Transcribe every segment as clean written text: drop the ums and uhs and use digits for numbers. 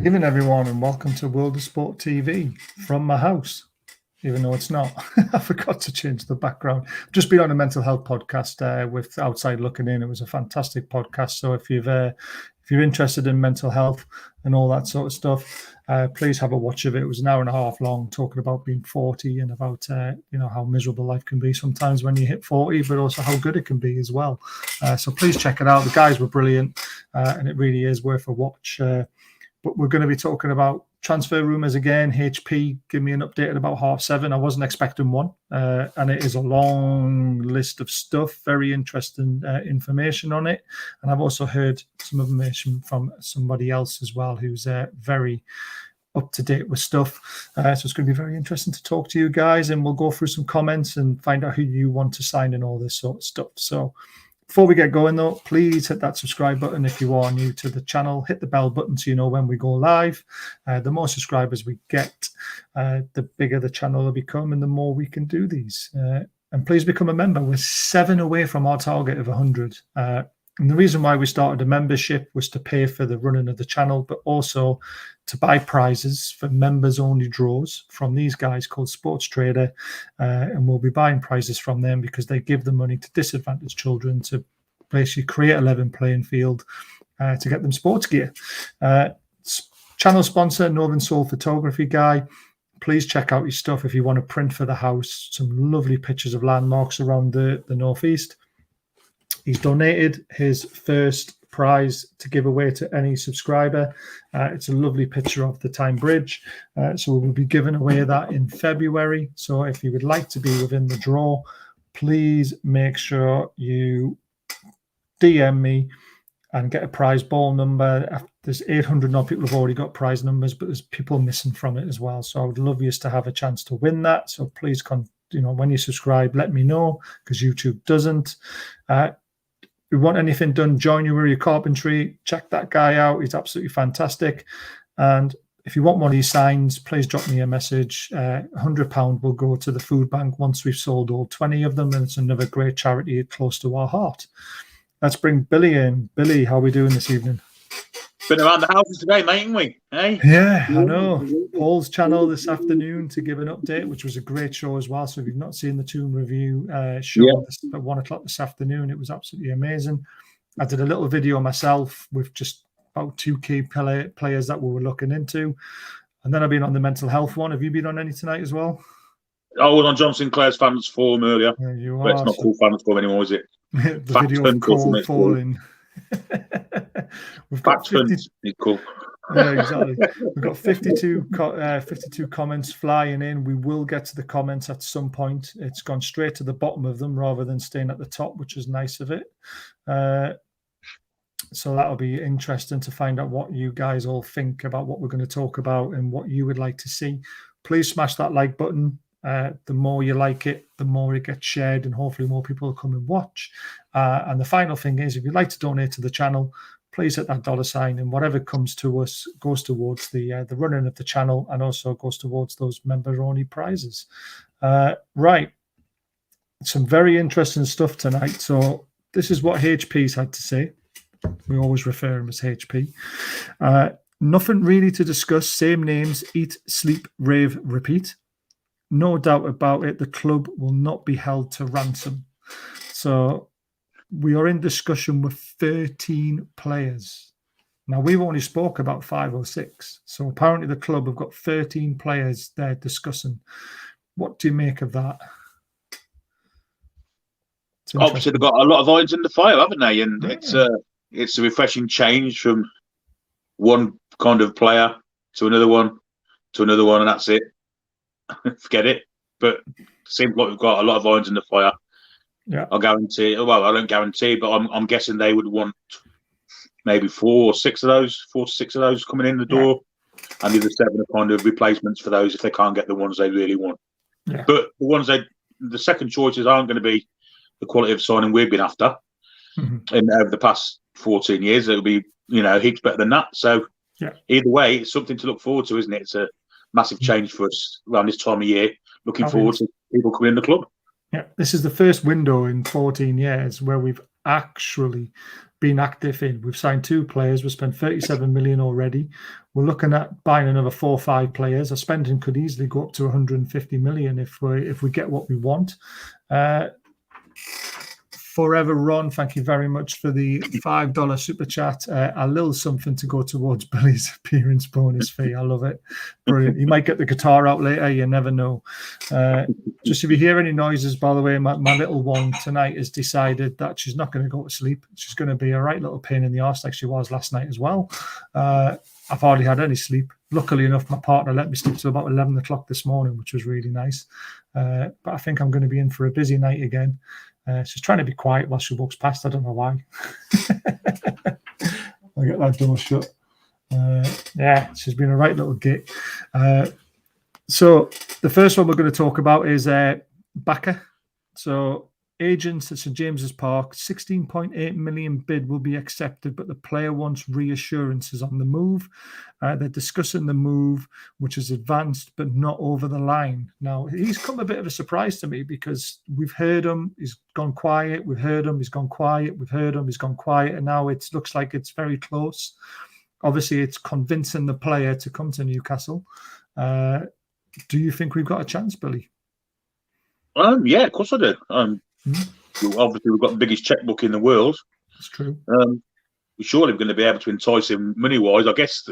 Good evening, everyone, and welcome to World of Sport TV from my house, even though it's not. I forgot to change the background. I've just been on a mental health podcast with Outside Looking In. It was a fantastic podcast. So if you're interested in mental health and all that sort of stuff, please have a watch of it. It was an hour and a half long, talking about being 40 and about how miserable life can be sometimes when you hit 40, but also how good it can be as well. So please check it out. The guys were brilliant, and it really is worth a watch. But we're going to be talking about transfer rumours again. HP, give me an update at about 7:30. I wasn't expecting one. And it is a long list of stuff, very interesting information on it. And I've also heard some information from somebody else as well who's very up to date with stuff. So it's going to be very interesting to talk to you guys. And we'll go through some comments and find out who you want to sign and all this sort of stuff. So before we get going, though, please hit that subscribe button if you are new to the channel. Hit the bell button so you know when we go live. The more subscribers we get, the bigger the channel will become and the more we can do these. And please become a member. We're 7 away from our target of 100. And the reason why we started a membership was to pay for the running of the channel, but also to buy prizes for members-only draws from these guys called Sports Trader. And we'll be buying prizes from them because they give the money to disadvantaged children to basically create a level playing field to get them sports gear. Channel sponsor, Northern Soul Photography guy. Please check out his stuff if you want to print for the house. Some lovely pictures of landmarks around the northeast. He's donated his first prize to give away to any subscriber. It's a lovely picture of the Tyne Bridge. So we'll be giving away that in February. So if you would like to be within the draw, please make sure you DM me and get a prize ball number. There's 800 odd people have already got prize numbers, but there's people missing from it as well. So I would love you to have a chance to win that. So please, when you subscribe, let me know, because YouTube doesn't. If you want anything done, January carpentry, check that guy out. He's absolutely fantastic. And if you want one of these signs, please drop me a message. £100 will go to the food bank once we've sold all 20 of them, and it's another great charity close to our heart. Let's bring Billy in. Billy, how are we doing this evening? Been around the houses today, mate, ain't we? Hey? Yeah, I know. Paul's channel this afternoon to give an update, which was a great show as well. So if you've not seen the Toon Review show at 1 o'clock this afternoon, it was absolutely amazing. I did a little video myself with just about 2 key players that we were looking into. And then I've been on the mental health one. Have you been on any tonight as well? I was on John Sinclair's fans forum earlier. Yeah, you are. But it's not called fans forum anymore, is it? The video of Cole falling. We've got 50... cool. Yeah, exactly. We've got 52 comments flying in. We will get to the comments at some point. It's gone straight to the bottom of them rather than staying at the top, which is nice of it. So that'll be interesting to find out what you guys all think about what we're going to talk about and what you would like to see. Please smash that like button. The more you like it, the more it gets shared, and hopefully more people will come and watch. And the final thing is, if you'd like to donate to the channel, please hit that $sign, and whatever comes to us goes towards the running of the channel, and also goes towards those member-only prizes. Right, some very interesting stuff tonight. So this is what HP's had to say. We always refer him as HP. Nothing really to discuss. Same names: eat, sleep, rave, repeat. No doubt about it, the club will not be held to ransom. So we are in discussion with 13 players. Now, we've only spoke about 5 or 6. So apparently the club have got 13 players they're discussing. What do you make of that? Obviously, they've got a lot of irons in the fire, haven't they? And it's a refreshing change from one kind of player to another one, and that's it. Forget it. But it seems like we've got a lot of irons in the fire. Yeah, I guarantee. Well, I don't guarantee, but I'm guessing they would want maybe 4 or 6 of those coming in the door, and the other 7 are kind of replacements for those if they can't get the ones they really want. Yeah. But the second choices aren't going to be the quality of signing we've been after. And over the past 14 years, it'll be heaps better than that. So either way, it's something to look forward to, isn't it? It's a massive change for us around this time of year. Looking forward to people coming in the club. Yeah, this is the first window in 14 years where we've actually been active in. We've signed 2 players. We've spent 37 million already. We're looking at buying another 4 or 5 players. Our spending could easily go up to 150 million if we get what we want. Forever Ron, thank you very much for the $5 super chat. A little something to go towards Billy's appearance bonus fee. I love it. Brilliant. You might get the guitar out later. You never know. Just if you hear any noises, by the way, my little one tonight has decided that she's not going to go to sleep. She's going to be a right little pain in the arse like she was last night as well. I've hardly had any sleep. Luckily enough, my partner let me sleep till about 11 o'clock this morning, which was really nice. But I think I'm going to be in for a busy night again. She's trying to be quiet while she walks past. I don't know why. I'll get that door shut. Yeah, she's been a right little git. So the first one we're going to talk about is Bacca. So agents at St James's Park, 16.8 million bid will be accepted, but the player wants reassurances on the move. They're discussing the move, which is advanced but not over the line. Now, he's come a bit of a surprise to me because we've heard him, he's gone quiet. We've heard him, he's gone quiet. We've heard him, he's gone quiet. And now it looks like it's very close. Obviously, it's convincing the player to come to Newcastle. Do you think we've got a chance, Billy? Yeah, of course I do. Obviously, we've got the biggest checkbook in the world. That's true. We're surely going to be able to entice him money-wise. I guess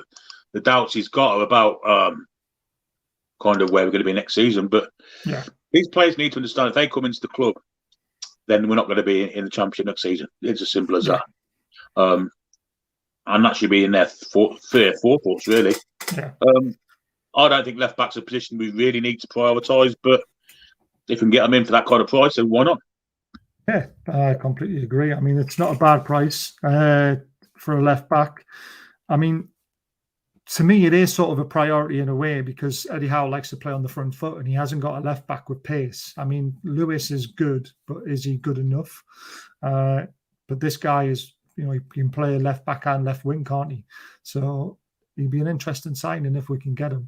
the doubts he's got are about kind of where we're going to be next season. But yeah, these players need to understand if they come into the club, then we're not going to be in the Championship next season. It's as simple as that. And that should be in their forethoughts, really. Yeah. I don't think left-back's a position we really need to prioritise, but if we can get them in for that kind of price, then why not? Yeah, I completely agree. I mean, it's not a bad price for a left back. I mean, to me, it is sort of a priority in a way because Eddie Howe likes to play on the front foot and he hasn't got a left back with pace. I mean, Lewis is good, but is he good enough? But this guy is, you know, he can play left back and left wing, can't he? So he'd be an interesting signing if we can get him.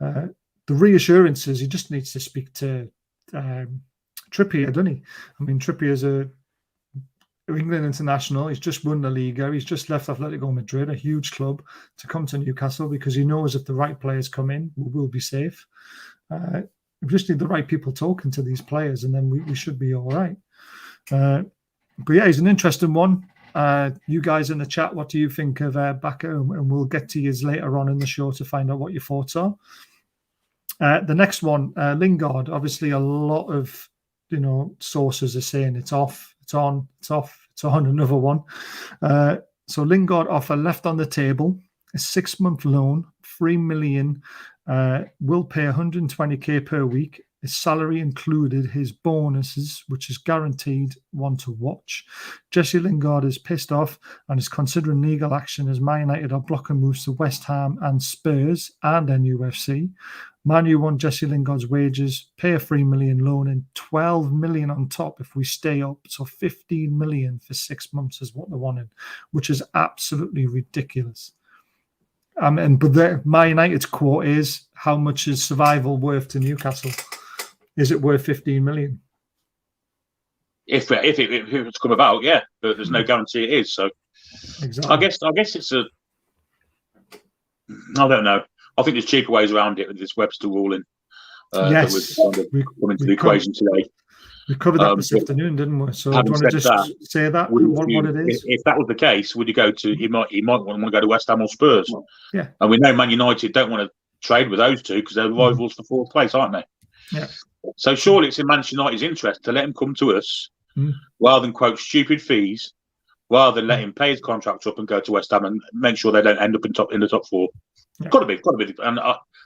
The reassurances, he just needs to speak to Trippier, doesn't he? I mean, Trippier's a England international. He's just won the Liga. He's just left Atletico Madrid, a huge club, to come to Newcastle because he knows if the right players come in, we'll be safe. We just need the right people talking to these players, and then we should be all right. But yeah, he's an interesting one. You guys in the chat, what do you think of Bacca? And we'll get to you later on in the show to find out what your thoughts are. The next one, Lingard. Obviously, a lot of sources are saying it's off, it's on, it's off, it's on. Another one. So Lingard offer left on the table. A 6-month loan, 3 million. Will pay 120k per week. His salary included his bonuses, which is guaranteed one to watch. Jesse Lingard is pissed off and is considering legal action as Man United are blocking moves to West Ham and Spurs and NUFC. Man U want Jesse Lingard's wages, pay a 3 million loan and 12 million on top if we stay up. So 15 million for 6 months is what they're wanting, which is absolutely ridiculous. But Man United's quote is, how much is survival worth to Newcastle? Is it worth 15 million? If it's come about, yeah, but there's no guarantee it is. So exactly. I guess it's I don't know. I think there's cheaper ways around it with this Webster ruling. Yes, we come into the equation today. We covered that this afternoon, didn't we? So do you want to just say that what it is? If that was the case, would you go to? You might want to go to West Ham or Spurs. Yeah, and we know Man United don't want to trade with those two because they're rivals for 4th place, aren't they? Yeah. So surely it's in Manchester United's interest to let him come to us rather than quote stupid fees, rather than let him pay his contract up and go to West Ham and make sure they don't end up in the top 4. Yeah. Got to be. And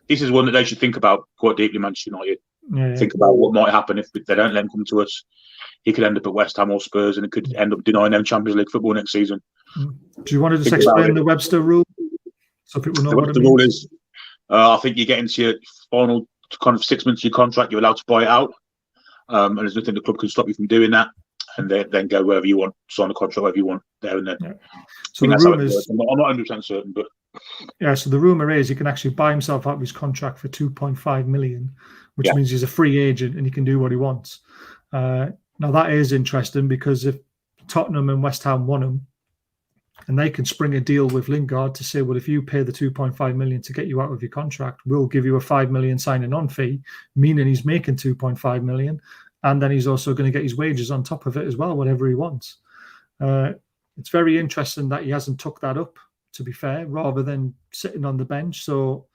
this is one that they should think about quite deeply. Manchester United think about what might happen if they don't let him come to us. He could end up at West Ham or Spurs, and it could end up denying them Champions League football next season. Do you want to just explain the Webster rule so people know what it means? The rule is, I think you get into your final kind of 6 months of your contract, you're allowed to buy it out, and there's nothing the club can stop you from doing that, and then go wherever you want, sign a contract wherever you want there and then. Yeah. So the rumour is, I'm not 100% certain, but yeah. So the rumour is he can actually buy himself out of his contract for 2.5 million, which means he's a free agent and he can do what he wants. Now that is interesting because if Tottenham and West Ham want him, And they can spring a deal with Lingard to say, well, if you pay the 2.5 million to get you out of your contract, we'll give you a 5 million signing on fee, meaning he's making 2.5 million. And then he's also going to get his wages on top of it as well, whatever he wants. It's very interesting that he hasn't took that up, to be fair, rather than sitting on the bench. So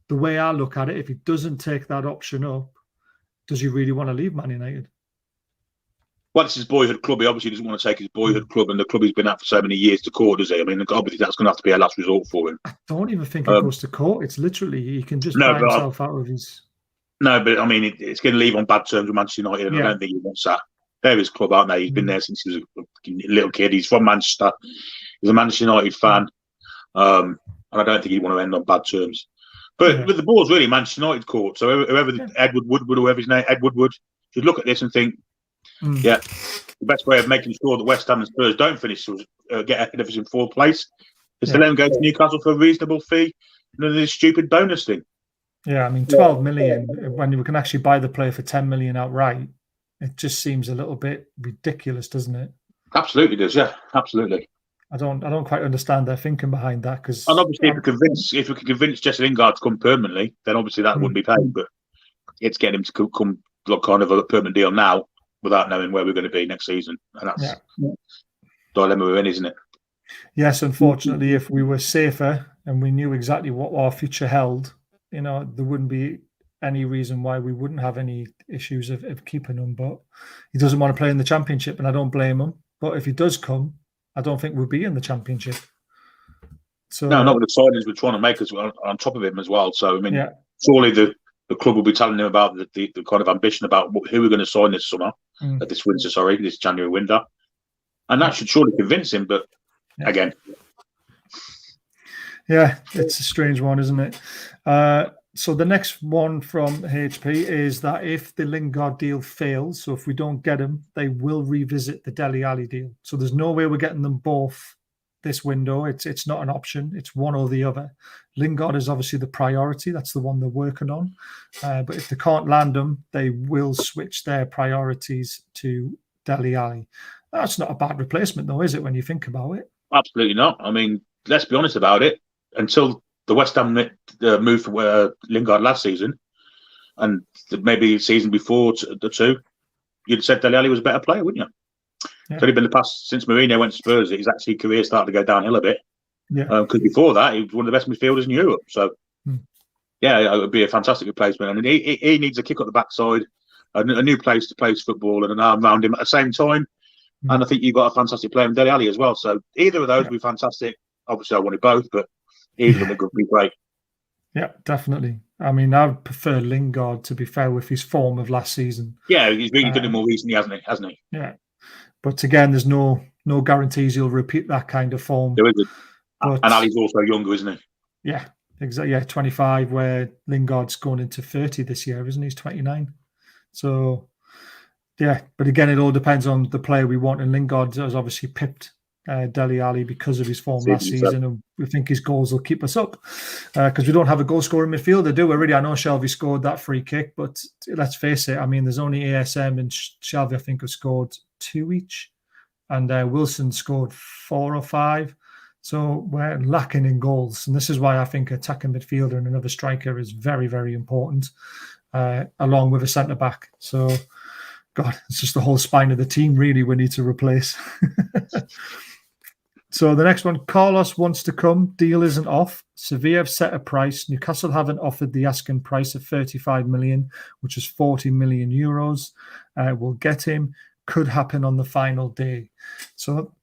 the way I look at it, if he doesn't take that option up, does he really want to leave Man United? Well, it's his boyhood club. He obviously doesn't want to take his boyhood club and the club he's been at for so many years to court, does he? I mean, obviously that's going to have to be a last resort for him. I don't even think it goes to court. It's literally, he can just buy himself out of his... No, but I mean, it's going to leave on bad terms with Manchester United, and I don't think he wants that. They're his club, aren't they? He's been there since he was a little kid. He's from Manchester. He's a Manchester United fan. And I don't think he'd want to end on bad terms. But with the ball's really Manchester United court. So whoever Edward Woodward, whoever his name, Ed Woodward, should look at this and think, the best way of making sure that West Ham and Spurs don't finish, get ahead of us in fourth place, is to let them go to Newcastle for a reasonable fee and then this stupid bonus thing. Yeah, I mean, 12 million, when we can actually buy the player for 10 million outright, it just seems a little bit ridiculous, doesn't it? Absolutely does, yeah, absolutely. I don't quite understand their thinking behind that. And obviously, if we can convince Jesse Lingard to come permanently, then obviously that wouldn't be paid. But it's getting him to come kind of a permanent deal now without knowing where we're going to be next season. And that's the dilemma we're in, isn't it? Yes, unfortunately, if we were safer and we knew exactly what our future held, there wouldn't be any reason why we wouldn't have any issues of keeping him. But he doesn't want to play in the Championship, and I don't blame him. But if he does come, I don't think we'll be in the Championship. So no, not with the signings we're trying to make us on top of him as well. So I mean, surely the club will be telling him about the kind of ambition about who we're going to sign this summer, this January window, and that should surely convince him. But again, it's a strange one, isn't it? So the next one from HP is that if the Lingard deal fails, so if we don't get him, they will revisit the Dele Alli deal. So there's no way we're getting them both this window. It's not an option. It's one or the other. Lingard is obviously the priority. That's the one they're working on. But if they can't land him, they will switch their priorities to Dele Alli. That's not a bad replacement, though, is it, when you think about it? Absolutely not. I mean, let's be honest about it. Until the West Ham moved for Lingard last season, and maybe the season before the two, you'd have said Dele Alli was a better player, wouldn't you? It's only been the past since Mourinho went to Spurs that his actually career started to go downhill a bit. Because before that, he was one of the best midfielders in Europe. So, it would be a fantastic replacement. And he needs a kick up the backside, a new place to play his football, and an arm around him at the same time. And I think you've got a fantastic player in Dele Alli as well. So either of those would be fantastic. Obviously, I wanted both, but either of them would be great. Yeah, definitely. I mean, I would prefer Lingard, to be fair, with his form of last season. Yeah, he's really done it more recently, hasn't he? Yeah. But again, there's no guarantees he'll repeat that kind of form. There isn't. And Ali's also younger, isn't he? Yeah, exactly. Yeah, 25, where Lingard's going into 30 this year, isn't he? He's 29. So, but again, it all depends on the player we want. And Lingard has obviously pipped Dele Alli because of his form last season, and we think his goals will keep us up because we don't have a goal scoring midfielder, do we? Really, I know Shelvey scored that free kick, but let's face it, I mean, there's only ASM and Shelvey, I think, have scored 2 each, and Wilson scored 4 or 5. So we're lacking in goals, and this is why I think attacking midfielder and another striker is very, very important, along with a centre back. So, God, it's just the whole spine of the team really we need to replace. So the next one, Carlos wants to come. Deal isn't off. Sevilla have set a price. Newcastle haven't offered the asking price of 35 million, which is 40 million euros. We'll get him. Could happen on the final day. So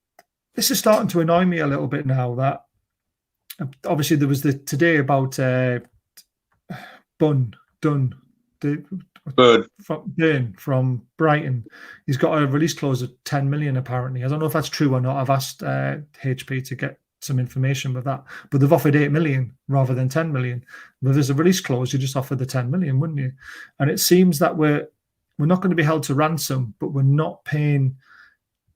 this is starting to annoy me a little bit now. That obviously there was today about Burn from Brighton. He's got a release clause of 10 million apparently. I don't know if that's true or not. I've asked HP to get some information with that, but they've offered 8 million rather than 10 million. But there's a release clause, you just offer the 10 million, wouldn't you? And it seems that we're not going to be held to ransom, but we're not paying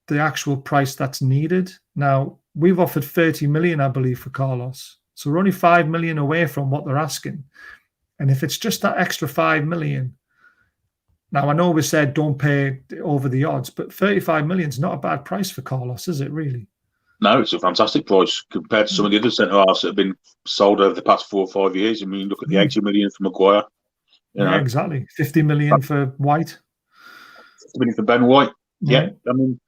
the actual price that's needed. Now, we've offered 30 million, I believe, for Carlos. So we're only 5 million away from what they're asking. And if it's just that extra 5 million, now I know we said don't pay over the odds, but 35 million is not a bad price for Carlos, is it really? No, it's a fantastic price compared to some of the other centre-halves that have been sold over the past 4 or 5 years. I mean, look at the 80 million for Maguire. Yeah, exactly. 50 million for White. 50 million for Ben White. Yeah, I mean,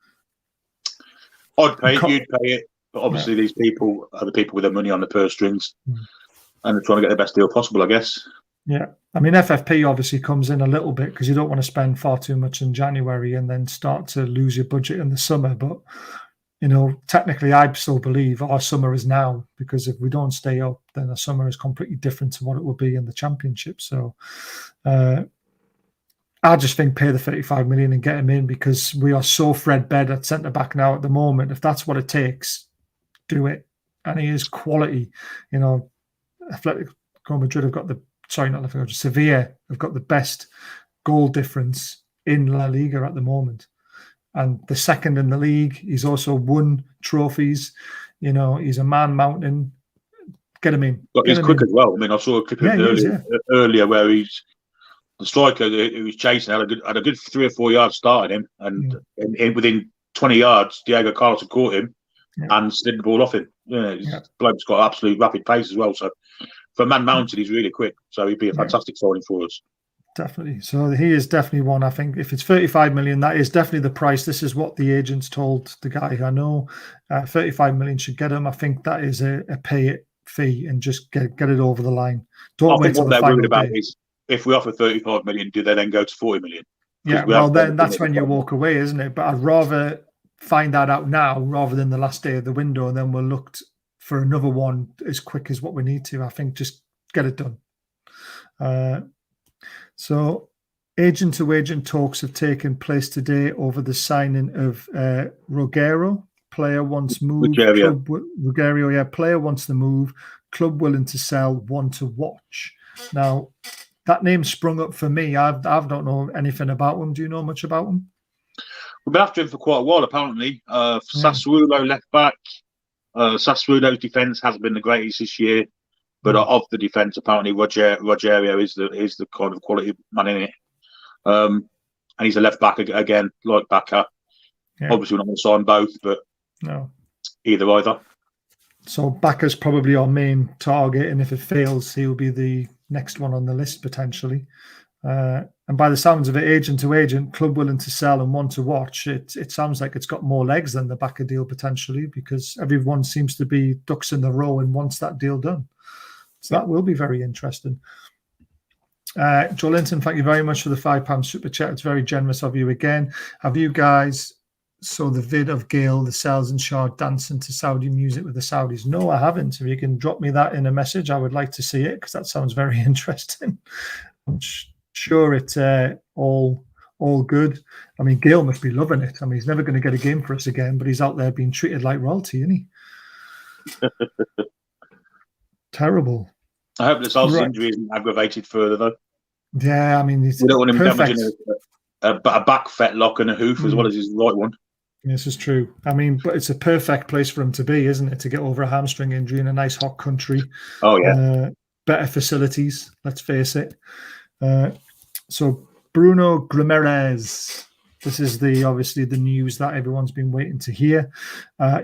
I'd pay it, you'd pay it. But obviously these people are the people with their money on the purse strings. And they're trying to get the best deal possible, I guess. Yeah. I mean, FFP obviously comes in a little bit because you don't want to spend far too much in January and then start to lose your budget in the summer. But, you know, technically, I still believe our summer is now, because if we don't stay up, then the summer is completely different to what it will be in the Championship. So I just think pay the 35 million and get him in, because we are so threadbare at centre-back now at the moment. If that's what it takes, do it. And he is quality. You know, Atletico Madrid have got Sevilla have got the best goal difference in La Liga at the moment, and the second in the league. He's also won trophies. You know, he's a man mountain. Get him in. But he's quick as well. I mean, I saw a clip earlier where he's the striker who was chasing had a good 3 or 4 yards starting him, and within 20 yards, Diego Carlos had caught him and slid the ball off him. Bloke's got absolute rapid pace as well. So for a man mounted, he's really quick. So he'd be a fantastic signing for us. Definitely. So he is definitely one. I think if it's 35 million, that is definitely the price. This is what the agents told the guy I know. 35 million should get him. I think that is a pay it fee and just get it over the line. Don't wait till the final day. What they're worried about is if we offer 35 million, do they then go to 40 million? Yeah, well, then that's when you walk away, isn't it? But I'd rather find that out now rather than the last day of the window, and then we'll look for another one as quick as what we need to. I think just get it done. So agent-to-agent talks have taken place today over the signing of Rogerio. Player wants move. Rogerio, player wants the move. Club willing to sell, want to watch. Now, that name sprung up for me. I don't know anything about him. Do you know much about him? We've been after him for quite a while, apparently. Sassuolo left back. Sassuolo's defence hasn't been the greatest this year, but of the defence, apparently Rogerio is the kind of quality man in it. And he's a left back again, like Bacca. Obviously, we're not going to sign both, but either. So Bacca's probably our main target, and if it fails, he'll be the next one on the list potentially. And by the sounds of it, agent to agent, club willing to sell and want to watch. It sounds like it's got more legs than the Bacca deal potentially, because everyone seems to be ducks in the row and wants that deal done. So that will be very interesting. Joe Linton, thank you very much for the £5 super chat. It's very generous of you again. Have you guys saw the vid of Gayle, the Sales and Shah dancing to Saudi music with the Saudis? No, I haven't. If you can drop me that in a message, I would like to see it, because that sounds very interesting. I'm sure it's all good. I mean, Gayle must be loving it. I mean, he's never going to get a game for us again, but he's out there being treated like royalty, isn't he? Terrible. I hope this whole injury isn't aggravated further, though. Yeah, I mean, we don't want him damaging a back fetlock and a hoof as well as his right one. This is true. I mean, but it's a perfect place for him to be, isn't it? To get over a hamstring injury in a nice hot country. Oh, yeah. Better facilities, let's face it. So Bruno Guimaraes. This is obviously the news that everyone's been waiting to hear.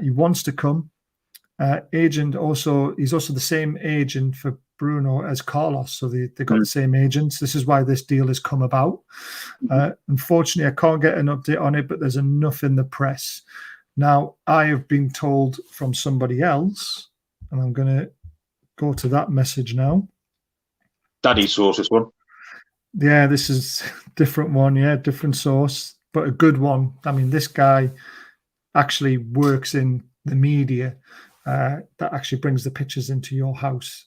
He wants to come. Agent he's also the same agent for Bruno as Carlos, so they got the same agents. This is why this deal has come about. Unfortunately, I can't get an update on it, but there's enough in the press. Now, I have been told from somebody else, and I'm going to go to that message now. Daddy source, this one. Yeah, this is a different one. Yeah, different source, but a good one. I mean, this guy actually works in the media that actually brings the pictures into your house.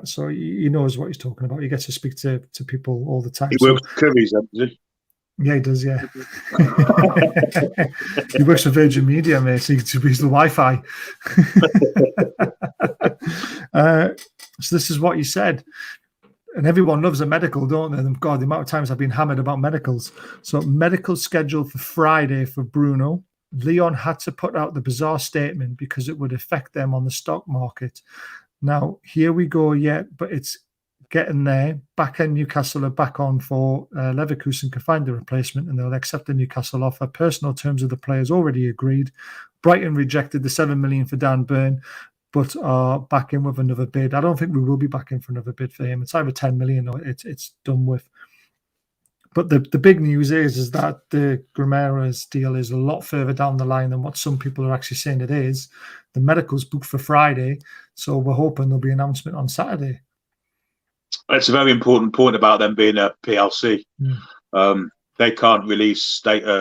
So he knows what he's talking about. He gets to speak to people all the time. He works for Curry's, does he? Yeah, he does, yeah. He works for Virgin Media, mate, so he's the Wi-Fi. So this is what he said. And everyone loves a medical, don't they? God, the amount of times I've been hammered about medicals. So medical scheduled for Friday for Bruno. Leon had to put out the bizarre statement because it would affect them on the stock market. Now, here we go, but it's getting there. Bacca and Newcastle are back on for Leverkusen can find the replacement and they'll accept the Newcastle offer. Personal terms of the players already agreed. Brighton rejected the 7 million for Dan Burn, but are back in with another bid. I don't think we will be back in for another bid for him. It's either 10 million or it's done with. But the big news is that the Guimaraes deal is a lot further down the line than what some people are actually saying it is. The medical's booked for Friday, so we're hoping there'll be an announcement on Saturday. It's a very important point about them being a PLC. They can't release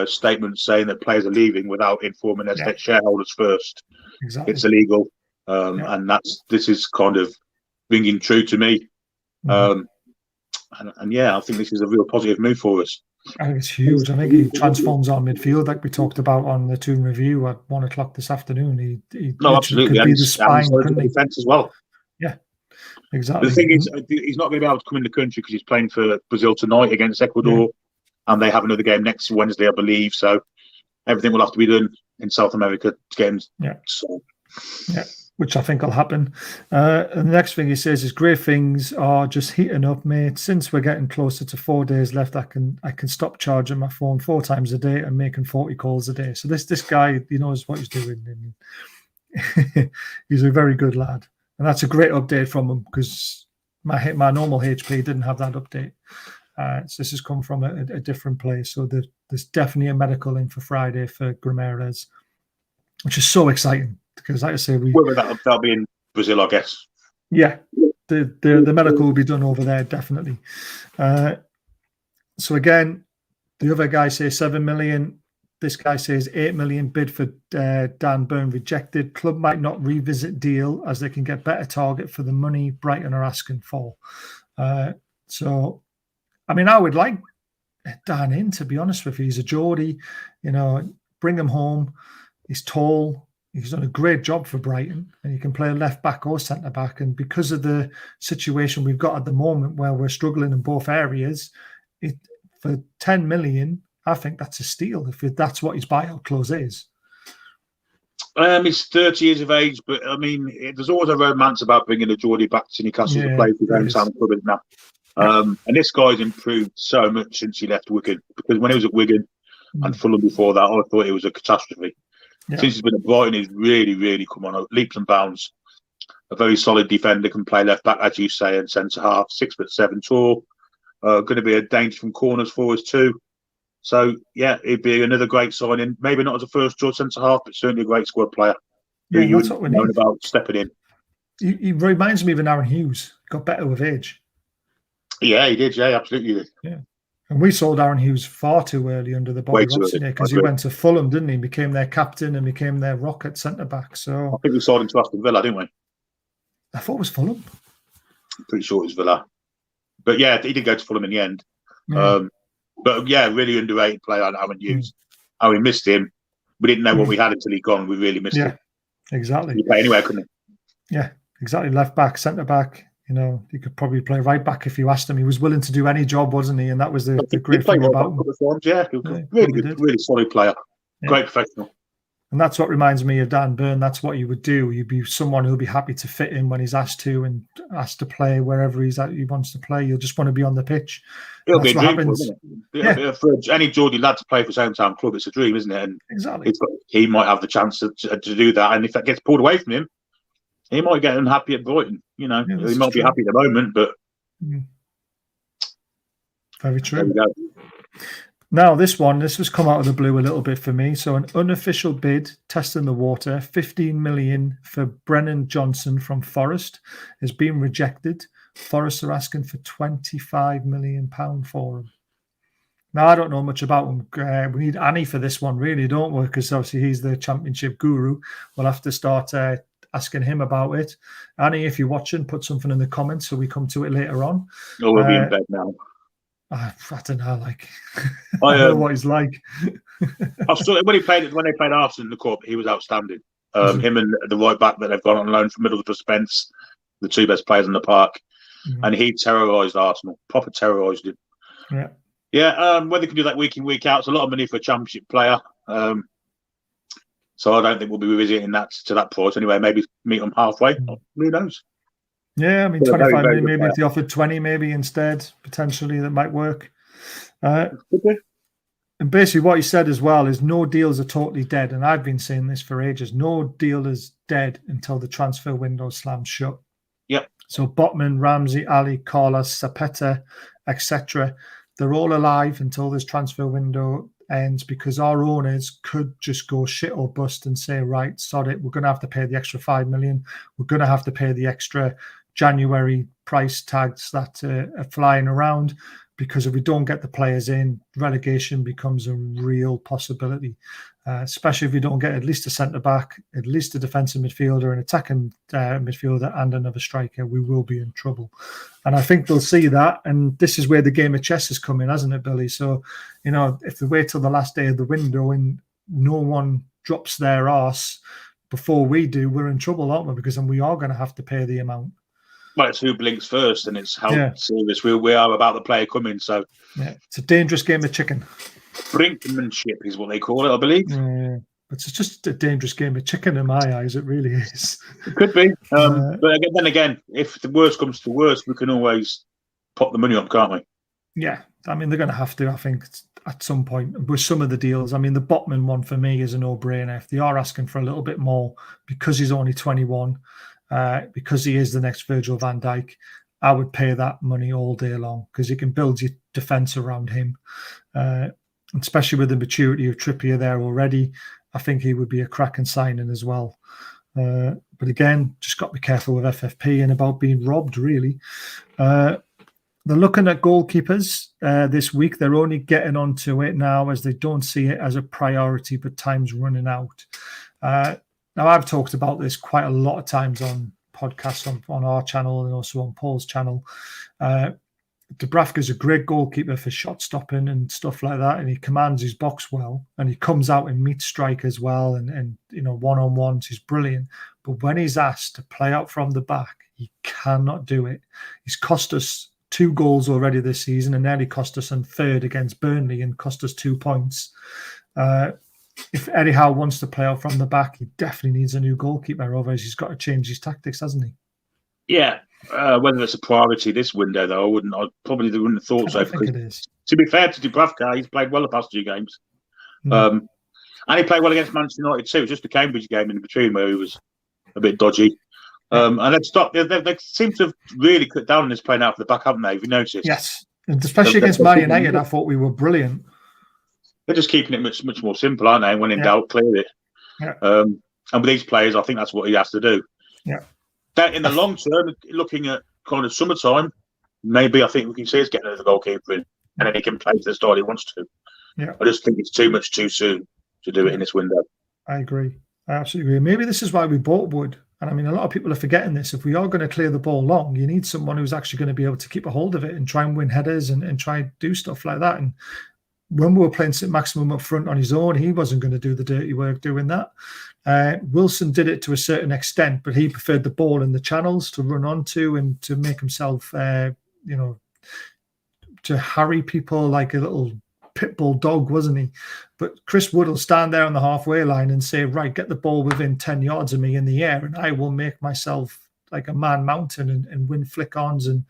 statements saying that players are leaving without informing their shareholders first. Exactly. It's illegal, and this is kind of ringing true to me. And I think this is a real positive move for us. I think it's huge. I think he transforms our midfield, like we talked about on the Toon Review at 1 o'clock this afternoon. He absolutely, could be the spine, couldn't he? Defense as well. Yeah, exactly. The thing is, he's not going to be able to come in the country because he's playing for Brazil tonight against Ecuador, and they have another game next Wednesday, I believe. So everything will have to be done in South America to get him. Which I think will happen. And the next thing he says is, great things are just heating up, mate. Since we're getting closer to 4 days left, I can stop charging my phone 4 times a day and making 40 calls a day. So this guy, he knows what he's doing. And he's a very good lad. And that's a great update from him because my normal HP didn't have that update. So this has come from a different place. So there's definitely a medical in for Friday for Guimaraes, which is so exciting. Because, like I say, that'll be in Brazil, I guess. Yeah, the medical will be done over there, definitely. So again, the other guy says 7 million. This guy says 8 million. Bid for Dan Burn rejected. Club might not revisit deal as they can get better target for the money Brighton are asking for. So, I mean, I would like Dan in, to be honest with you. He's a Geordie, bring him home. He's tall. He's done a great job for Brighton, and he can play left back or centre back. And because of the situation we've got at the moment, where we're struggling in both areas, for 10 million, I think that's a steal. If that's what his buyout clause is. He's 30 years of age, but I mean, there's always a romance about bringing a Geordie back to Newcastle to play for his hometown club now. And this guy's improved so much since he left Wigan, because when he was at Wigan and Fulham before that, I thought it was a catastrophe. Yeah. Since he's been at Brighton, he's really, really come on leaps and bounds. A very solid defender, can play left back, as you say, and centre half. 6'7" tall. Going to be a danger from corners for us too. So yeah, it'd be another great signing. Maybe not as a first choice centre half, but certainly a great squad player. Yeah, that's what we need. About stepping in. He reminds me of an Aaron Hughes. Got better with age. Yeah, he did. Yeah, absolutely did. Yeah. And we sold Aaron Hughes far too early under the Bobby Robson because he went to Fulham, didn't he? Became their captain and became their rocket centre back. So I think we sold him to Aston Villa, didn't we? I thought it was Fulham. I'm pretty sure it was Villa. But yeah, he did go to Fulham in the end. Yeah. But yeah, really underrated player, Aaron Hughes. How we missed him. We didn't know what we had until he'd gone. We really missed him. Exactly. He could play anywhere, couldn't he? Yeah, exactly. Left back, centre back. He could probably play right back if you asked him. He was willing to do any job, wasn't he? And that was the great thing about him. Yeah, he was really solid player. Yeah. Great professional. And that's what reminds me of Dan Burn. That's what you would do. You'd be someone who'll be happy to fit in when he's asked to and asked to play wherever he wants to play. You'll just want to be on the pitch. It'll be a dream for him, isn't it? For any Geordie lad to play for his hometown club, it's a dream, isn't it? And exactly. He might have the chance to do that. And if that gets pulled away from him, he might get unhappy at Brighton. He might be happy at the moment, but very true. Now, this was come out of the blue a little bit for me. So an unofficial bid, testing the water, 15 million for Brennan Johnson from Forest has been rejected. Forest are asking for £25 million for him. Now, I don't know much about him. We need Annie for this one, really, don't we? Because obviously he's the championship guru. We'll have to start asking him about it. Annie, if you're watching, put something in the comments so we come to it later on. Oh, we'll be in bed now. I don't know, I know what he's like. When they played Arsenal in the Cup, he was outstanding. Him and the right back that they've gone on loan from Middlesbrough, Spence, the two best players in the park, and he terrorised Arsenal, proper terrorised him. Whether they can do that week in, week out, it's a lot of money for a championship player. So I don't think we'll be revisiting that to that price anyway. Maybe meet them halfway. Who knows? Yeah, I mean, 25 million, maybe if they offered 20 maybe instead, potentially that might work. And basically what he said as well is no deals are totally dead. And I've been saying this for ages. No deal is dead until the transfer window slams shut. Yep. So Botman, Ramsey, Ali, Carlos, Zapata, etc., they're all alive until this transfer window ends, because our owners could just go shit or bust and say, right, sod it, we're going to have to pay the extra 5 million. We're going to have to pay the extra January price tags that are flying around, because if we don't get the players in, relegation becomes a real possibility, especially if you don't get at least a centre-back, at least a defensive midfielder, an attacking midfielder and another striker. We will be in trouble. And I think they'll see that, and this is where the game of chess has come in, hasn't it, Billy? So, if they wait till the last day of the window and no one drops their arse before we do, we're in trouble, aren't we? Because then we are going to have to pay the amount. Well, it's who blinks first, and it's how serious we are about the player coming. So, it's a dangerous game of chicken. Brinkmanship is what they call it, I believe. It's just a dangerous game of chicken in my eyes. It really is. It could be. But then again, if the worst comes to worst, we can always pop the money up, can't we? Yeah. I mean, they're going to have to, I think, at some point with some of the deals. I mean, the Botman one for me is a no-brainer. If they are asking for a little bit more because he's only 21, because he is the next Virgil van Dijk, I would pay that money all day long, because you can build your defence around him. Especially with the maturity of Trippier there already, I think he would be a cracking signing as well. But again, just got to be careful with FFP and about being robbed, really. They're looking at goalkeepers this week. They're only getting onto it now as they don't see it as a priority, but time's running out. Now, I've talked about this quite a lot of times on podcasts on our channel and also on Paul's channel. Dubravka's a great goalkeeper for shot stopping and stuff like that, and he commands his box well, and he comes out and meets strikers well, and one-on-ones, he's brilliant. But when he's asked to play out from the back, he cannot do it. He's cost us 2 goals already this season, and nearly cost us on third against Burnley and cost us 2 points. If Eddie Howe wants to play out from the back, he definitely needs a new goalkeeper. Otherwise, he's got to change his tactics, hasn't he? Yeah. Whether it's a priority this window, though, I probably wouldn't have thought so. I think it is. To be fair to Dubravka, he's played well the past 2 games. And he played well against Manchester United too. It was just the Cambridge game in between where he was a bit dodgy. And they've stopped. They seem to have really cut down on this playing out for the back, haven't they? Have you noticed? Yes. And especially against Man United, I thought we were brilliant. They're just keeping it much more simple, aren't they? When in doubt, clear it. Yeah. And with these players, I think that's what he has to do. Yeah. That in the long term, looking at kind of summertime, maybe I think we can see us getting another goalkeeper in, and then he can play to the style he wants to. Yeah. I just think it's too much too soon to do it in this window. I agree. I absolutely agree. Maybe this is why we bought Wood. And I mean, a lot of people are forgetting this. If we are going to clear the ball long, you need someone who's actually going to be able to keep a hold of it and try and win headers and try and do stuff like that. And when we were playing St. Maximum up front on his own, he wasn't going to do the dirty work doing that. Wilson did it to a certain extent, but he preferred the ball in the channels to run onto and to make himself, to harry people like a little pit bull dog, wasn't he? But Chris Wood will stand there on the halfway line and say, right, get the ball within 10 yards of me in the air, and I will make myself like a man mountain and win flick-ons and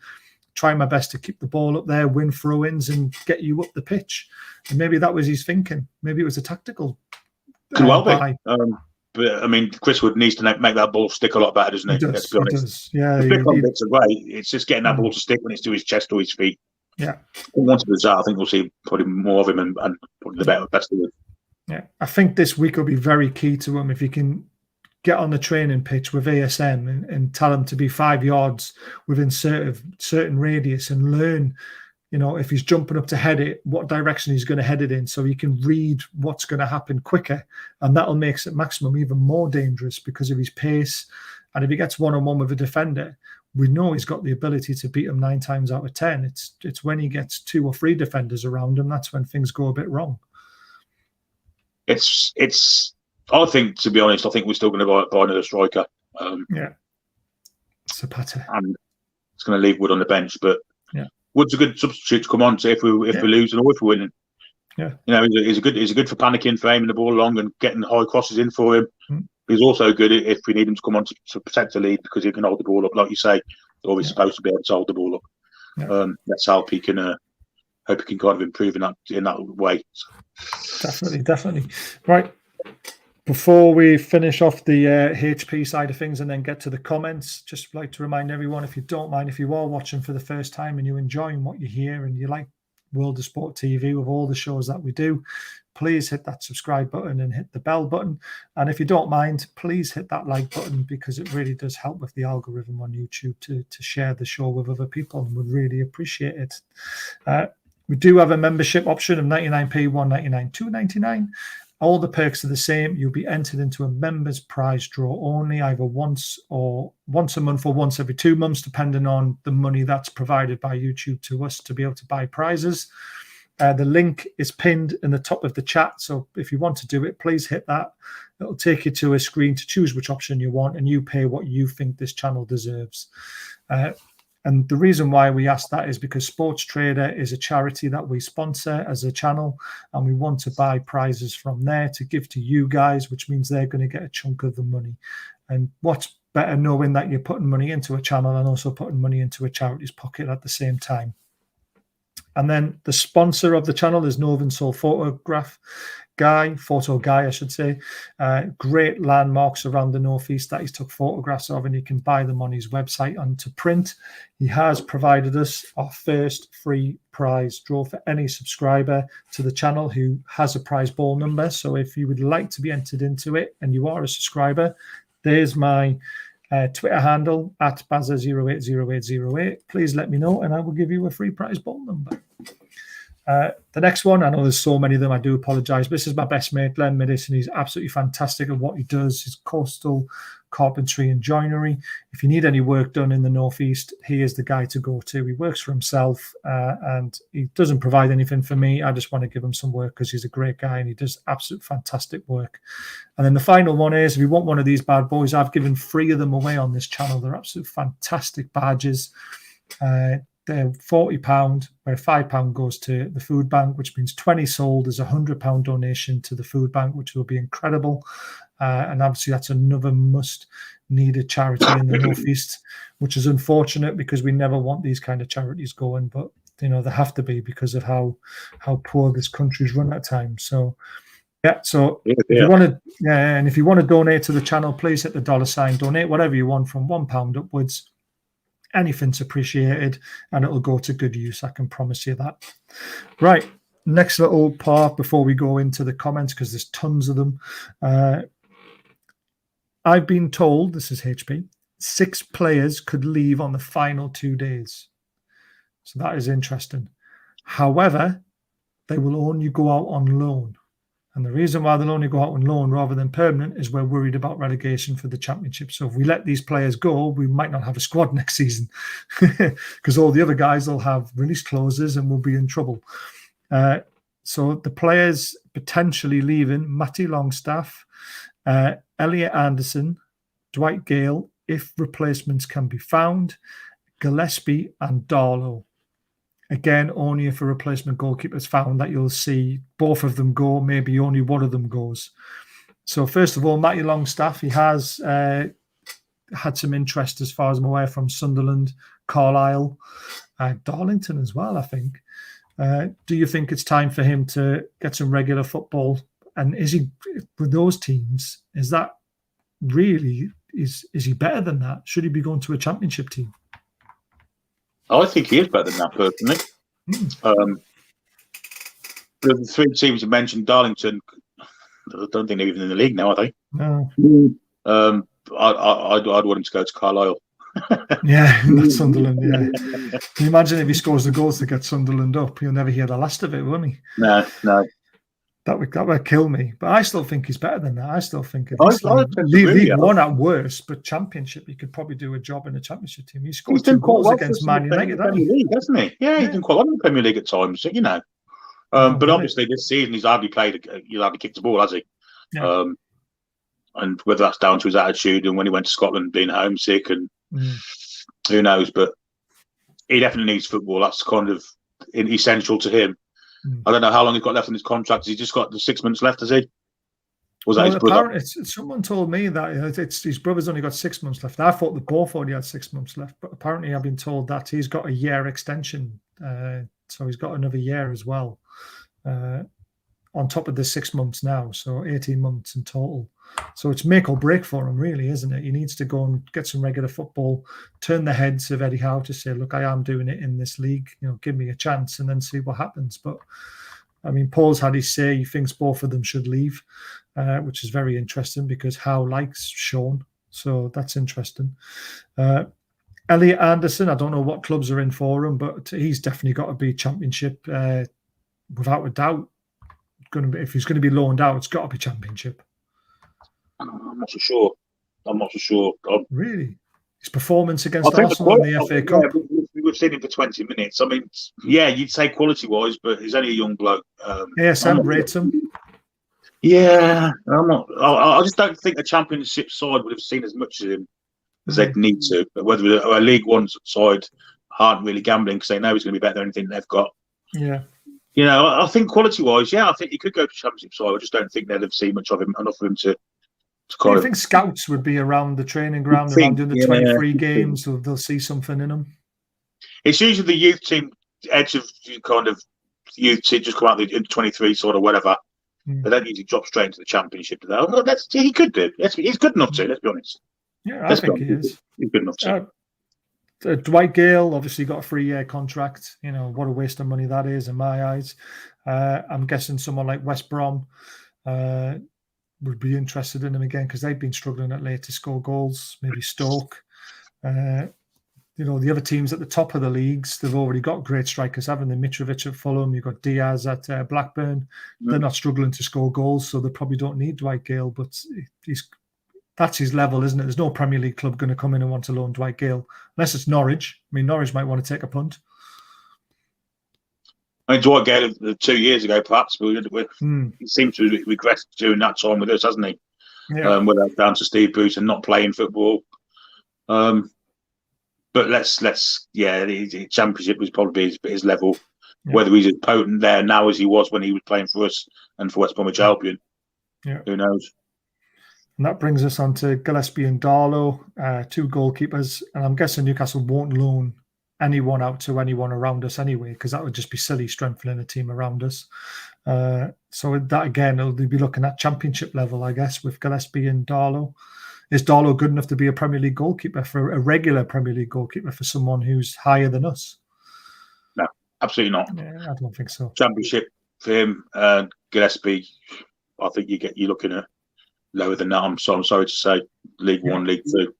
try my best to keep the ball up there, win throw-ins and get you up the pitch. And maybe that was his thinking. Maybe it was a tactical. Could well be. But I mean, Chris Wood needs to make that ball stick a lot better, doesn't he? Let's be honest. Does. Yeah, the flick-on bits are great. It's just getting that ball to stick when it's to his chest or his feet. Yeah. Once it does that, I think we'll see probably more of him and probably the best of him. Yeah, I think this week will be very key to him if he can get on the training pitch with ASM and tell him to be 5 yards within certain radius and learn, if he's jumping up to head it, what direction he's going to head it in, so he can read what's going to happen quicker. And that'll make St. Maximum even more dangerous because of his pace. And if he gets one-on-one with a defender, we know he's got the ability to beat him 9 times out of 10. It's when he gets 2 or 3 defenders around him, that's when things go a bit wrong. I think, to be honest, we're still going to buy another striker. Zapata. And it's going to leave Wood on the bench, but Wood's a good substitute to come on to if we're losing or if we're winning. Yeah, he's good for panicking, for aiming the ball along and getting high crosses in for him. He's also good if we need him to come on to protect the lead because he can hold the ball up, like you say. or he's supposed to be able to hold the ball up. Yeah. Let's hope he can kind of improve in that way. Definitely. Right. Before we finish off the HP side of things and then get to the comments, just like to remind everyone, if you don't mind, if you are watching for the first time and you're enjoying what you hear and you like World of Sport TV with all the shows that we do, please hit that subscribe button and hit the bell button. And if you don't mind, please hit that like button, because it really does help with the algorithm on YouTube to share the show with other people, and would really appreciate it. We do have a membership option of 99p, 199, 299. All the perks are the same. You'll be entered into a members prize draw only, either once a month or once every 2 months, depending on the money that's provided by YouTube to us to be able to buy prizes. The link is pinned in the top of the chat. So if you want to do it, please hit that. It'll take you to a screen to choose which option you want, and you pay what you think this channel deserves. And the reason why we ask that is because Sports Trader is a charity that we sponsor as a channel, and we want to buy prizes from there to give to you guys, which means they're going to get a chunk of the money. And what's better knowing that you're putting money into a channel and also putting money into a charity's pocket at the same time. And then the sponsor of the channel is Northern Soul Photo Guy, I should say. Great landmarks around the Northeast that he's took photographs of, and you can buy them on his website and to print. He has provided us our first free prize draw for any subscriber to the channel who has a prize ball number. So if you would like to be entered into it and you are a subscriber, there's my Twitter handle at Bazza080808. Please let me know and I will give you a free prize ball number. The next one, I know there's so many of them, I do apologise, but this is my best mate, Glenn Middis, and he's absolutely fantastic at what he does. His coastal carpentry and joinery. If you need any work done in the Northeast, he is the guy to go to. He works for himself and he doesn't provide anything for me. I just want to give him some work because he's a great guy and he does absolute fantastic work. And then the final one is, if you want one of these bad boys, I've given 3 of them away on this channel. They're absolute fantastic badges. They're £40, where £5 goes to the food bank, which means 20 sold. There's a £100 donation to the food bank, which will be incredible. And obviously that's another must-needed charity in the Northeast, which is unfortunate because we never want these kind of charities going, but they have to be because of how poor this country's run at times. So if you want to, and if you want to donate to the channel, please hit the $, donate whatever you want from £1 upwards. Anything's appreciated and it'll go to good use. I can promise you that. Right. Next little part before we go into the comments, because there's tons of them. I've been told, this is HP, 6 players could leave on the final 2 days. So that is interesting. However, they will only go out on loan. And the reason why they'll only go out on loan rather than permanent is we're worried about relegation for the Championship. So if we let these players go, we might not have a squad next season because all the other guys will have release clauses and we'll be in trouble. So the players potentially leaving: Matty Longstaff, Elliot Anderson, Dwight Gayle, if replacements can be found, Gillespie and Darlow. Again, only if a replacement goalkeeper is found that you'll see both of them go, maybe only one of them goes. So first of all, Matty Longstaff, he has had some interest as far as I'm aware from Sunderland, Carlisle, Darlington as well, I think. Do you think it's time for him to get some regular football? And is he, with those teams, is that really, is he better than that? Should he be going to a Championship team? I think he is better than that, personally. The 3 teams you mentioned, Darlington, I don't think they're even in the league now, are they? No. I'd want him to go to Carlisle. Yeah, that's Sunderland, yeah. Can you imagine if he scores the goals to get Sunderland up? He'll never hear the last of it, won't he? No. That would kill me. But I still think he's better than that. I still think League One at worst, but Championship, he could probably do a job in a Championship team. He scored 2 goals against Man United, hasn't he? Yeah, he's done quite well in the Premier League at times, but obviously this season he's hardly kicked the ball, has he? Yeah. And whether that's down to his attitude and when he went to Scotland being homesick and who knows, but he definitely needs football. That's kind of essential to him. I don't know how long he's got left in his contract. Has he just got the 6 months left, has he? Was that his brother? Someone told me that his brother's only got 6 months left. I thought that both only had 6 months left, but apparently I've been told that he's got a year extension. So he's got another year as well, on top of the 6 months now. So 18 months in total. So it's make or break for him, really, isn't it? He needs to go and get some regular football, turn the heads of Eddie Howe to say, look, I am doing it in this league. Give me a chance and then see what happens. But, I mean, Paul's had his say. He thinks both of them should leave, which is very interesting because Howe likes Sean. So that's interesting. Elliot Anderson, I don't know what clubs are in for him, but he's definitely got to be Championship without a doubt. If he's going to be loaned out, it's got to be Championship. I'm not so sure. Really? His performance against Arsenal in the FA Cup? We've seen him for 20 minutes. I mean, yeah, you'd say quality-wise, but he's only a young bloke. ASM rates him. Yeah, I just don't think a Championship side would have seen as much of him as they'd need to. But whether a League One side aren't really gambling because they know he's going to be better than anything they've got. Yeah. I think quality-wise, I think he could go to Championship side. I just don't think they'd have seen much of him, enough of him to I think scouts would be around the training ground around doing the 23 games, so they'll see something in him. It's usually the youth team edge of kind of youth team just come out the 23 sort of whatever. They don't usually drop straight into the Championship. He could do. He's good enough to. Let's be honest. Yeah, I think he is. He's good enough to. Dwight Gayle obviously got a 3-year contract. What a waste of money that is in my eyes. I'm guessing someone like West Brom would be interested in him again because they've been struggling at late to score goals. Maybe Stoke. The other teams at the top of the leagues, they've already got great strikers, haven't they? Mitrovic at Fulham, you've got Diaz at Blackburn. They're not struggling to score goals, so they probably don't need Dwight Gayle, but that's his level, isn't it? There's no Premier League club going to come in and want to loan Dwight Gayle, unless it's Norwich. I mean, Norwich might want to take a punt. I mean, Dwight Gayle 2 years ago, perhaps, but he seemed to have regressed during that time with us, hasn't he? Yeah. Whether that's down to Steve Bruce and not playing football. But the Championship was probably his level. Yeah. Whether he's as potent there now as he was when he was playing for us and for West Bromwich Albion, who knows? And that brings us on to Gillespie and Darlow, 2 goalkeepers. And I'm guessing Newcastle won't loan anyone out to anyone around us anyway, because that would just be silly strengthening a team around us. So that, again, they'll be looking at Championship level, I guess, with Gillespie and Darlow. Is Darlow good enough to be a Premier League goalkeeper, for a regular Premier League goalkeeper, for someone who's higher than us? No, absolutely not. Yeah, I don't think so. Championship for him, Gillespie, I think you're looking at lower than that. I'm sorry to say, League One, League Two.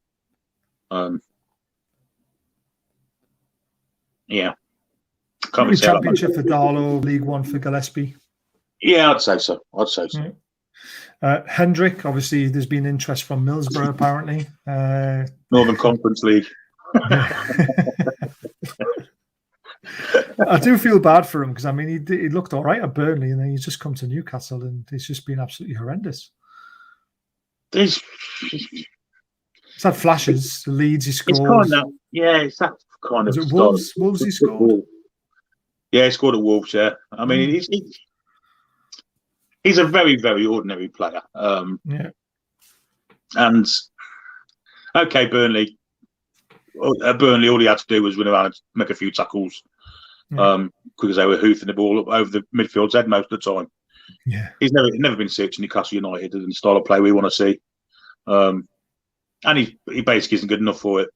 Maybe Championship for Darlow, League One for Gillespie. Yeah, I'd say so. Hendrick, obviously, there's been interest from Middlesbrough, apparently. Northern Conference League. I do feel bad for him because, I mean, he looked all right at Burnley and then he's just come to Newcastle and he's just been absolutely horrendous. He's had flashes, the Leeds he scored. It's that kind of. Was it Wolves he scored? Yeah, he scored at Wolves, yeah. I mean, he's a very, very ordinary player. And, okay, Burnley, all he had to do was run around and make a few tackles because they were hoofing the ball up over the midfield's head most of the time. Yeah, he's never been suited to Newcastle United and the style of play we want to see. And he basically isn't good enough for it.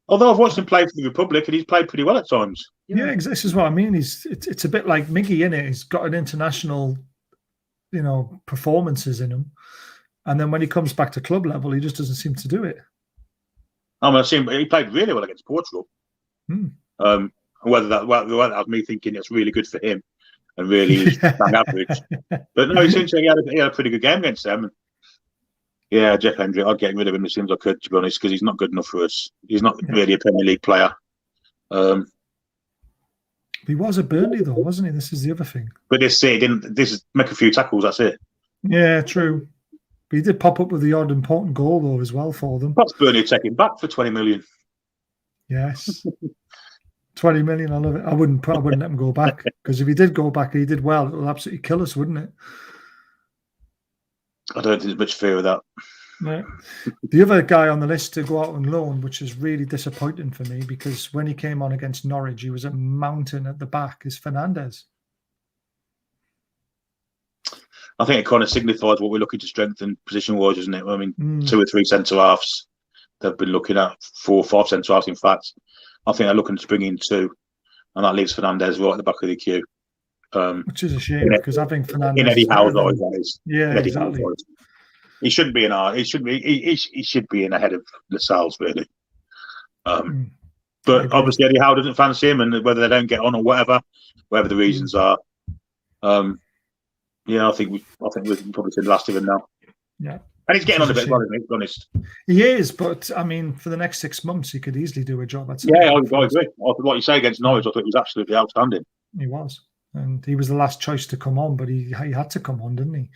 Although I've watched him play for the Republic and he's played pretty well at times. Yeah, this is what I mean. It's a bit like Miggy, innit? He's got an international, performances in him. And then when he comes back to club level, he just doesn't seem to do it. I've seen he played really well against Portugal. Whether that was me thinking it's really good for him and really bang average. But no, essentially he had a pretty good game against them. Yeah, Jeff Hendrick, I'd get rid of him as soon as I could, to be honest, because he's not good enough for us. He's not really a Premier League player. He was at Burnley, though, wasn't he? This is the other thing. But this is make a few tackles, that's it. Yeah, true. But he did pop up with the odd important goal, though, as well for them. Perhaps Burnley take him back for 20 million. Yes. 20 million, I love it. I wouldn't let him go back, because if he did go back and he did well, it would absolutely kill us, wouldn't it? I don't think there's much fear of that. Yeah. The other guy on the list to go out on loan, which is really disappointing for me, because when he came on against Norwich, he was a mountain at the back, is Fernandes. I think it kind of signifies what we're looking to strengthen position-wise, isn't it? I mean, 2 or 3 centre-halves. They've been looking at 4 or 5 centre-halves, in fact. I think they're looking to bring in 2, and that leaves Fernandes right at the back of the queue. Which is a shame, because I think Fernandes... In Eddie Howe's eyes, that is. Yeah, exactly. He shouldn't be in our... He should be in ahead of Lascelles, really. But obviously Eddie Howe doesn't fancy him, and whether they don't get on or whatever the reasons are... yeah, I think we can probably say the last of him now. Yeah. And he's getting on a bit, well, isn't he, to be honest. He is, but I mean, for the next 6 months, he could easily do a job. Yeah, I agree. What you say against Norwich, I thought he was absolutely outstanding. He was. And he was the last choice to come on, but he had to come on, didn't he?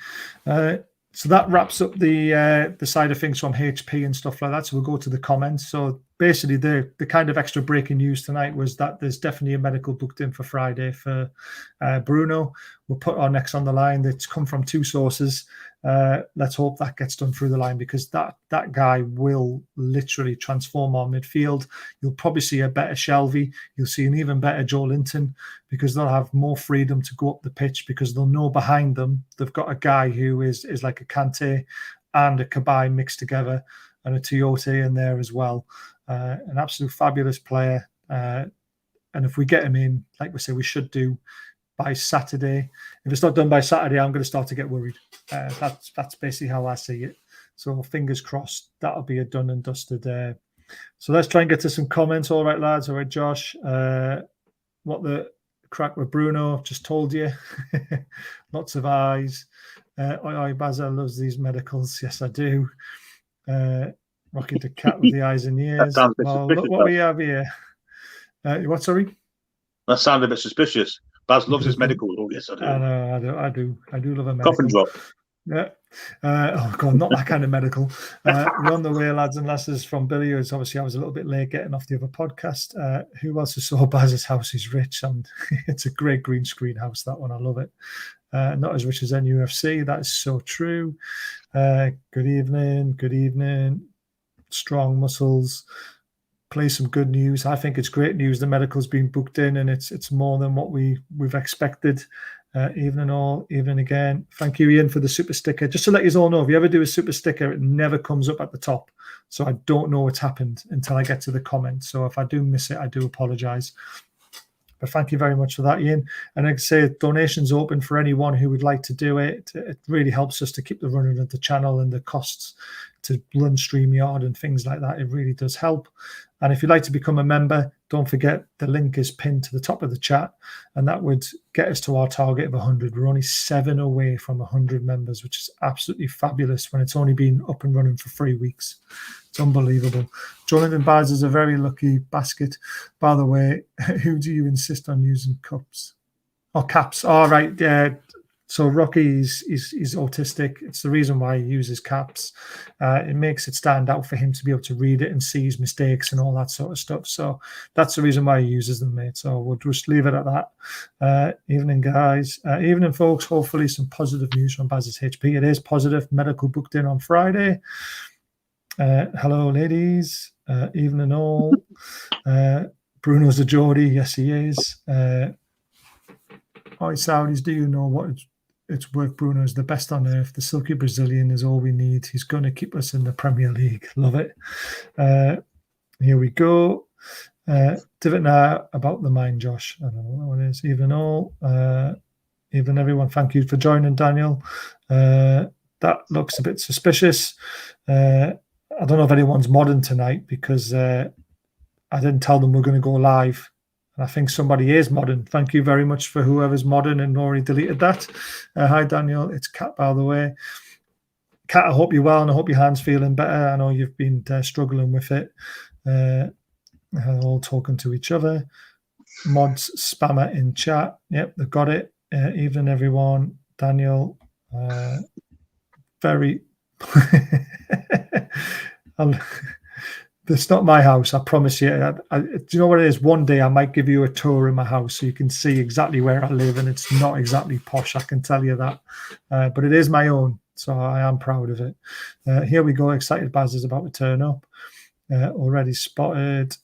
So that wraps up the side of things from HP and stuff like that. So we'll go to the comments. So basically, the kind of extra breaking news tonight was that there's definitely a medical booked in for Friday for Bruno. We'll put our next on the line. That's come from 2 sources. Let's hope that gets done through the line, because that guy will literally transform our midfield. You'll probably see a better Shelvey. You'll see an even better Joe Linton, because they'll have more freedom to go up the pitch, because they'll know behind them they've got a guy who is like a Kante and a Cabaye mixed together, and a Tiote in there as well. An absolute fabulous player. And if we get him in, like we say, we should do by Saturday. If it's not done by Saturday, I'm going to start to get worried. That's basically how I see it. So fingers crossed, that'll be a done and dusted. So let's try and get to some comments. All right, lads. All right, Josh. What the crack with Bruno? I've just told you. Lots of eyes. Basil loves these medicals. Yes, I do. Rocky the cat with the eyes and ears. Well, look what we have here. What, sorry? That sounded a bit suspicious. Baz loves his medical. Oh, yes, I do. I do love a medical. Coffin drop. Yeah. Oh, God, not that kind of medical. We're on the way, lads and lasses, from Billy. It's obviously I was a little bit late getting off the other podcast. Who else saw Baz's house is rich? And it's a great green screen house, that one. I love it. Not as rich as NUFC. That is so true. Good evening. Strong muscles. Play some good news. I think it's great news. The medical's been booked in, and it's more than what we've expected. Evening again. Thank you, Ian, for the super sticker. Just to let you all know, if you ever do a super sticker, it never comes up at the top. So I don't know what's happened until I get to the comments. So if I do miss it, I do apologize. But thank you very much for that, Ian. And like I say, donations open for anyone who would like to do it. It really helps us to keep the running of the channel and the costs to run StreamYard and things like that. It really does help. And if you'd like to become a member, don't forget the link is pinned to the top of the chat, and that would get us to our target of 100. We're only 7 away from 100 members, which is absolutely fabulous when it's only been up and running for 3 weeks. It's unbelievable. Jonathan Baz is a very lucky basket. By the way, who do you insist on using cups? Oh, caps. All right. Yeah. So Rocky is autistic. It's the reason why he uses caps. It makes it stand out for him to be able to read it and see his mistakes and all that sort of stuff. So that's the reason why he uses them, mate. So we'll just leave it at that. Evening, guys. Evening, folks. Hopefully some positive news from Baz's HP. It is positive. Medical booked in on Friday. Hello, ladies. Evening, all. Bruno's a Geordie. Yes, he is. Hi, Saudis. Do you know what it's worth? Bruno is the best on earth. The silky Brazilian is all we need. He's going to keep us in the Premier League. Love it. Here we go. Divot now about the mine, Josh. I don't know what it is. Even all. Even everyone. Thank you for joining, Daniel. That looks a bit suspicious. I don't know if anyone's modding tonight, because I didn't tell them we're going to go live. And I think somebody is modding. Thank you very much for whoever's modding and already deleted that. Hi, Daniel. It's Kat, by the way. Kat, I hope you're well, and I hope your hand's feeling better. I know you've been struggling with it. All talking to each other. Mods spammer in chat. Yep, they've got it. Evening, everyone. Daniel. Very... It's not my house, I promise you. Do you know what it is? One day I might give you a tour in my house so you can see exactly where I live, and it's not exactly posh, I can tell you that. But it is my own. So I am proud of it. Here we go. Excited Baz is about to turn up. Already spotted.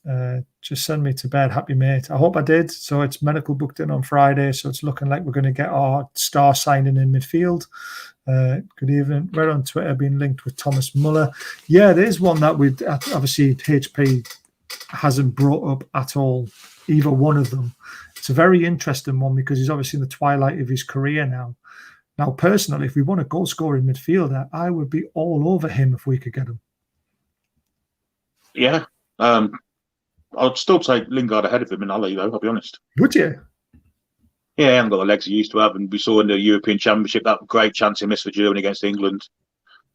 Just send me to bed. Happy mate. I hope I did. So it's medical booked in on Friday. So it's looking like we're going to get our star signing in midfield. Good evening. Read on Twitter being linked with Thomas Muller. Yeah, there's one that we'd obviously HP hasn't brought up at all. Either one of them. It's a very interesting one because he's obviously in the twilight of his career now. Now, personally, if we want a goal scoring midfielder, I would be all over him if we could get him. Yeah. I'd still take Lingard ahead of him in Ali, though, I'll be honest. Would you? Yeah, he hasn't got the legs he used to have. And we saw in the European Championship that great chance he missed for Germany against England.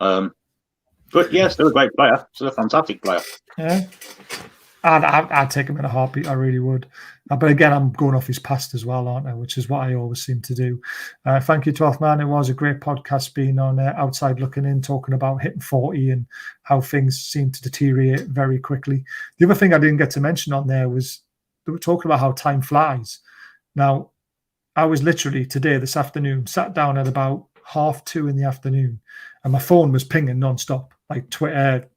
But yeah, still a great player. Still a fantastic player. Yeah. I'd take him in a heartbeat. I really would. But again, I'm going off his past as well, aren't I? Which is what I always seem to do. Thank you, 12th Man. It was a great podcast being on Outside Looking In, talking about hitting 40 and how things seem to deteriorate very quickly. The other thing I didn't get to mention on there was they were talking about how time flies. Now, I was literally today, this afternoon, sat down at about 2:30 in the afternoon, and my phone was pinging nonstop, like Twitter,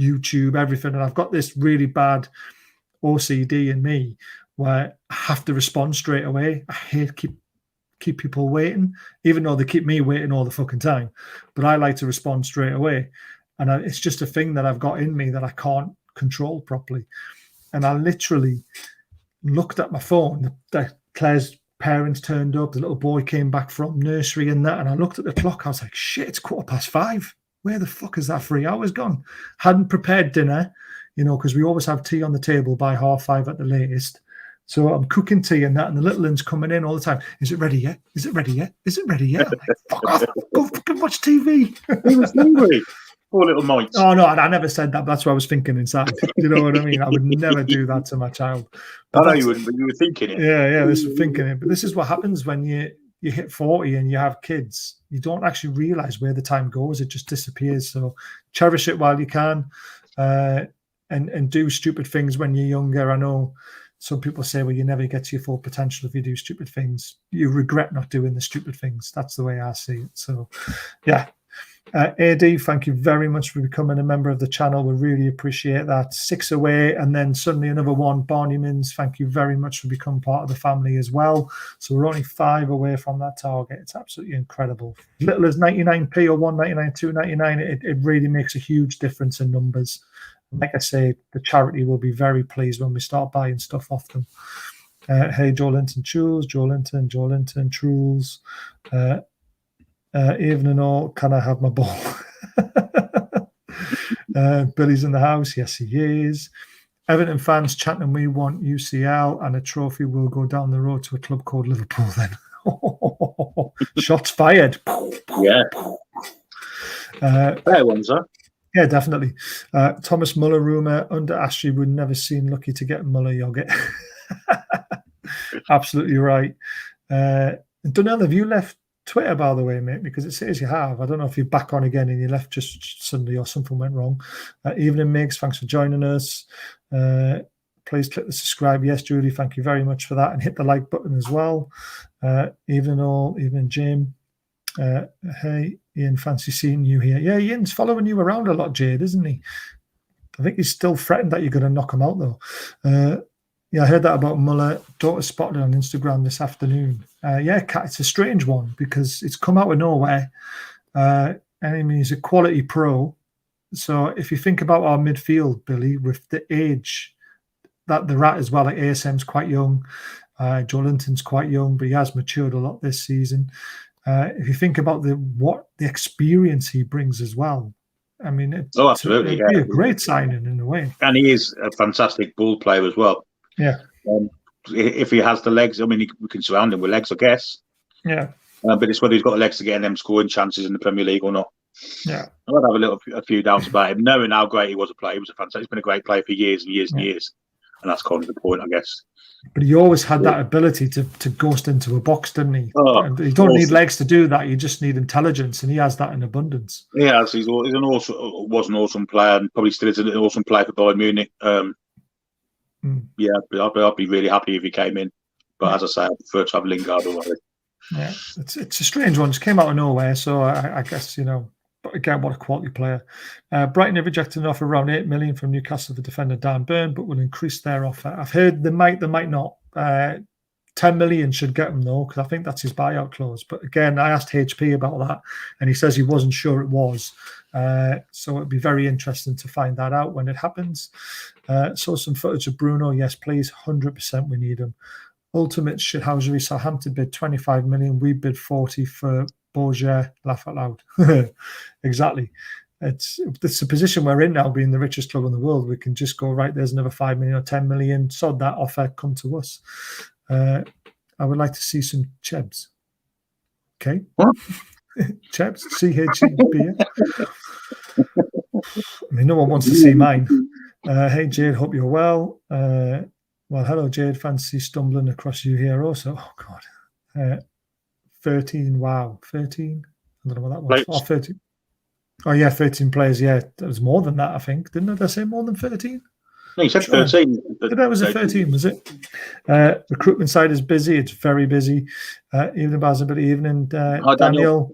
YouTube, everything. And I've got this really bad OCD in me where I have to respond straight away. I hate keep people waiting, even though they keep me waiting all the fucking time. But I like to respond straight away. And it's just a thing that I've got in me that I can't control properly. And I literally looked at my phone. Claire's parents turned up. The little boy came back from nursery and that. And I looked at the clock. I was like, shit, it's 5:15. Where the fuck is that 3 hours gone? Hadn't prepared dinner, because we always have tea on the table by 5:30 at the latest. So I'm cooking tea and that, and the little one's coming in all the time. Is it ready yet? Is it ready yet? Is it ready yet? I'm like, fuck off, go fucking watch TV. He was hungry. Poor little mite. Oh, no, I never said that. But that's what I was thinking inside. You know what I mean? I would never do that to my child. But I know you wouldn't, but you were thinking it. Yeah, this was thinking it. But this is what happens when you hit 40 and you have kids. You don't actually realize where the time goes. It just disappears. So cherish it while you can, and do stupid things when you're younger. I know some people say, well, you never get to your full potential if you do stupid things. You regret not doing the stupid things. That's the way I see it. So, yeah. AD, thank you very much for becoming a member of the channel. We really appreciate that. 6 away, and then suddenly another one. Barney Mins, thank you very much for becoming part of the family as well. So we're only 5 away from that target. It's absolutely incredible. As little as 99p or 1.99, 2.99, it really makes a huge difference in numbers. Like I say, the charity will be very pleased when we start buying stuff off them. Hey, Joe Linton, Trules, Joe Linton, Trules. Evening all, can I have my ball? Billy's in the house. Yes, he is. Everton fans chanting, we want UCL, and a trophy will go down the road to a club called Liverpool then. Shots fired. Yeah. Fair ones, huh? Yeah, definitely. Thomas Muller rumour, under Ashley would never seem lucky to get Muller yogurt. Absolutely right. Donnell, have you left Twitter, by the way, mate? Because it says you have. I don't know if you're back on again and you left just suddenly or something went wrong. Evening, Migs, thanks for joining us. Please click the subscribe. Yes, Judy, thank you very much for that. And hit the like button as well. Evening all, evening Jim. Hey, Ian, fancy seeing you here. Yeah, Ian's following you around a lot, Jade, isn't he? I think he's still threatened that you're going to knock him out, though. Yeah, I heard that about Muller. Daughter spotted it on Instagram this afternoon. Yeah, Kat, it's a strange one because it's come out of nowhere. And I mean, he's a quality pro. So if you think about our midfield, Billy, with the age that they're at as well, like ASM's quite young, Joe Linton's quite young, but he has matured a lot this season. If you think about the experience he brings as well, I mean, absolutely, it'd be a great signing in a way. And he is a fantastic ball player as well. Yeah. If he has the legs, I mean, we can surround him with legs, I guess. Yeah. But it's whether he's got the legs to get them scoring chances in the Premier League or not. Yeah. I'd have a few doubts about him, knowing how great he was a player. He was a fantastic. He's been a great player for years and years and years, and that's kind of the point, I guess. But he always had that ability to ghost into a box, didn't he? You don't need legs to do that. You just need intelligence, and he has that in abundance. Yeah, so was an awesome player, and probably still is an awesome player for Bayern Munich. Yeah, I'd be really happy if he came in. But as I say, I prefer to have Lingard already. Yeah, it's a strange one. Just came out of nowhere. So I guess, but again, what a quality player. Brighton have rejected an offer around 8 million from Newcastle for defender Dan Burn, but will increase their offer. I've heard they might not. 10 million should get him though, because I think that's his buyout clause. But again, I asked HP about that, and he says he wasn't sure it was. So it'd be very interesting to find that out when it happens. Saw some footage of Bruno. Yes, please, 100% we need him. Ultimate shithousery. Southampton bid 25 million. We bid 40 for Borgia. Laugh out loud. Exactly. It's a position we're in now, being the richest club in the world. We can just go, right, there's another 5 million or 10 million. Sod that offer, come to us. I would like to see some Chebs. Okay. What? Chebs, CHB. I mean, no one wants to see mine. Hey, Jade, hope you're well. Well, hello, Jade. Fancy stumbling across you here also. Oh, God. 13. Wow. 13? I don't know what that was. Oh, 13. Oh, yeah, 13 players. Yeah, that was more than that, I think. Didn't I say more than 13? No, you said 13. That was a 13, was it? Recruitment side is busy. It's very busy. Evening, Baz, a bit of evening. Hi, Daniel.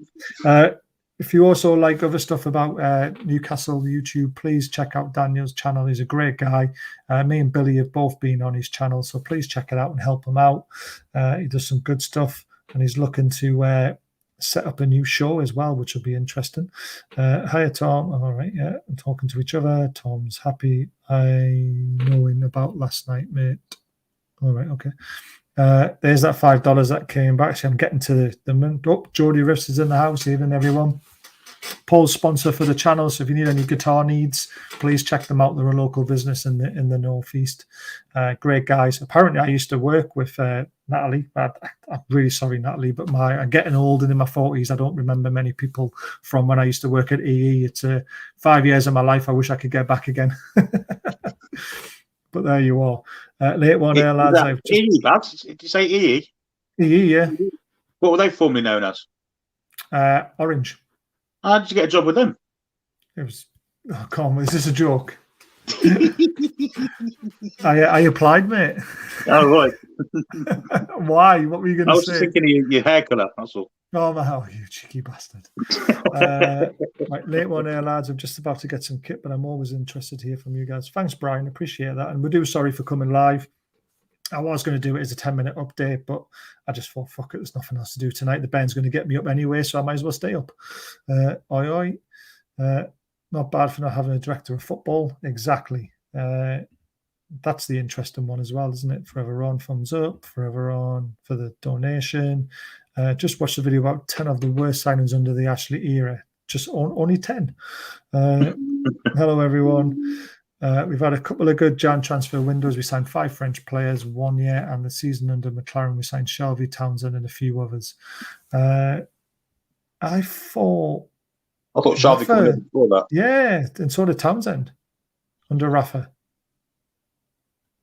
If you also like other stuff about Newcastle YouTube, please check out Daniel's channel. He's a great guy. Me and Billy have both been on his channel, so please check it out and help him out. He does some good stuff, and he's looking to set up a new show as well, which will be interesting. Hiya, Tom. All right, yeah, I'm talking to each other. Tom's happy. I knowing about last night, mate. All right, okay. There's that $5 that came back. So I'm getting to the oh, Geordie Riffs is in the house, even everyone. Paul's sponsor for the channel, so if you need any guitar needs, please check them out. They're a local business in the northeast. Great guys. Apparently, I used to work with Natalie. I'm really sorry, Natalie, but I'm getting old and in my 40s. I don't remember many people from when I used to work at EE. It's 5 years of my life. I wish I could get back again. But there you are. Late one there, lads. EE, Babs? Did you say EE? EE, yeah. What were they formerly known as? Orange. How did you get a job with them? It was. Oh, come on, is this a joke? I applied, mate. Oh, right. Why? What were you going to say? I was just thinking of your hair colour, that's all. Oh, my hell, you cheeky bastard. Right, late one here, lads. I'm just about to get some kit, but I'm always interested to hear from you guys. Thanks, Brian. Appreciate that. And we do sorry for coming live. I was going to do it as a 10-minute update, but I just thought, fuck it, there's nothing else to do tonight. The band's going to get me up anyway, so I might as well stay up. Oi. Not bad for not having a director of football. Exactly. That's the interesting one as well, isn't it? Forever On, thumbs up. Forever On for the donation. Just watched the video about 10 of the worst signings under the Ashley era. Just only 10. Hello, everyone. We've had a couple of good Jan transfer windows. We signed 5 French players 1 year, and the season under McLaren, we signed Shelby, Townsend, and a few others. I thought Shelby came in before that. Yeah, and so did Townsend under Rafa.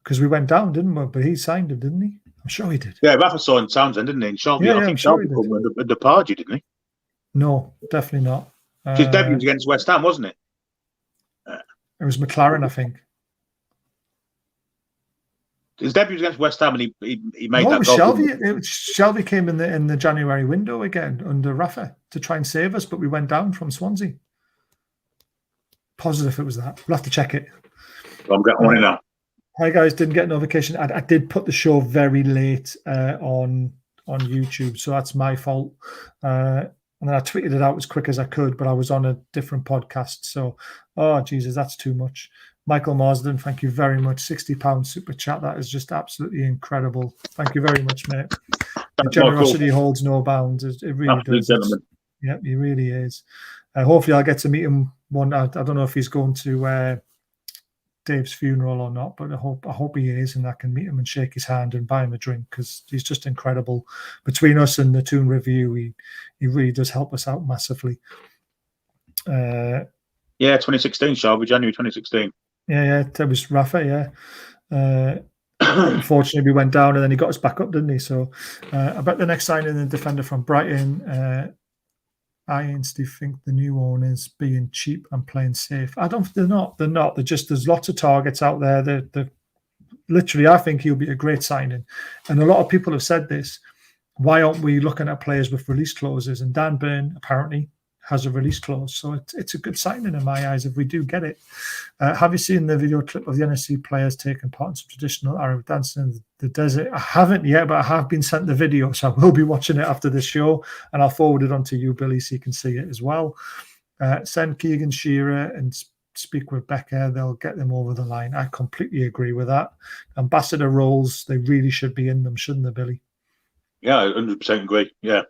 Because we went down, didn't we? But he signed him, didn't he? I'm sure he did. Yeah, Rafa signed Townsend, didn't he? And Shelby, I think Shelby came under Pardew, didn't he? No, definitely not. His debut was against West Ham, wasn't it? It was McLaren, I think. His debut was against West Ham, and he made that goal. Shelby came in the January window again under Rafa to try and save us, but we went down from Swansea. Positive it was that. We'll have to check it. I'm getting on it now. Hi guys, didn't get a notification. I did put the show very late on YouTube, so that's my fault. And then I tweeted it out as quick as I could, but I was on a different podcast. So, oh, Jesus, that's too much. Michael Marsden, thank you very much. £60 super chat. That is just absolutely incredible. Thank you very much, mate. The generosity holds no bounds. It really does. Yep, he really is. Hopefully, I'll get to meet him one. I don't know if he's going to Dave's funeral or not, but I hope he is, and I can meet him and shake his hand and buy him a drink, because he's just incredible. Between us and the Toon Review, he really does help us out massively. Yeah, 2016, Shelby, January 2016. Yeah, that was Rafa, yeah. Unfortunately, we went down and then he got us back up, didn't he? So I bet the next signing, the defender from Brighton, I instantly think the new owners being cheap and playing safe. They're not. They're just, there's lots of targets out there. They're literally, I think he'll be a great signing. And a lot of people have said this. why aren't we looking at players with release clauses? And Dan Burn apparently has a release clause, so it's a good signing in my eyes if we do get it. Have you seen the video clip of the NSC players taking part in some traditional Arab dancing in the desert? I haven't yet, but I have been sent the video, so I will be watching it after this show, and I'll forward it on to you, Billy, so you can see it as well. Send Keegan Shearer and speak with Bacca. They'll get them over the line. I completely agree with that. Ambassador roles, they really should be in them, shouldn't they, Billy? Yeah, 100% agree. Yeah.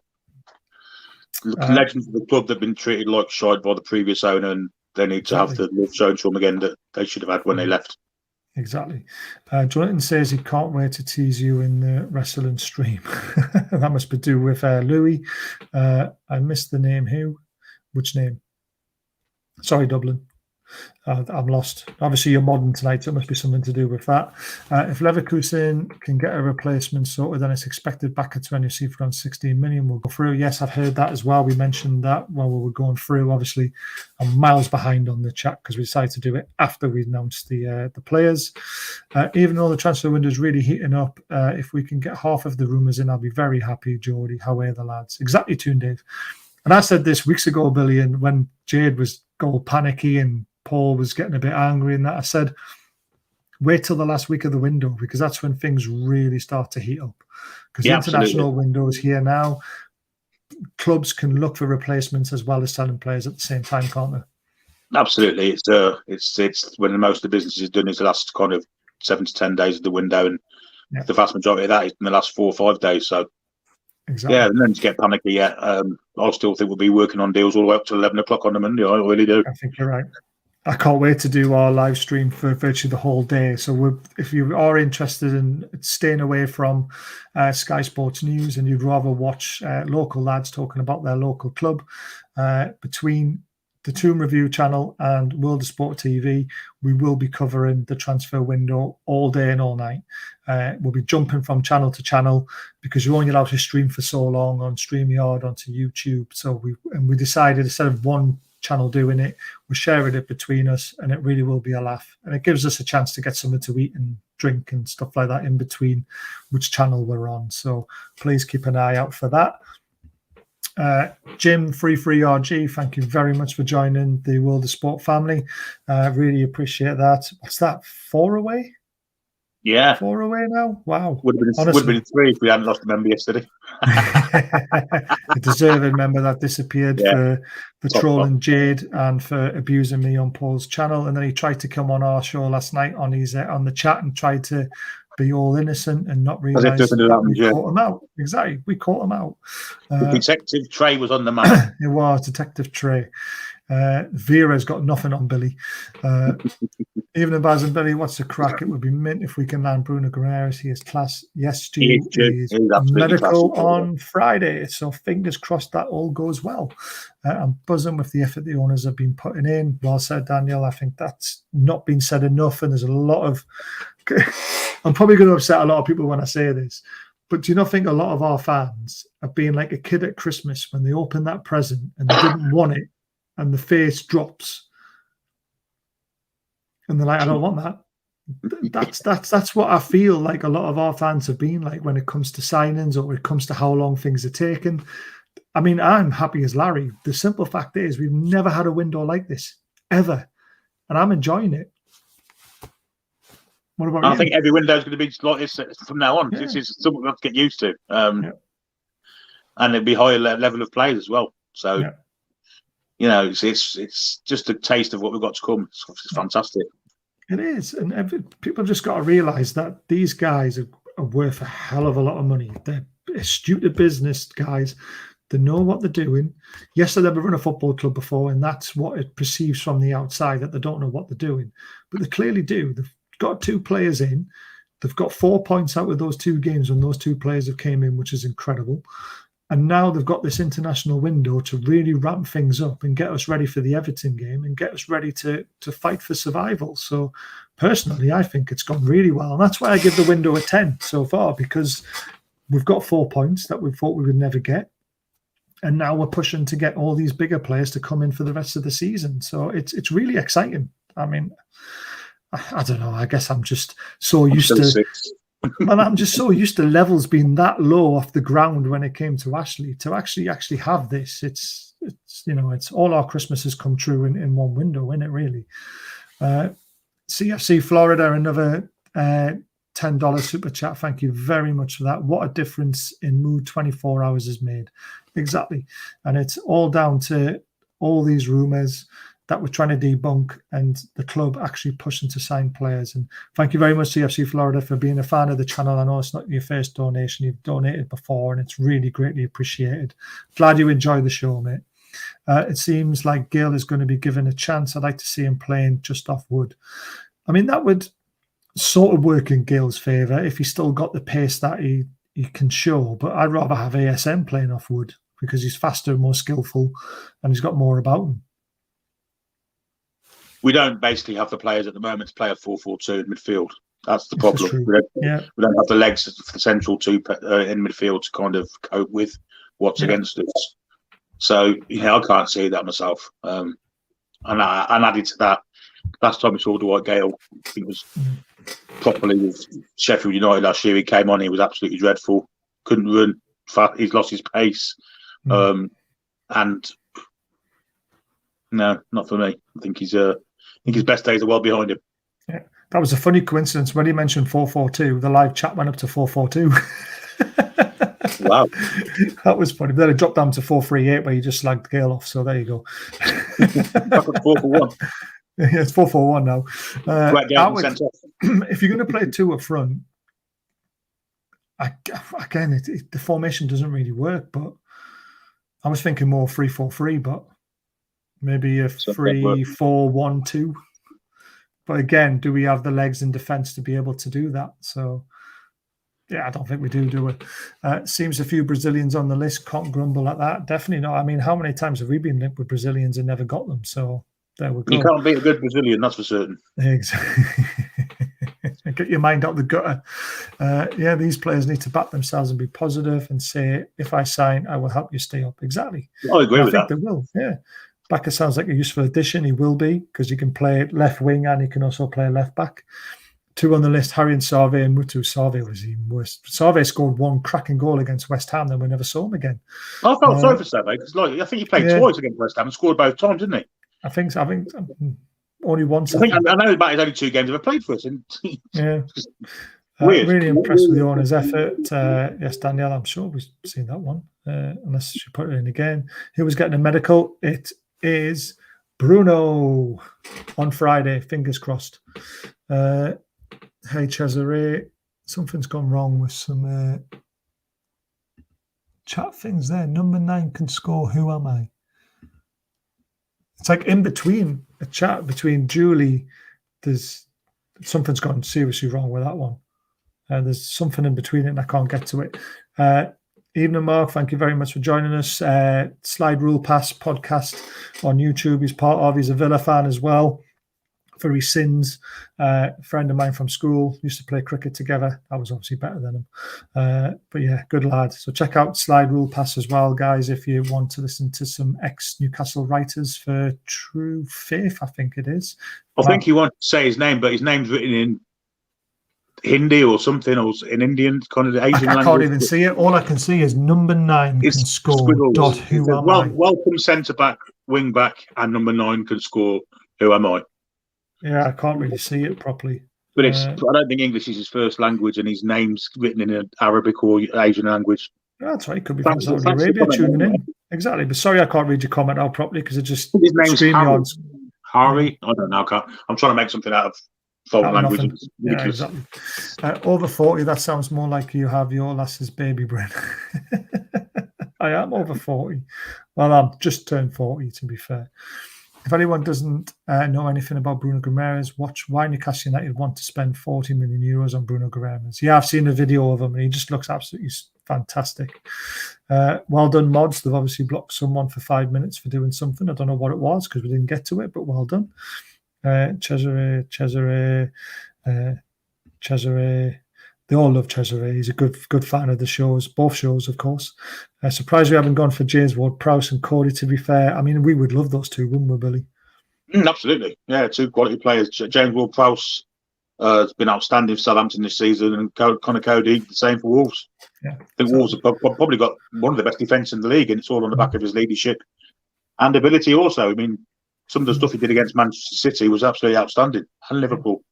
Legends of the club that have been treated like shite by the previous owner, and they need to have the love shown to them again that they should have had when they left. Exactly. Jonathan says he can't wait to tease you in the wrestling stream. That must be do with Louis. I missed the name. Who? Which name? Sorry, Dublin. I'm lost. Obviously, you're modern tonight, so it must be something to do with that. If Leverkusen can get a replacement sorted, then it's expected Bacca to NFC for around 16 million. We'll go through. Yes, I've heard that as well. We mentioned that while we were going through. Obviously, I'm miles behind on the chat because we decided to do it after we announced the players. Even though the transfer window is really heating up, if we can get half of the rumours in, I'll be very happy, Geordie. How are the lads? Exactly, Toon Dave. And I said this weeks ago, Billy, and when Jade was goal panicky and Paul was getting a bit angry and that, I said, wait till the last week of the window, because that's when things really start to heat up. Because the international window is here now. Clubs can look for replacements as well as selling players at the same time, can't they? Absolutely. It's when most of the business is done is the last kind of 7 to 10 days of the window, and the vast majority of that is in the last 4 or 5 days. So exactly. Yeah, and then to get panicky, I still think we'll be working on deals all the way up to 11 o'clock on the Monday. I really do. I think you're right. I can't wait to do our live stream for virtually the whole day. So if you are interested in staying away from Sky Sports News and you'd rather watch local lads talking about their local club, between the Toon Review channel and World of Sport TV, we will be covering the transfer window all day and all night. We'll be jumping from channel to channel because you're only allowed to stream for so long on StreamYard onto YouTube. So we decided, instead of one channel doing it, we're sharing it between us, and it really will be a laugh, and it gives us a chance to get something to eat and drink and stuff like that in between which channel we're on. So please keep an eye out for that. Jim Free RG, thank you very much for joining the World of Sport family. Really appreciate that. What's that, 4 away? Yeah, 4 away now. Wow, would have been 3 if we hadn't lost a member yesterday. A deserving member that disappeared for trolling Jade and for abusing me on Paul's channel, and then he tried to come on our show last night on the chat and tried to be all innocent and not realise that we caught him out. Exactly, we caught him out. Detective Trey was on the map. It was Detective Trey. Vera's got nothing on Billy. Evening, Baz and Billy, what's the crack? It would be mint if we can land Bruno Guimaraes. He is class. Yes, Stu is medical on Friday, so fingers crossed that all goes well. I'm buzzing with the effort the owners have been putting in. Well said, Daniel. I think that's not been said enough, and there's a lot of... I'm probably going to upset a lot of people when I say this, but do you not think a lot of our fans are being like a kid at Christmas when they open that present and they didn't want it, and the face drops, and they're like, I don't want that. That's what I feel like a lot of our fans have been like when it comes to signings or when it comes to how long things are taking. I mean, I'm happy as Larry. The simple fact is we've never had a window like this, ever. And I'm enjoying it. What about you? I think every window is going to be like this from now on. Yeah. This is something we have to get used to. And it'll be higher level of players as well. So... Yeah. You know, it's just a taste of what we've got to come. It's fantastic. It is, and people have just got to realise that these guys are worth a hell of a lot of money. They're astute at business, guys. They know what they're doing. Yes, they've never run a football club before, and that's what it perceives from the outside, that they don't know what they're doing. But they clearly do. They've got 2 players in. They've got 4 points out with those 2 games when those 2 players have came in, which is incredible. And now they've got this international window to really ramp things up and get us ready for the Everton game and get us ready to fight for survival. So personally, I think it's gone really well. And that's why I give the window a 10 so far, because we've got 4 points that we thought we would never get. And now we're pushing to get all these bigger players to come in for the rest of the season. So it's really exciting. I mean, I don't know. I guess I'm just so used to... And I'm just so used to levels being that low off the ground when it came to Ashley. To actually have this, it's it's all our Christmases come true in one window, isn't it? Really. CFC Florida, another $10 super chat. Thank you very much for that. What a difference in mood 24 hours has made. Exactly. And it's all down to all these rumours that we're trying to debunk, and the club actually pushing to sign players. And thank you very much, CFC Florida, for being a fan of the channel. I know it's not your first donation. You've donated before, and it's really greatly appreciated. Glad you enjoy the show, mate. It seems like Gayle is going to be given a chance. I'd like to see him playing just off wood. I mean, that would sort of work in Gale's favour if he still got the pace that he can show. But I'd rather have ASM playing off wood because he's faster, more skillful, and he's got more about him. We don't basically have the players at the moment to play a 4-4-2 in midfield. That's the problem. We don't have the legs for the central two in midfield to kind of cope with what's against us. So, I can't see that myself. And added to that, last time we saw Dwight Gayle, I think it was properly with Sheffield United last year. He came on, he was absolutely dreadful. Couldn't run, he's lost his pace. And no, not for me. I think his best days are well behind him. Yeah, that was a funny coincidence when he mentioned 4-4-2. The live chat went up to 4-4-2. Wow, that was funny. But then it dropped down to 4-3-8, where you just slagged Gayle off. So there you go. Back at 4-4-1. Yeah, it's 4-4-1 now. If you're going to play two up front, again, the formation doesn't really work. But I was thinking more 3-4-3, but maybe a 3-4-1-2. But again, do we have the legs in defence to be able to do that? So, yeah, I don't think we do we? Seems a few Brazilians on the list. Can't grumble at that. Definitely not. I mean, how many times have we been linked with Brazilians and never got them? So there we go. You can't beat a good Brazilian, that's for certain. Exactly. Get your mind out the gutter. These players need to back themselves and be positive and say, if I sign, I will help you stay up. Exactly. I agree with that. I think they will, yeah. Bacca sounds like a useful addition. He will be, because he can play left wing and he can also play left back. Two on the list, Harry and Sarve and Mutu. Sarve was even worse. Sarve scored one cracking goal against West Ham, then we never saw him again. I felt sorry for Sarve, because I think he played twice against West Ham and scored both times, didn't he? I think only once. I know about his only two games ever played for us. Yeah. Really impressed with the owner's effort. Yes, Danielle, I'm sure we've seen that one, unless she put it in again. Who was getting a medical? It is Bruno on Friday. Fingers crossed. Hey, Cesare, something's gone wrong with some chat things there. Number 9 can score. Who am I? It's like in between a chat between Julie. There's something's gone seriously wrong with that one. There's something in between it and I can't get to it. Evening, Mark. Thank you very much for joining us. Slide Rule Pass podcast on YouTube. He's part of. He's a Villa fan as well. For his sins, a friend of mine from school, used to play cricket together. I was obviously better than him. But yeah, good lad. So check out Slide Rule Pass as well, guys, if you want to listen to some ex-Newcastle writers for True Faith, I think it is. I think you want to say his name, but his name's written in Hindi or something, or in Indian, kind of Asian language. I can't even see it. All I can see is number 9 can score. Dot, who am I? Welcome centre-back, wing-back, and number 9 can score. Who am I? Yeah, I can't really see it properly. But I don't think English is his first language, and his name's written in an Arabic or Asian language. That's right. Could be from Saudi Arabia tuning in. Exactly. But sorry, I can't read your comment out properly because it just his name's Harry. I don't know. I'm trying to make something out of foreign language. Yeah, exactly. Over 40. That sounds more like you have your lass's baby brain. I am over 40. Well, I'm just turned 40, to be fair. If anyone doesn't know anything about Bruno Guimaraes, watch why Newcastle United want to spend 40 million euros on Bruno Guimaraes. Yeah, I've seen a video of him and he just looks absolutely fantastic. Well done, mods. They've obviously blocked someone for 5 minutes for doing something. I don't know what it was because we didn't get to it, but well done. Cesare. They all love Cesare. He's a good fan of the shows, both shows, of course. Surprised we haven't gone for James Ward-Prowse and Cody, to be fair. I mean, we would love those two, wouldn't we, Billy? Absolutely. Yeah, two quality players. James Ward-Prowse has been outstanding for Southampton this season, and Connor Cody the same for Wolves. Yeah, I think Wolves have probably got one of the best defence in the league, and it's all on the back of his leadership and ability. Also, I mean, some of the stuff he did against Manchester City was absolutely outstanding, and Liverpool.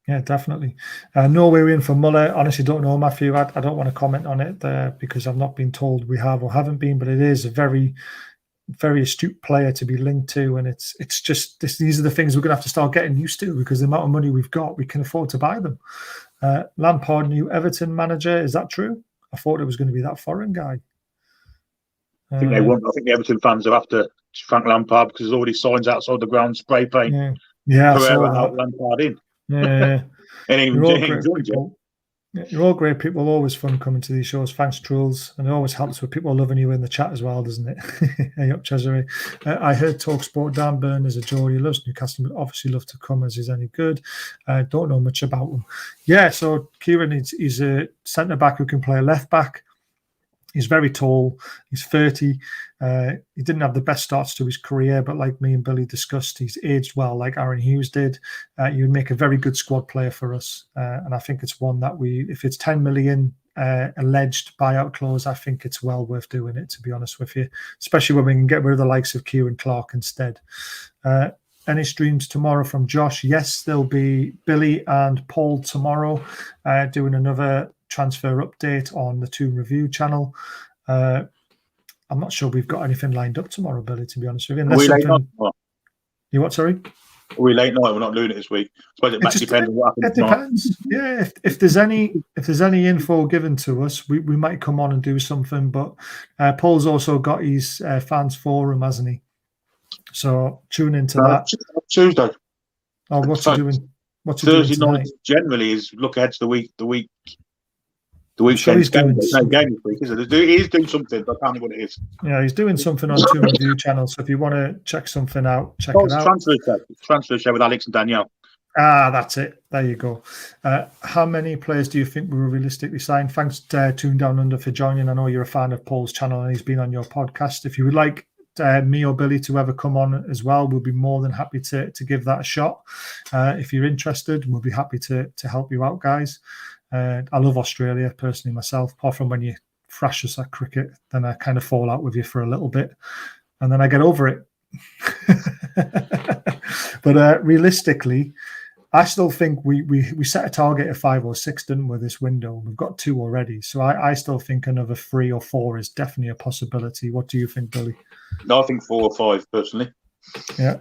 Yeah, definitely. Norway in for Muller. Honestly, don't know, Matthew. I don't want to comment on it because I've not been told we have or haven't been, but it is a very, very astute player to be linked to, and it's just these are the things we're going to have to start getting used to, because the amount of money we've got, we can afford to buy them. Lampard, new Everton manager. Is that true? I thought it was going to be that foreign guy. I think they want. I think the Everton fans are after Frank Lampard because there's already signs outside the ground, spray paint. Yeah, Pereira out, Lampard in. Yeah, and you're all great people. Always fun coming to these shows. Thanks, Truls, and it always helps with people loving you in the chat as well, doesn't it? Hey up, Cesare. I heard TalkSport. Dan Byrne is a Geordie, loves Newcastle, but obviously love to come as he's any good. Don't know much about him. Yeah, so Kieran, he's a centre back who can play left back. He's very tall. He's 30. He didn't have the best starts to his career, but like me and Billy discussed, he's aged well, like Aaron Hughes did. He would make a very good squad player for us. And I think it's one that if it's 10 million alleged buyout clause, I think it's well worth doing it, to be honest with you, especially when we can get rid of the likes of Kieran Clark instead. Any streams tomorrow from Josh? Yes, there'll be Billy and Paul tomorrow doing another transfer update on the Toon Review channel. I'm not sure we've got anything lined up tomorrow, Billy, to be honest with you. Are we late night? You what, sorry? Are we late night? We're not doing it this week. I suppose it depends on what happens. It depends. Yeah, if there's any info given to us, we might come on and do something. But Paul's also got his fans forum, hasn't he? So tune into that. Tuesday. Oh, what's he doing? What's he Thursday doing night generally is look ahead to the weekend. Sure, no game this week, is it? He's doing something, but I can't know what it is. Yeah, he's doing something on Toon Review channel. So if you want to check something out, check it out. Transfer show with Alex and Danielle. That's it. There you go. How many players do you think we will realistically sign? Thanks, Toon Down Under, for joining. I know you're a fan of Paul's channel and he's been on your podcast. If you would like me or Billy to ever come on as well, we'll be more than happy to give that a shot. If you're interested, we'll be happy to help you out, guys. I love Australia personally myself, apart from when you thrash us at cricket, then I kind of fall out with you for a little bit and then I get over it. But realistically, I still think we set a target of 5 or 6, didn't we, this window? We've got 2 already. So I still think another 3 or 4 is definitely a possibility. What do you think, Billy? No, I think 4 or 5 personally. Yeah,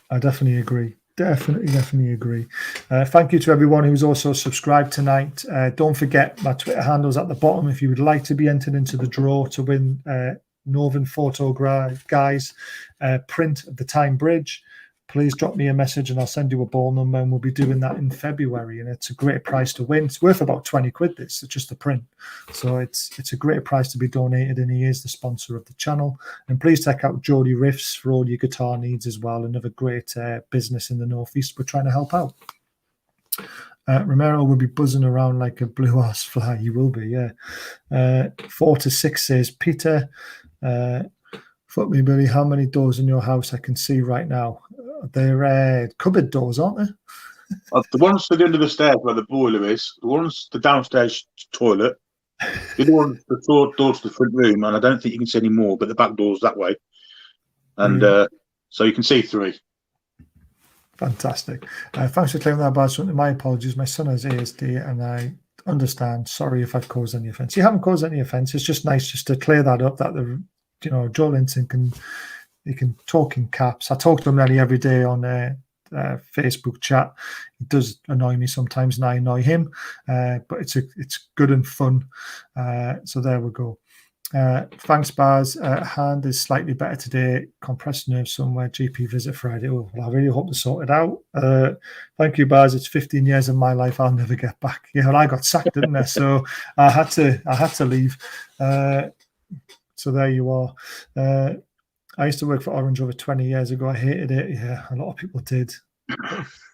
I definitely agree. Definitely agree. Thank you to everyone who's also subscribed tonight. Don't forget my Twitter handles at the bottom if you would like to be entered into the draw to win Northern Photo Guys print of the Tyne Bridge. Please drop me a message and I'll send you a ball number, and we'll be doing that in February. And it's a great price to win. It's worth about 20 quid. This it's just a print, so it's a great price to be donated. And he is the sponsor of the channel. And please check out Geordie Riffs for all your guitar needs as well. Another great business in the Northeast we're trying to help out. Romero will be buzzing around like a blue ass fly. You will be, yeah. 4 to 6 says Peter. Fuck me, Billy. How many doors in your house I can see right now? They're cupboard doors, aren't they? The ones to the end of the stairs where the boiler is, the ones the downstairs toilet, the other one's the door to the front room, and I don't think you can see any more, but the back door's that way. And so you can see 3. Fantastic. Thanks for claiming that badge. My apologies. My son has ASD and I understand. Sorry if I've caused any offence. You haven't caused any offence. It's just nice just to clear that up, that Joel Linton can talk in caps. I talk to him nearly every day on Facebook chat. It does annoy me sometimes and I annoy him, but it's good and fun. So there we go. Thanks, Baz. Hand is slightly better today. Compressed nerve somewhere. GP visit Friday. Oh, well, I really hope to sort it out. Thank you, Baz. It's 15 years of my life I'll never get back. Yeah, well, I got sacked, didn't I? So I had to leave. So there you are. I used to work for Orange over 20 years ago. I hated it. Yeah, a lot of people did.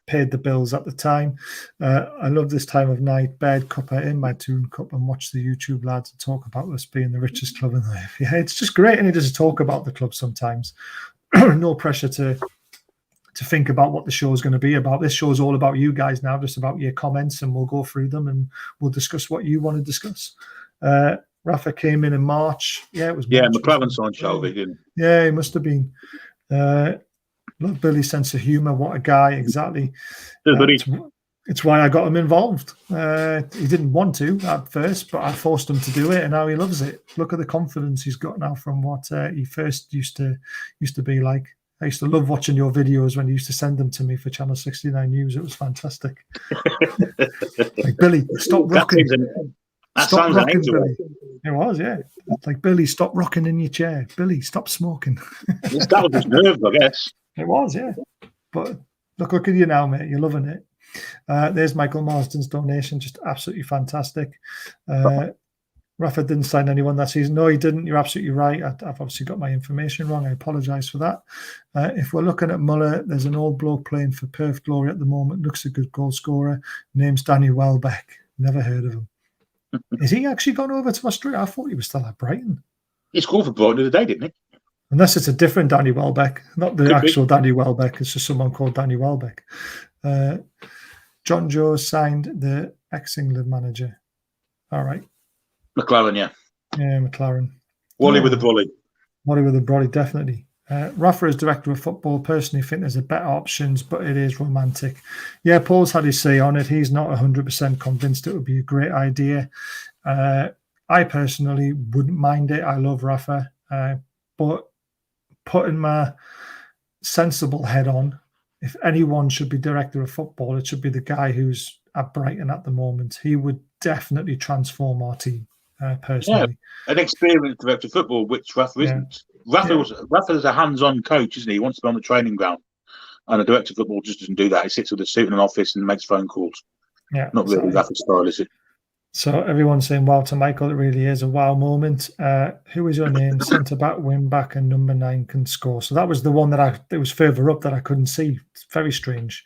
Paid the bills at the time. I love this time of night. Bed, cuppa in my Toon cup and watch the YouTube lads and talk about us being the richest club in life. Yeah, it's just great, and it just talk about the club sometimes. No pressure to think about what the show is going to be about. This show is all about you guys now, just about your comments, and we'll go through them and we'll discuss what you want to discuss. Rafa came in March. Yeah, it was March. Yeah, McLaren signed Shelby, didn't he? Yeah, he must have been. Love Billy's sense of humour. What a guy, exactly. It's why I got him involved. He didn't want to at first, but I forced him to do it, and now he loves it. Look at the confidence he's got now from what he first used to be like. I used to love watching your videos when you used to send them to me for Channel 69 News. It was fantastic. Like, Billy, stop rocking. Stop rocking, Billy. It was, yeah. Like, Billy, stop rocking in your chair. Billy, stop smoking. That was his nerve, I guess. It was, yeah. But look at you now, mate. You're loving it. There's Michael Marsden's donation, just absolutely fantastic. Rafa didn't sign anyone that season. No, he didn't. You're absolutely right. I've obviously got my information wrong. I apologise for that. If we're looking at Muller, there's an old bloke playing for Perth Glory at the moment. Looks a good goal scorer. Name's Danny Welbeck. Never heard of him. Is he actually gone over to Australia? I thought he was still at Brighton. He scored for Brighton the other day, didn't he? Unless it's a different Danny Welbeck, not the actual Danny Welbeck. It's just someone called Danny Welbeck. John Joe signed the ex-England manager. All right. McLaren, yeah. Yeah, McLaren. Wally with the volley. Wally with the volley, definitely. Rafa as director of football, personally think there's a better options, but it is romantic. Yeah, Paul's had his say on it. He's not 100% convinced it would be a great idea. I personally wouldn't mind it. I love Rafa. But putting my sensible head on, if anyone should be director of football, it should be the guy who's at Brighton at the moment. He would definitely transform our team, personally. Yeah, an experienced director of football, which Rafa isn't. Rafa's a hands-on coach, isn't he? He wants to be on the training ground. And a director of football just doesn't do that. He sits with a suit in an office and makes phone calls. Yeah, not really Rafa's style, is it? So everyone's saying wow to Michael. It really is a wow moment. Who is your name? Centre back, wing back, and number 9 can score. So that was the one it was further up that I couldn't see. It's very strange.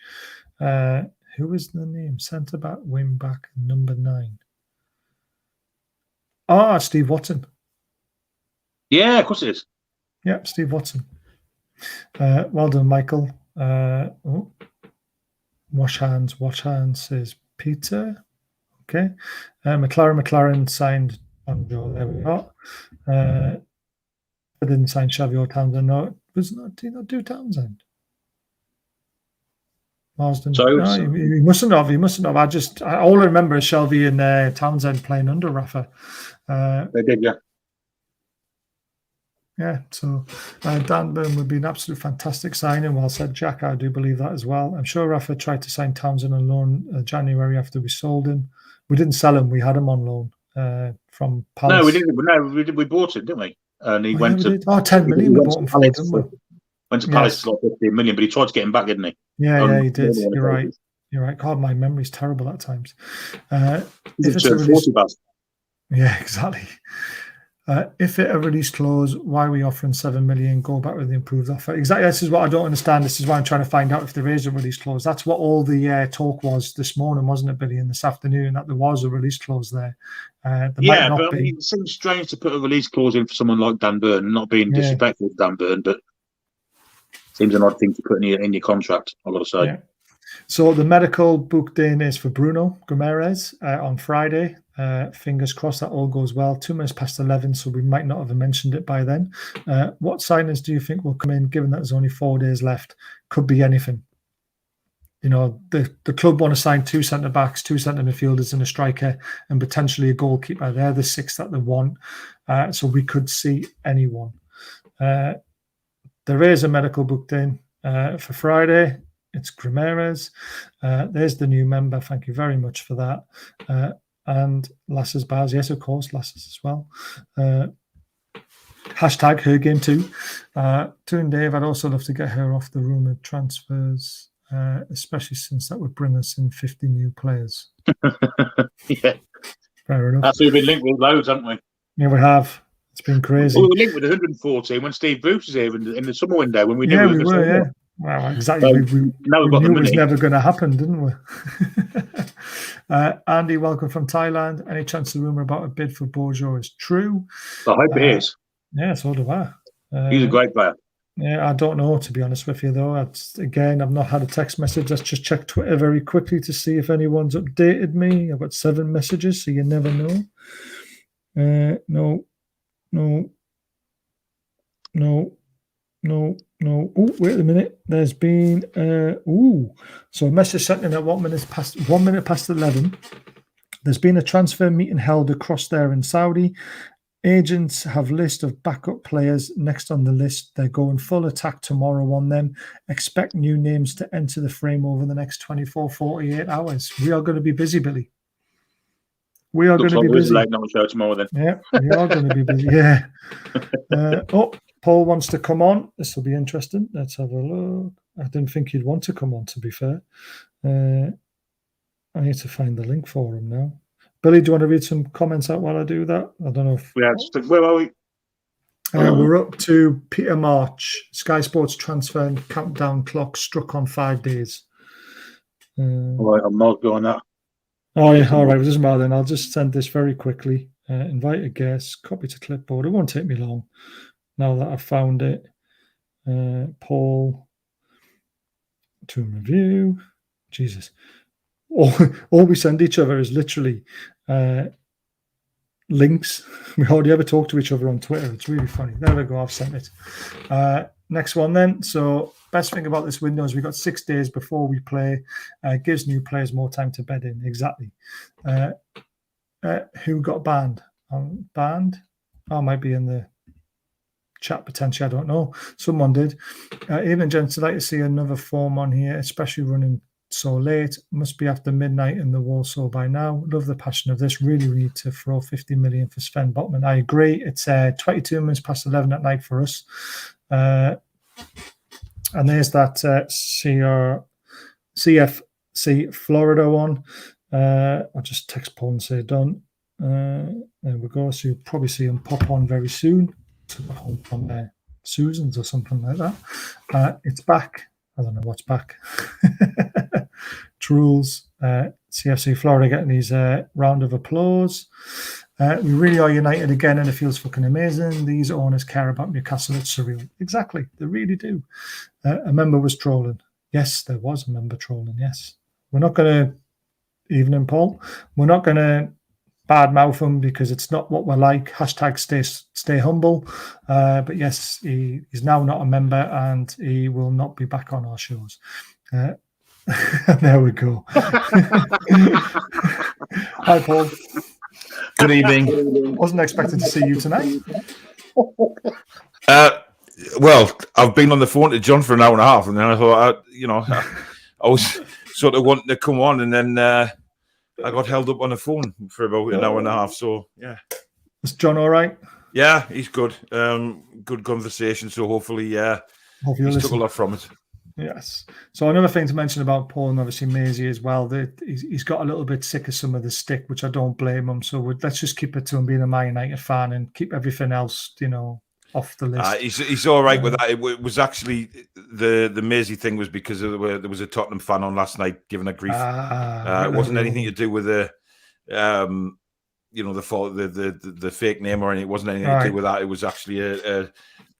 Who is the name? Centre back, wing back, and number 9. Steve Watson. Yeah, of course it is. Yep, Steve Watson. Well done, Michael. Wash hands, says Peter. Okay. McLaren signed Joe. There we go. I didn't sign Xavi or Townsend. No, did he not do Townsend? Marsden. So he mustn't have. All I remember is Shelby and Townsend playing under Rafa. They did, yeah. Yeah, so Dan Burn would be an absolute fantastic signing. Well said, Jack. I do believe that as well. I'm sure Rafa tried to sign Townsend on loan January after we sold him. We didn't sell him. We had him on loan from Palace. No, we didn't. No, we bought him, didn't we? And he went to 10 million. We bought him for, didn't we? Went to Palace for like 15 million, but he tried to get him back, didn't he? Yeah, he did. You're right. You're right. God, my memory's terrible at times. If it's a release, 40 yeah, exactly. If it a release clause, why are we offering 7 million? Go back with the improved offer. Exactly. This is what I don't understand. This is why I'm trying to find out if there is a release clause. That's what all the talk was this morning, wasn't it, Billy? And this afternoon, that there was a release clause there. Yeah, but I mean, it seems strange to put a release clause in for someone like Dan Burn. Not being disrespectful to Dan Burn, but seems an odd thing to put in your contract, I've got to say. Yeah. So the medical booked in is for Bruno Guimaraes on Friday. Fingers crossed that all goes well. 2 minutes past 11, so we might not have mentioned it by then. What signings do you think will come in, given that there's only 4 days left? Could be anything. You know, the club want to sign 2 centre-backs, 2 centre midfielders and a striker, and potentially a goalkeeper. They're the 6 that they want. So we could see anyone. There is a medical booked in for Friday. It's Guimaraes. There's the new member. Thank you very much for that. And Lasses Bars. Yes, of course, Lasses as well. Hashtag her game too. Toon Dave, I'd also love to get her off the rumoured transfers, especially since that would bring us in 50 new players. Yeah. Fair enough. That's we've been linked with loads, haven't we? Yeah, we have. It's been crazy. Well, we were linked with 114 when Steve Bruce was here in the summer window when we knew we were, yeah. Well, exactly. We knew it was never going to happen, didn't we? Andy, welcome from Thailand. Any chance the rumour about a bid for Bojo is true? I hope it is. Yeah, so do I. He's a great player. Yeah, I don't know, to be honest with you, though. Again, I've not had a text message. Let's just check Twitter very quickly to see if anyone's updated me. I've got 7 messages, so you never know. No. Oh, wait a minute. There's been so a message sent in at 1 minute past 11. There's been a transfer meeting held across there in Saudi. Agents have list of backup players next on the list. They're going full attack tomorrow on them. Expect new names to enter the frame over the next 24, 48 hours. We are going to be busy, Billy. We are going to be busy. Late night show tomorrow then. Yeah, we are going to be busy. Yeah. Paul wants to come on. This will be interesting. Let's have a look. I didn't think he'd want to come on, to be fair. I need to find the link for him now. Billy, do you want to read some comments out while I do that? I don't know if... Yeah, where are we? We're up to Peter March. Sky Sports transfer and countdown clock struck on 5 days. All right, I'm not going that. Oh, yeah, all right. Well, it doesn't matter then. I'll just send this very quickly. Invite a guest, copy to clipboard. It won't take me long now that I've found it. Paul to review. Jesus. All we send each other is literally links. We hardly ever talk to each other on Twitter. It's really funny. There we go. I've sent it. Next one then. So best thing about this window is we've got 6 days before we play. Gives new players more time to bed in. Exactly. Who got banned? Banned? I might be in the chat potentially. I don't know. Someone did. Even gents, I'd like to see another form on here, especially running so late. Must be after midnight in the Warsaw by now. Love the passion of this. Really need to throw 50 million for Sven Botman. I agree. It's 22 minutes past 11 at night for us. And there's that CFC Florida one. I'll just text Paul and say done. There we go. So you'll probably see him pop on very soon. From Susan's or something like that. It's back. I don't know what's back. Trules, CFC Florida getting these round of applause. We really are united again and it feels fucking amazing. These owners care about Newcastle. It's surreal. Exactly. They really do. A member was trolling. Yes, there was a member trolling. Yes. We're not going to, evening Paul, we're not going to badmouth him because it's not what we're like. Hashtag stay humble. But yes, he's now not a member and he will not be back on our shows. There we go. Hi, Paul. Good evening. Wasn't expecting to see you tonight. Well, I've been on the phone to John for an hour and a half, and then I thought, I was sort of wanting to come on, and then I got held up on the phone for about an hour and a half. So, yeah. Is John all right? Yeah, he's good. Good conversation. So hopefully, he's took a lot from it. Yes. So another thing to mention about Paul and obviously Maisie as well, that he's got a little bit sick of some of the stick, which I don't blame him. So let's just keep it to him being a Man United fan and keep everything else, off the list. He's all right with that. It was actually the Maisie thing was because there was a Tottenham fan on last night giving a grief. It wasn't anything to do with the the fake name or anything. It wasn't anything to do with that. It was actually a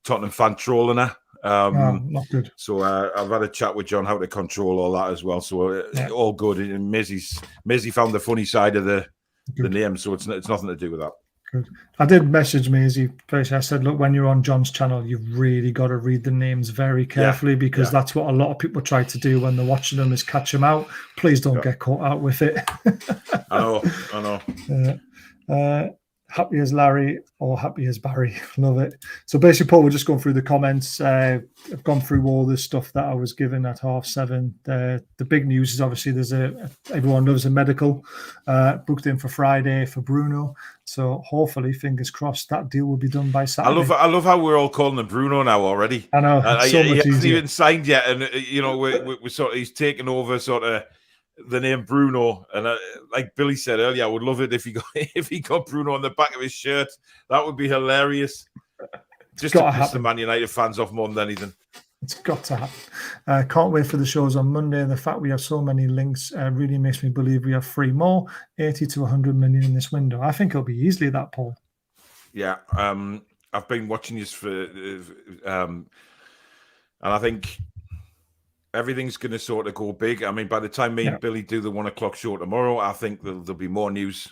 Tottenham fan trolling her. Not good. So I've had a chat with John how to control all that as well. So all good. And Maisie found the funny side of the name, so it's nothing to do with that. Good. I did message Maisie. I said, look, when you're on John's channel, you've really got to read the names very carefully because that's what a lot of people try to do when they're watching them is catch them out. Please don't get caught out with it. I know. Happy as Larry or happy as Barry. Love it. So basically, Paul, we're just going through the comments. I've gone through all this stuff that I was given at 7:30. The big news is obviously there's everyone loves a medical booked in for Friday for Bruno. So hopefully, fingers crossed, that deal will be done by Saturday. I love how we're all calling him Bruno now already. I know. He hasn't even signed yet, and we're sort of he's taken over sort of the name Bruno, and like Billy said earlier, I would love it if he got Bruno on the back of his shirt. That would be hilarious. Just to piss the Man United fans off more than anything. It's got to happen. Can't wait for the shows on Monday. The fact we have so many links really makes me believe we have 3 more, 80 to 100 million in this window. I think it'll be easily that, Paul. Yeah, I've been watching this for And I think everything's going to sort of go big. I mean, by the time me and Billy do the 1 o'clock show tomorrow, I think there'll be more news.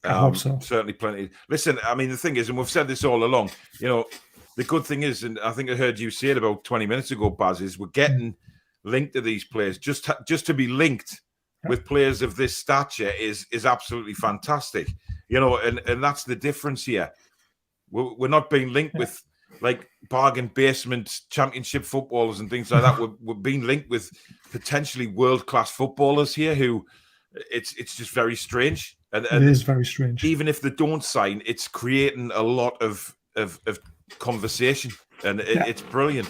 I hope so. Certainly plenty. Listen, I mean, the thing is, and we've said this all along, the good thing is, and I think I heard you say it about 20 minutes ago, Baz, is we're getting linked to these players. Just to be linked with players of this stature is absolutely fantastic. And that's the difference here. We're not being linked with like bargain basement championship footballers and things like that. We're being linked with potentially world-class footballers here who it's just very strange. And it is very strange. Even if they don't sign, it's creating a lot of conversation, and it's brilliant.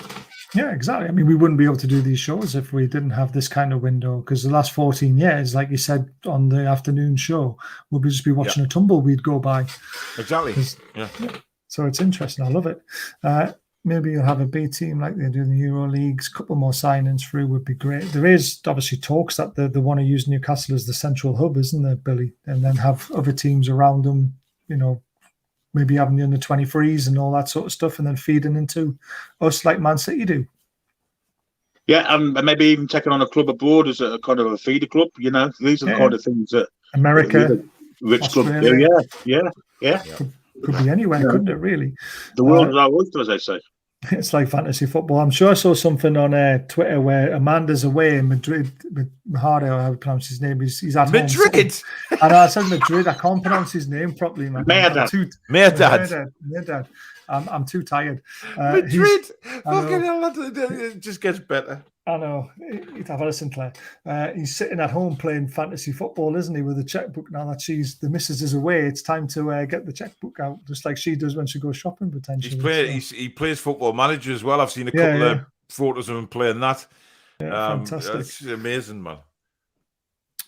Yeah, exactly. I mean, we wouldn't be able to do these shows if we didn't have this kind of window, because the last 14 years, like you said on the afternoon show, we'll just be watching a tumbleweed go by. Exactly. Yeah. So it's interesting. I love it. Maybe you'll have a B team like they do in the Euro Leagues. A couple more signings through would be great. There is obviously talks that they want to use Newcastle as the central hub, isn't there, Billy? And then have other teams around them, maybe having the under-23s and all that sort of stuff, and then feeding into us like Man City do. Yeah, and maybe even taking on a club abroad as a kind of a feeder club. These are the kind of things that America, rich clubs do. Yeah. Could be anywhere, couldn't it, really? The world is our oyster, as they say. It's like fantasy football. I'm sure I saw something on Twitter where Amanda's away in Madrid. Hard how I would pronounce his name. He's at Madrid. Home. I know I said Madrid. I can't pronounce his name properly, man. Merdad. I'm too tired. Madrid. Fucking hell, it just gets better. I know. I've had a Sinclair. He's sitting at home playing fantasy football, isn't he, with a checkbook now that the missus is away. It's time to get the checkbook out, just like she does when she goes shopping, potentially. He plays Football Manager as well. I've seen a couple of photos of him playing that. Fantastic. That's amazing, man.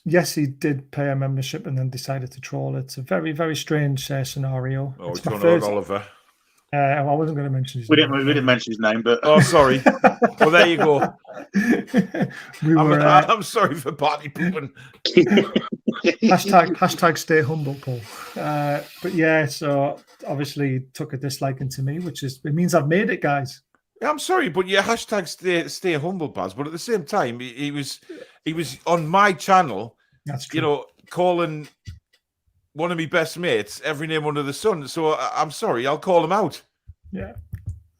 Yes, he did pay a membership and then decided to troll. It's a very, very strange scenario. Oh, it's my first... Oliver. I wasn't going to mention his name. We didn't mention his name, but... Oh, sorry. Well, there you go. I'm sorry for party pooping. hashtag stay humble, Paul. But yeah, so obviously took a disliking to me, it means I've made it, guys. I'm sorry, but yeah, hashtag stay humble, Baz. But at the same time, he was on my channel, that's true. Calling one of my best mates every name under the sun. So I'm sorry, I'll call him out. Yeah,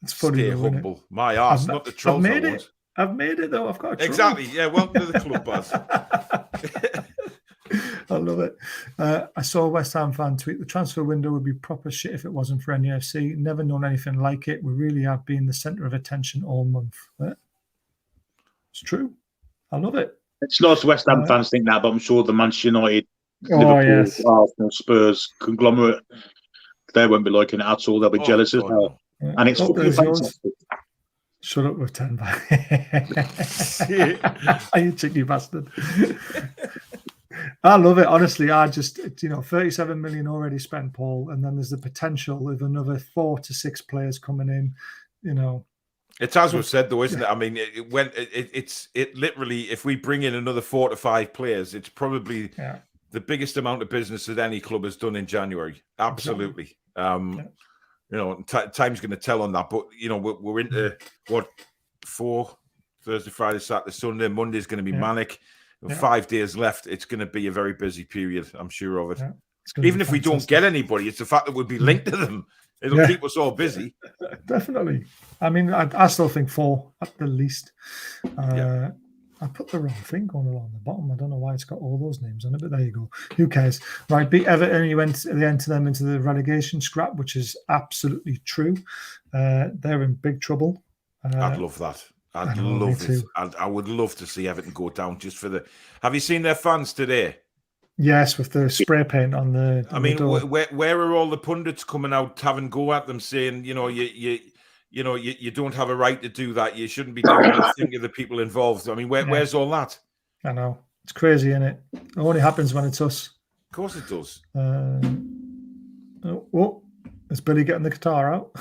it's funny. Stay humble. My ass, not the trolls. I've made it though. I've got a exactly. Yeah, welcome to the club, Baz. I love it. I saw a West Ham fan tweet, the transfer window would be proper shit if it wasn't for NUFC. Never known anything like it. We really have been the centre of attention all month. It's true. I love it. It's nice West Ham fans think that, but I'm sure the Manchester United, Liverpool, Arsenal, Spurs conglomerate, they won't be liking it at all. They'll be jealous as well. Yeah. And it's fantastic. Shut up with 10 back. You cheeky bastard. I love it. Honestly, I just, 37 million already spent, Paul, and then there's the potential of another 4 to 6 players coming in, It's as we've said, though, isn't it? I mean, it literally, if we bring in another 4 to 5 players, it's probably the biggest amount of business that any club has done in January. Absolutely. Time's going to tell on that, but we're into 4 Thursday, Friday, Saturday, Sunday. Monday's going to be manic. 5 days left. It's going to be a very busy period. I'm sure of it. Yeah, even if we don't get anybody, it's the fact that we'll be linked to them. It'll keep us all busy. Definitely. I mean, I still think 4 at the least. I put the wrong thing going along the bottom. I don't know why it's got all those names on it, but there you go. Who cares? Right, beat Everton. You enter them into the relegation scrap, which is absolutely true. They're in big trouble. I'd love that. I'd love it. I would love to see Everton go down just for the... Have you seen their fans today? Yes, with the spray paint on the... where are all the pundits coming out having go at them saying, you don't have a right to do that. You shouldn't be doing that. Think of the people involved. I mean, where's all that? I know. It's crazy, isn't it? It only happens when it's us. Of course it does. Is Billy getting the guitar out?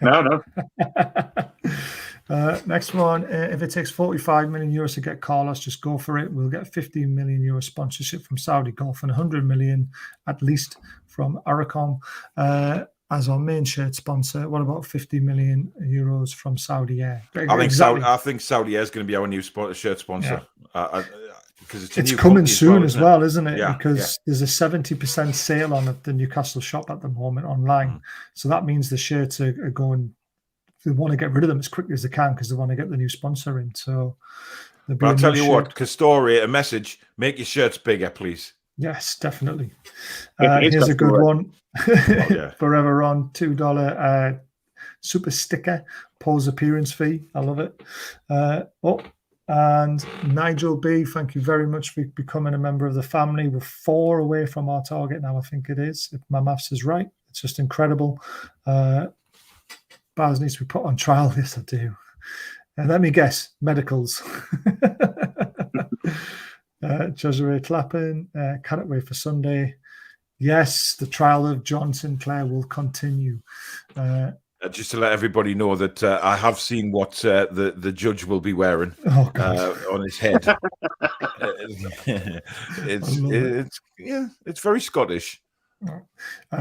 No. Next one. If it takes 45 million euros to get Carlos, just go for it. We'll get 15 million euro sponsorship from Saudi Golf and 100 million at least from Aracom. as our main shirt sponsor. What about 50 million euros from Saudi Air? I think Saudi Air is going to be our new shirt sponsor. Yeah. Because it's coming soon as well, isn't it? Because there's a 70% sale on at the Newcastle shop at the moment online. So that means the shirts are going. They want to get rid of them as quickly as they can because they want to get the new sponsor in. So but I'll tell you what, Castori, a message: make your shirts bigger, please. Yes, definitely. Here's a good one. Forever on $2 super sticker, Paul's appearance fee. I love it. And Nigel B, thank you very much for becoming a member of the family. We're 4 away from our target now, I think it is, if my maths is right. It's just incredible. Baz needs to be put on trial. Yes, I do. And let me guess, medicals. Josue Clappin, cannot wait for Sunday. Yes, the trial of John Sinclair will continue. Just to let everybody know that I have seen what the judge will be wearing on his head. It's very Scottish.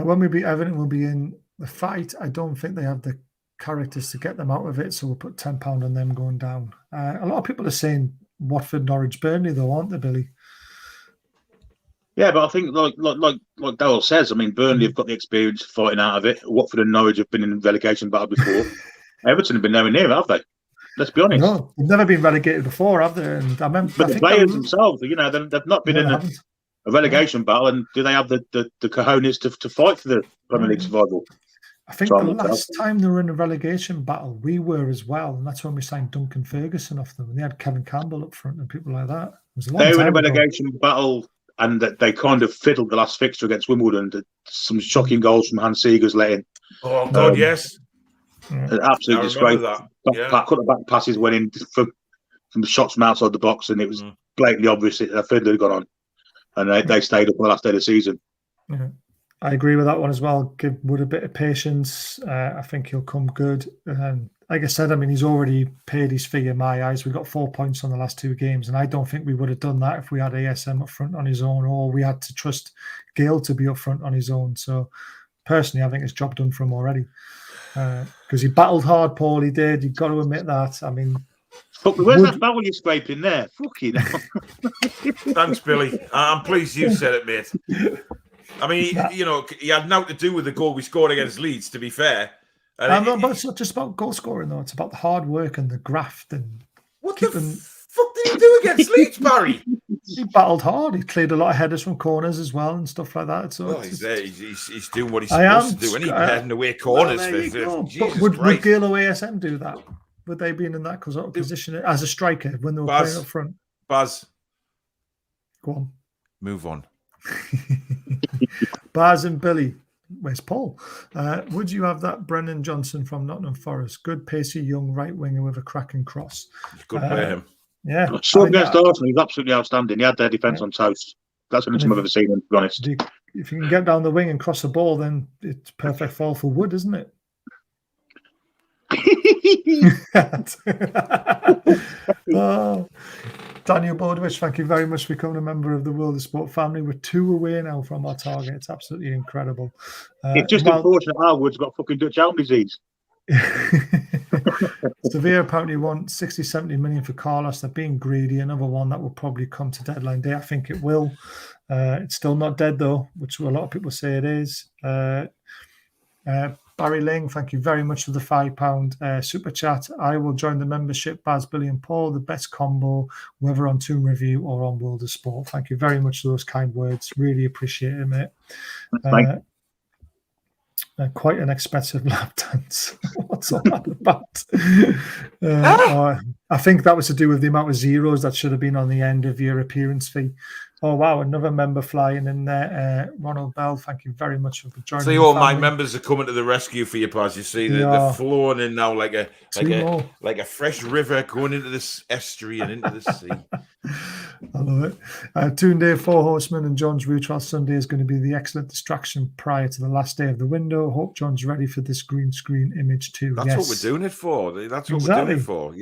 When we beat Everton, we'll be in the fight. I don't think they have the characters to get them out of it, so we'll put £10 on them going down. A lot of people are saying Watford, Norwich, Burnley, though, aren't they, Billy? Yeah, but I think like Dale says, I mean, Burnley have got the experience fighting out of it. Watford and Norwich have been in relegation battle before. Everton have been nowhere near, have they? Let's be honest. No, they've never been relegated before, have they? And I remember, but the players themselves, they've not been in a relegation battle, and do they have the cojones to fight for the Premier League survival? I think the last time they were in a relegation battle, we were as well, and that's when we signed Duncan Ferguson off them, and they had Kevin Campbell up front and people like that. It was a long time they were in a ago. relegation battle, and that they kind of fiddled the last fixture against Wimbledon. Some shocking goals from Hans Seegers let in. Oh God, yes, an absolute disgrace. Back passes went in from shots from outside the box, and it was blatantly obvious that a fiddler had gone on, and they stayed up on the last day of the season. Yeah. I agree with that one as well. Give Wood a bit of patience. I think he'll come good. Like I said, I mean, he's already paid his fee in my eyes. We got 4 points on the last 2 games, and I don't think we would have done that if we had ASM up front on his own, or we had to trust Gayle to be up front on his own. So, personally, I think it's job done for him already. Because he battled hard, Paul. He did. You've got to admit that. I mean, where's that bowel you're scraping there? Fucking hell. Thanks, Billy. I'm pleased you said it, mate. I mean, he had nothing to do with the goal we scored against Leeds, to be fair. But it's not just about goal scoring, though. It's about the hard work and the graft. And what the fuck did he do against Leeds, Barry? He battled hard. He cleared a lot of headers from corners as well and stuff like that. So he's doing what he's supposed to do, and he's heading away corners. Would Gayle or ASM do that? Would they be in that sort of position as a striker when they were playing up front? Baz, go on. Move on. Baz and Billy, where's Paul? Would you have that Brennan Johnson from Nottingham Forest? Good, pacey, young right winger with a cracking cross. Good play him. Yeah. So against Arsenal, he's absolutely outstanding. He had their defence on toast. That's the only time I've ever seen him, to be honest. If you can get down the wing and cross the ball, then it's perfect fall for Wood, isn't it? Daniel Bordwich, thank you very much for becoming a member of the World of Sport family. We're 2 away now from our target. It's absolutely incredible. It's just unfortunate our Wood's got fucking Dutch elm disease. Sevilla apparently want 60-70 million for Carlos. They're being greedy. Another one that will probably come to deadline day. I think it will. It's still not dead though, which a lot of people say it is. Barry Ling, thank you very much for the £5 super chat. I will join the membership. Baz, Billy and Paul, the best combo, whether on Toon Review or on World of Sport. Thank you very much for those kind words. Really appreciate it, mate. Quite an expensive lap dance. What's all that about? I think that was to do with the amount of zeros that should have been on the end of your appearance fee. Oh, wow. Another member flying in there. Ronald Bell, thank you very much for joining. See, all my members are coming to the rescue for you, Paz. You see, they're flowing in now like a fresh river going into this estuary and into the sea. I love it. Toonday, Four Horsemen and John's Retrial Sunday is going to be the excellent distraction prior to the last day of the window. Hope John's ready for this green screen image too. That's what we're doing it for. That's what we're doing it for.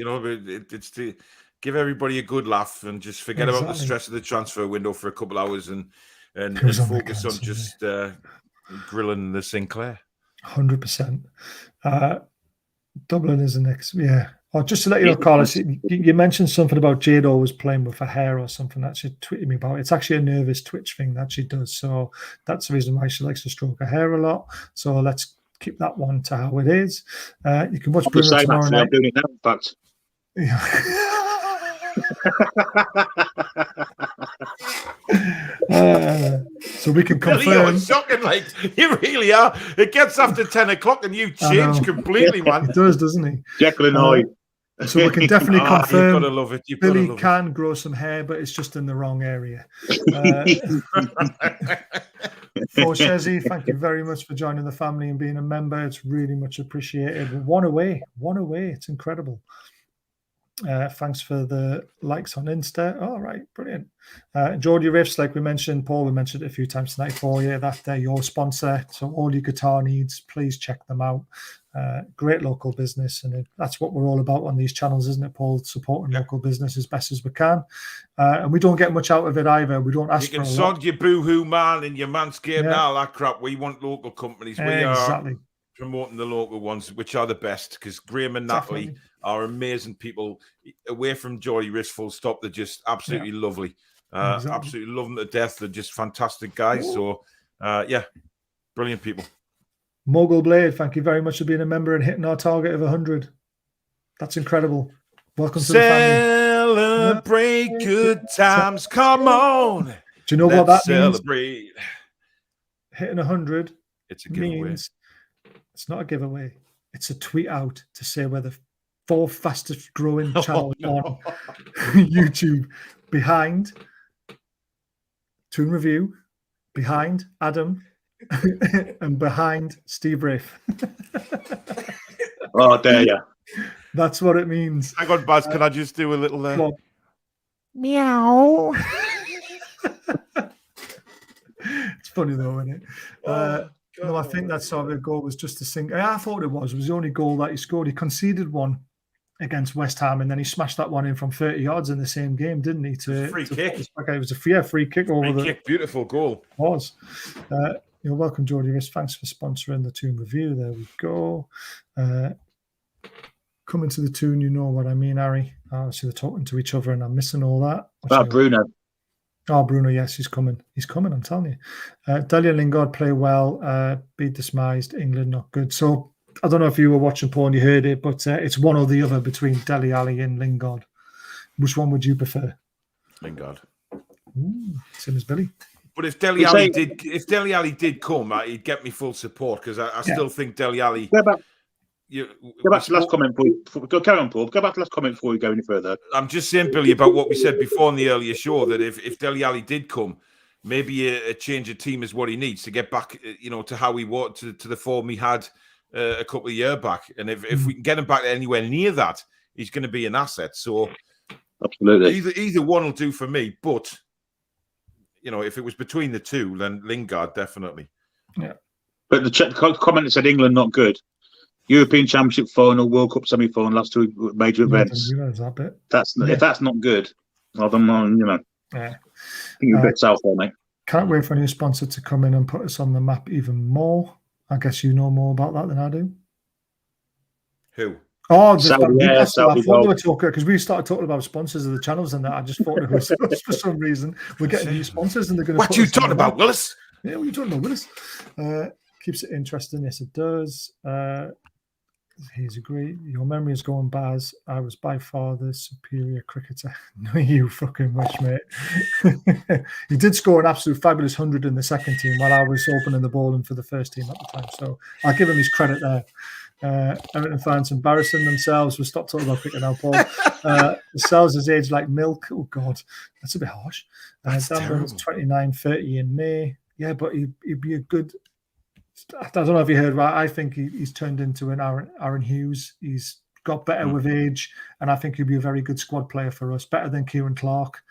It's to give everybody a good laugh and just forget about the stress of the transfer window for a couple hours and focus on just grilling the Sinclair. 100%. Dublin is the next, yeah. Oh, just to let you know, Carlos, you mentioned something about Jade always playing with her hair or something that she tweeted me about. It's actually a nervous twitch thing that she does. So that's the reason why she likes to stroke her hair a lot. So let's keep that one to how it is. You can watch Bruno tomorrow night. I'm doing it now, in fact. So we can confirm. Leo, it's shocking, like you really are. It gets after 10 o'clock and you change completely, man. He does, doesn't he? Jekyll and Hyde. So we can definitely confirm. You've got to love it. Billy can grow some hair, but it's just in the wrong area. For Shezzy, thank you very much for joining the family and being a member. It's really much appreciated. One away. It's incredible. Thanks for the likes on Insta. All right, brilliant. Geordie Riffs, like we mentioned, Paul, we mentioned it a few times tonight for you, that they're your sponsor. So all your guitar needs, please check them out. Great local business, and that's what we're all about on these channels, isn't it, Paul? Supporting local business as best as we can. And we don't get much out of it either. We don't ask for a lot. You can sod your Boohoo Man and your Manscaped and all that crap. We want local companies. We are promoting the local ones, which are the best, because Graham and Natalie are amazing people. Away from Geordie Riffs, full stop, they're just absolutely lovely. Absolutely love them to death. They're just fantastic guys. Ooh. So, brilliant people. Mogul Blade, thank you very much for being a member and hitting our target of 100. That's incredible. Welcome to the family. Celebrate good times. Come on. Do you know what that celebrate. Means? Hitting 100 it's a giveaway. Means it's not a giveaway. It's a tweet out to say we're the 4th fastest growing channel on YouTube, behind Toon Review, behind Adam, and behind Steve Rafe. Oh, dare you. That's what it means. Hang on, Baz, can I just do a little meow? It's funny though, isn't it? No, I think that sort of goal was just a single. I thought it was the only goal that he scored. He conceded one against West Ham, and then he smashed that one in from 30 yards in the same game, didn't he? Free kick. It was a free kick over beautiful goal. It was. You're welcome, Geordie Riss. Thanks for sponsoring the Toon Review. There we go. Coming to the Toon, you know what I mean, Harry. Obviously, they're talking to each other, and I'm missing all that. Bruno. Oh, Bruno, yes, he's coming. He's coming, I'm telling you. Dele and Lingard play well. Be dismised. England, not good. So, I don't know if you were watching, Paul, and you heard it, but it's one or the other between Dele Alli and Lingard. Which one would you prefer? Lingard. Ooh, same as Billy. But if Dele Alli did come, he'd get me full support, because I still think Dele Alli... Go back to the last comment before carry on, Paul. Go back to the last comment before we go any further. I'm just saying, Billy, about what we said before in the earlier show, that if Dele Alli did come, maybe a change of team is what he needs to get back, to how he was, to the form he had a couple of years back. And if we can get him back anywhere near that, he's going to be an asset. So absolutely, either one will do for me. But if it was between the two, then Lingard definitely. Yeah. But the comment that said England not good. European Championship final, World Cup semi-final, last two major events. If that's not good, I don't know. Yeah. You're a bit south there, mate. Can't wait for a new sponsor to come in and put us on the map even more. I guess you know more about that than I do. Who? Oh, Saudi, I thought they were talking, because we started talking about sponsors of the channels and that. I just thought it was for some reason we're getting new sponsors and they're going to. What you talking about, Willis? Yeah, what are you talking about, Willis? Keeps it interesting. Yes, it does. He's agreed. Your memory is going, Baz. I was by far the superior cricketer. No, you fucking wish, mate. He did score an absolute fabulous 100 in the second team while I was opening the ball and for the first team at the time. So I'll give him his credit there. Everton fans embarrassing themselves. We'll stop talking about cricket now, Paul. Sells his age like milk. Oh, God. That's a bit harsh. Dan Burns 29, 30 in May. Yeah, but he'd be a good... I don't know if you heard right. I think he's turned into an Aaron Hughes. He's got better with age, and I think he'll be a very good squad player for us. Better than Kieran Clark,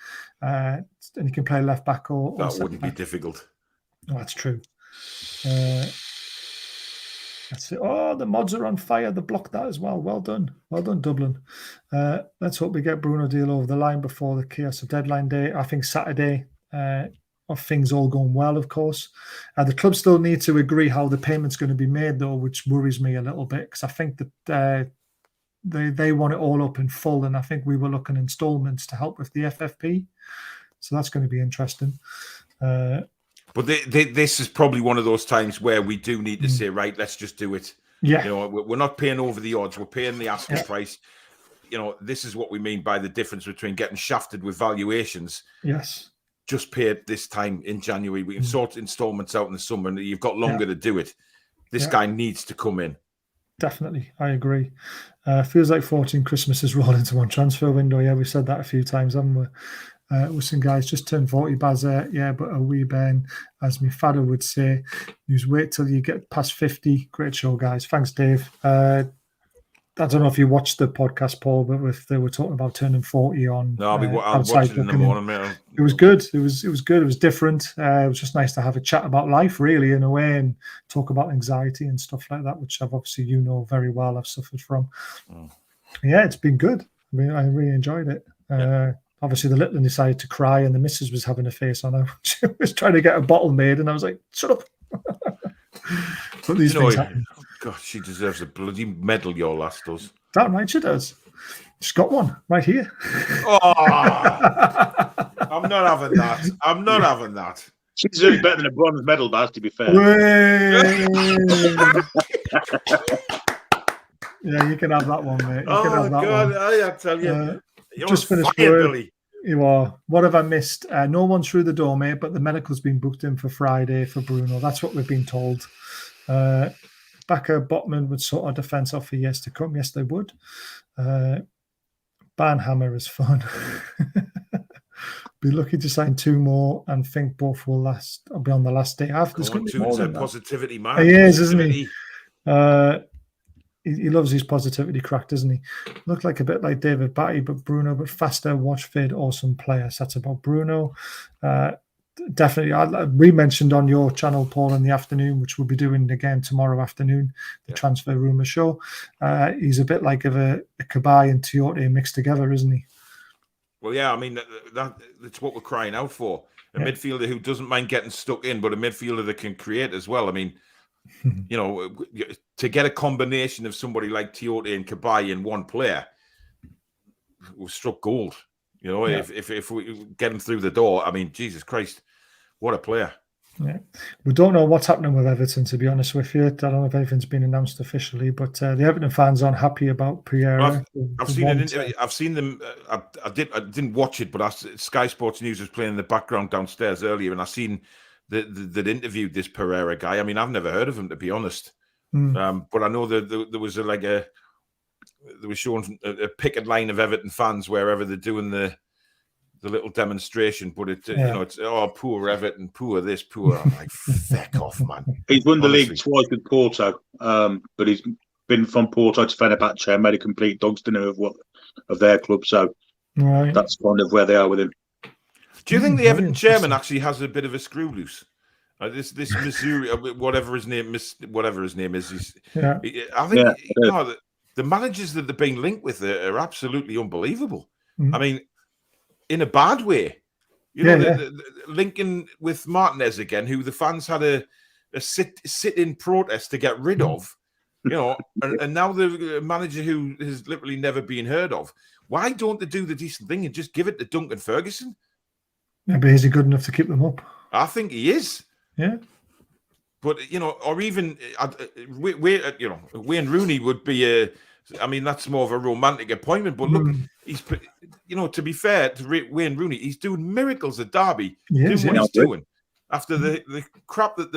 and he can play left back or that wouldn't be difficult. Oh, that's true. That's it. Oh, the mods are on fire. They blocked that as well. Well done, Dublin. Let's hope we get Bruno deal over the line before the chaos of deadline day. I think Saturday. of things all going well, of course. The club still need to agree how the payment's going to be made, though, which worries me a little bit, because I think that they want it all up in full, and I think we were looking instalments to help with the FFP. So that's going to be interesting. But this is probably one of those times where we do need to say, right, let's just do it. Yeah. You know, we're not paying over the odds. We're paying the asking price. You know, this is what we mean by the difference between getting shafted with valuations. Yes. Just pay it this time in January. We can sort installments out in the summer, and you've got longer to do it. This guy needs to come in. Definitely. I agree. Feels like 14 Christmases roll into one transfer window. Yeah, we've said that a few times, haven't we? With some guys just turned 40, Bazza. Yeah, but a wee Ben, as my father would say, you wait till you get past 50. Great show, guys. Thanks, Dave. I don't know if you watched the podcast, Paul, but they were talking about turning 40 on. No, I'll watch it in the morning, man. It was good. It was good. It was different. It was just nice to have a chat about life, really, in a way, and talk about anxiety and stuff like that, which I've obviously very well. I've suffered from. Yeah, it's been good. I mean, I really enjoyed it. Obviously, the little one decided to cry, and the missus was having a face on her. She was trying to get a bottle made, and I was like, "Shut up!" But these things happen. God, she deserves a bloody medal, your lass does. Damn right she does. She's got one right here. Oh, I'm not having that. I'm not having that. She deserves better than a bronze medal, Baz, to be fair. Yeah, you can have that one, mate. You can have that God, one. I tell you. Just finished work. You are. What have I missed? No one's through the door, mate, but the medical's been booked in for Friday for Bruno. That's what we've been told. Bacca, Botman would sort our defence off for years to come. Yes, they would. Banhammer is fun. Be lucky to sign 2 more and think both will last. I'll be on the last day. There's going to be more than positivity, man. He is, isn't he? He loves his positivity crack, doesn't he? Looked like a bit like David Batty, but Bruno, but faster, watch fade, awesome player. So that's about Bruno. Definitely, we mentioned on your channel, Paul, in the afternoon, which we'll be doing again tomorrow afternoon, the Transfer Rumour Show. He's a bit like a Cabaye and Tiote mixed together, isn't he? Well, yeah, I mean, that's what we're crying out for. A midfielder who doesn't mind getting stuck in, but a midfielder that can create as well. I mean, you know, to get a combination of somebody like Tiote and Cabaye in one player, we struck gold. You know, if we get him through the door, I mean, Jesus Christ, what a player. Yeah. We don't know what's happening with Everton, to be honest with you. I don't know if anything's been announced officially, but the Everton fans aren't happy about Pereira. I've seen an interview. I've seen them. I didn't watch it, but Sky Sports News was playing in the background downstairs earlier, and I seen that interviewed this Pereira guy. I mean, I've never heard of him, to be honest. But I know that there was they were showing a picket line of Everton fans wherever they're doing the little demonstration, but it's poor Everton, poor this, poor. I'm like, feck off, man. He's won the league twice with Porto, but he's been from Porto to Fenerbahce and made a complete dog's dinner of their club. So that's kind of where they are with him. Do you think the Everton chairman actually has a bit of a screw loose? This Missouri, whatever his name is, I think the managers that they're being linked with are absolutely unbelievable. I mean, in a bad way. You know, the linking with Martinez again, who the fans had a sit-in protest to get rid of, you know, and now the manager who has literally never been heard of. Why don't they do the decent thing and just give it to Duncan Ferguson? Yeah, but is he good enough to keep them up? I think he is. Yeah. But, you know, or even, Wayne Rooney would be I mean, that's more of a romantic appointment. But look, he's, you know, to be fair to Wayne Rooney, he's doing miracles at Derby. Doing what he's doing after the crap that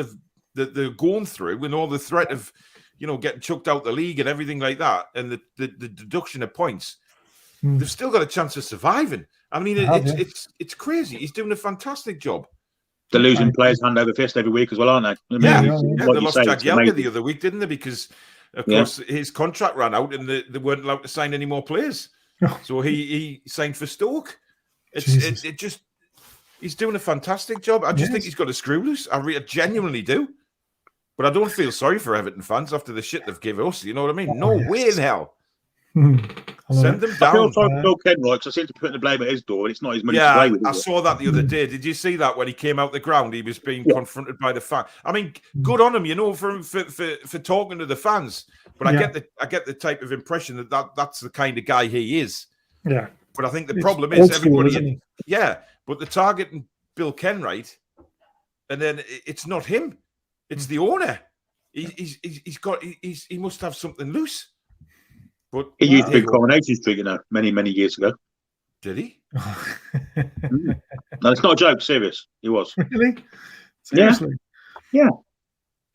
they're going through, and all the threat of, you know, getting chucked out the league and everything like that, and the deduction of points. They've still got a chance of surviving. I mean, it's crazy. He's doing a fantastic job. They're losing players hand over fist every week as well, aren't they? They lost Jagielka the other week, didn't they? Because, of course, his contract ran out and they weren't allowed to sign any more players. So he signed for Stoke. He's doing a fantastic job. I just think he's got a screw loose. I genuinely do. But I don't feel sorry for Everton fans after the shit they've given us. You know what I mean? No way in hell. Send them I feel down. sorry for Bill Kenwright because I seem to be putting the blame at his door, and it's not his money to play with. I saw that the other day. Did you see that when he came out the ground? He was being confronted by the fan. I mean, good on him, for talking to the fans. But I get the type of impression that's the kind of guy he is. Yeah. But I think the problem is everybody. But the targeting Bill Kenwright, and then it's not him; it's the owner. He must have something loose. But he used to be Coronation Street, many years ago. Did he? No, it's not a joke. Serious, he was. Really? Seriously? Yeah.